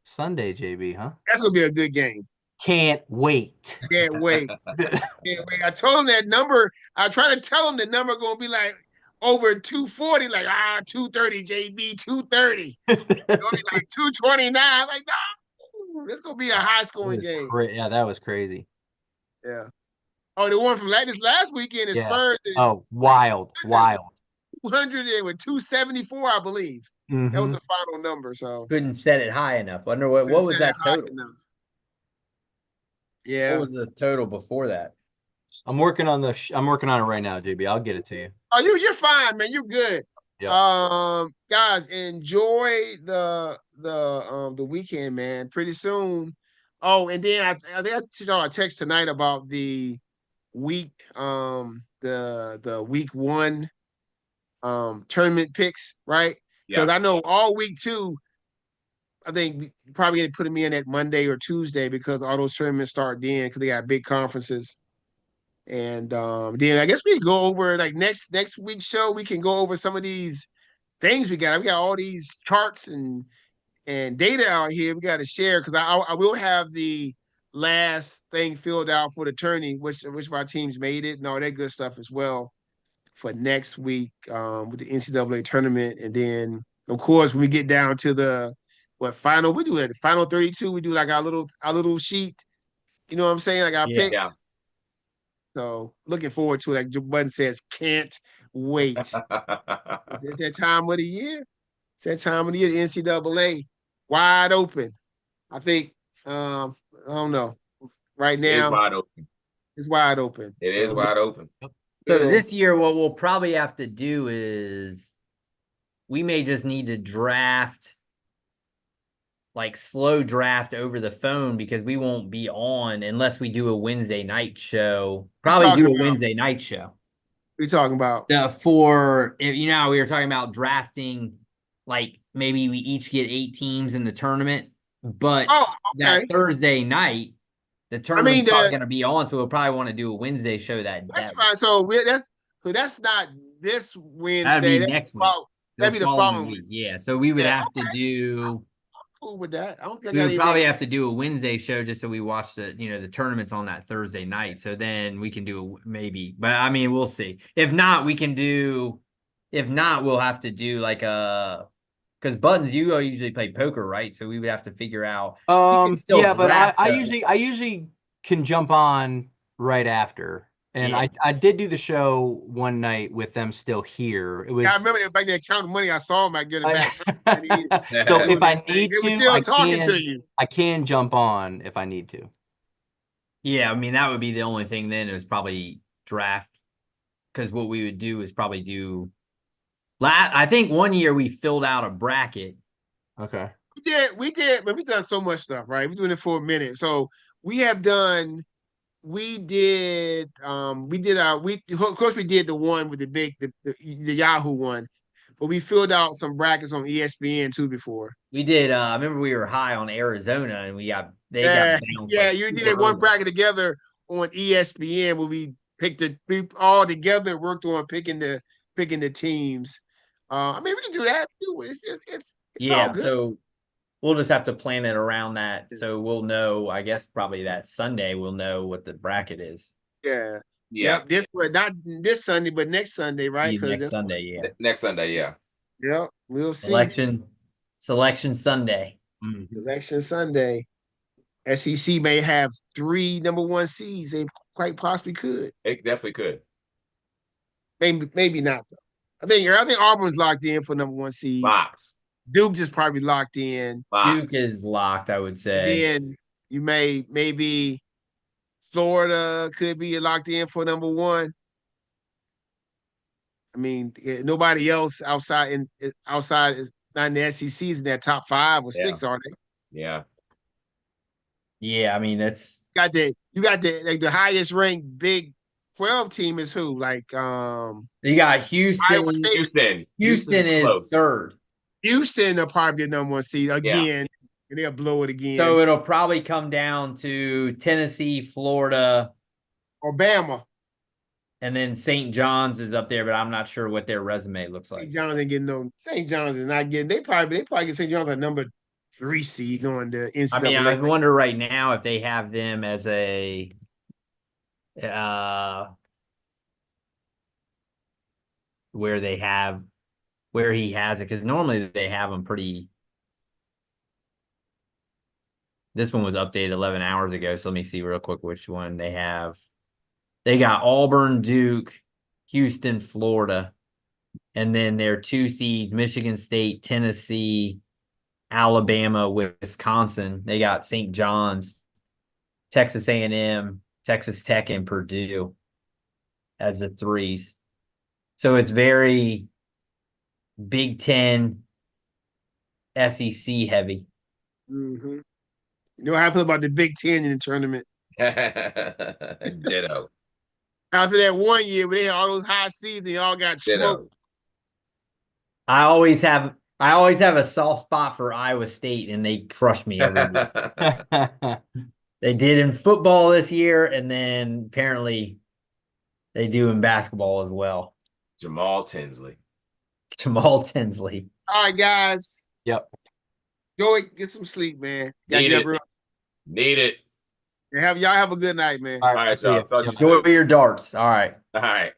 Sunday, JB, huh? that's gonna be a good game. Can't wait. Can't wait. Can't wait. I told him that number. I try to tell him the number gonna be like over 240, like 230, JB, 230. It's gonna be like 229. Like, no, this gonna be a high scoring game. Yeah, that was crazy. Yeah. Oh, the one from this last weekend is Yeah. Spurs. Oh, wild. 200 and with 274, I believe. That was Mhm. the final number. So Couldn't set it high enough. Wonder what couldn't was set it that high total? enough. What Yeah. was the total before that? I'm working on I'm working on it right now, JB. I'll get it to you. Oh, you're fine, man. You're good. Yep. Guys, enjoy the weekend, man. Pretty soon. Oh, and then I think I sent y'all a text tonight about the week, the week 1 tournament picks, right? Because I know all week 2, I think probably going to put me in at Monday or Tuesday because all those tournaments start then because they got big conferences. And then I guess we go over like next week's show. We can go over some of these things we got. We got all these charts and data out here. We got to share because I will have the last thing filled out for the tourney, which of our teams made it and all that good stuff as well for next week with the NCAA tournament. And then of course when we get down to the final, we do it final 32. We do like our little sheet. You know what I'm saying? Like our picks. Yeah. So looking forward to it. Like Joe Budden says, can't wait. It's that time of the year. It's that time of the year. The NCAA wide open. I think I don't know. Right now, it's wide open. It's wide open. It is wide open. So this year, what we'll probably have to do is we may just need to draft, like slow draft over the phone because we won't be on unless we do a Wednesday night show. Probably do a Wednesday night show. What are you talking about? For, you know, we were talking about drafting, like maybe we each get 8 teams in the tournament, but that Thursday night, the tournament's not going to be on, so we'll probably want to do a Wednesday show that day. That's fine. So that's not this Wednesday. That'd be next week. That'd be the following week. Yeah. So we would have to do. I'm cool with that. I don't think we would probably have to do a Wednesday show just so we watch the tournaments on that Thursday night. So then we can do maybe, but I mean we'll see. If not, we can do. If not, we'll have to do like a. Because Buttons, you usually play poker, right? So we would have to figure out. Yeah, but I usually can jump on right after. And yeah. I did do the show one night with them still here. It was. Yeah, I remember back there counting money. I saw them. I get it back. So if I need to, still talking to you. I can jump on if I need to. Yeah, I mean that would be the only thing. Then it was probably draft, because what we would do is probably do. I think one year we filled out a bracket. Okay. We did, but we've done so much stuff, right? We're doing it for a minute. So we did of course we did the one with the Yahoo one, but we filled out some brackets on ESPN too before. We did. I remember we were high on Arizona and they got bounced. Yeah, you did one bracket together on ESPN where we we all together worked on picking the teams. I mean, we can do that too. It's all good. So we'll just have to plan it around that. So we'll know, I guess, probably that Sunday we'll know what the bracket is. Yeah. Yep. Not this Sunday, but next Sunday, right? Next Sunday, yeah. Next Sunday, yeah. Yep. We'll see. Selection Sunday. Selection Sunday. SEC may have 3 number 1 seeds. They quite possibly could. They definitely could. Maybe not though. I think Auburn's locked in for number 1 seed. Box. Duke is probably locked in. Duke is locked, I would say. And then you maybe Florida could be locked in for number 1. I mean, nobody else outside is not in the SEC is in that top 5 or 6, are they? Yeah. Yeah, I mean that's You got the like the highest ranked Big 12 team is who? Like you got Iowa Houston. State. Houston. Houston Houston's is close. 3rd. Houston are probably the number 1 seed again, and they'll blow it again. So it'll probably come down to Tennessee, Florida, or Bama. and then St. John's is up there, but I'm not sure what their resume looks like. St. John's ain't getting no. St. John's is not getting. They probably get St. John's a number 3 seed going to NCAA. I mean, I wonder right now if they have them as a where he has it, because normally they have them pretty. This one was updated 11 hours ago, so let me see real quick which one they have. They got Auburn, Duke, Houston, Florida, and then their 2 seeds, Michigan State, Tennessee, Alabama, Wisconsin. They got St. John's, Texas A&M, Texas Tech, and Purdue as the 3s. So it's very Big Ten, SEC heavy. Mm-hmm. You know how I feel about the Big Ten in the tournament. Ditto. After that 1 year where they had all those high seeds, they all got smoked. I always have a soft spot for Iowa State, and they crush me every year. They did in football this year, and then apparently they do in basketball as well. Jamal Tinsley. Jamal Tinsley. All right, guys. Yep. Go get some sleep, man. Need it. Y'all have a good night, man. All All right, y'all. see ya. Talk to you Enjoy soon. your darts. All right. All right.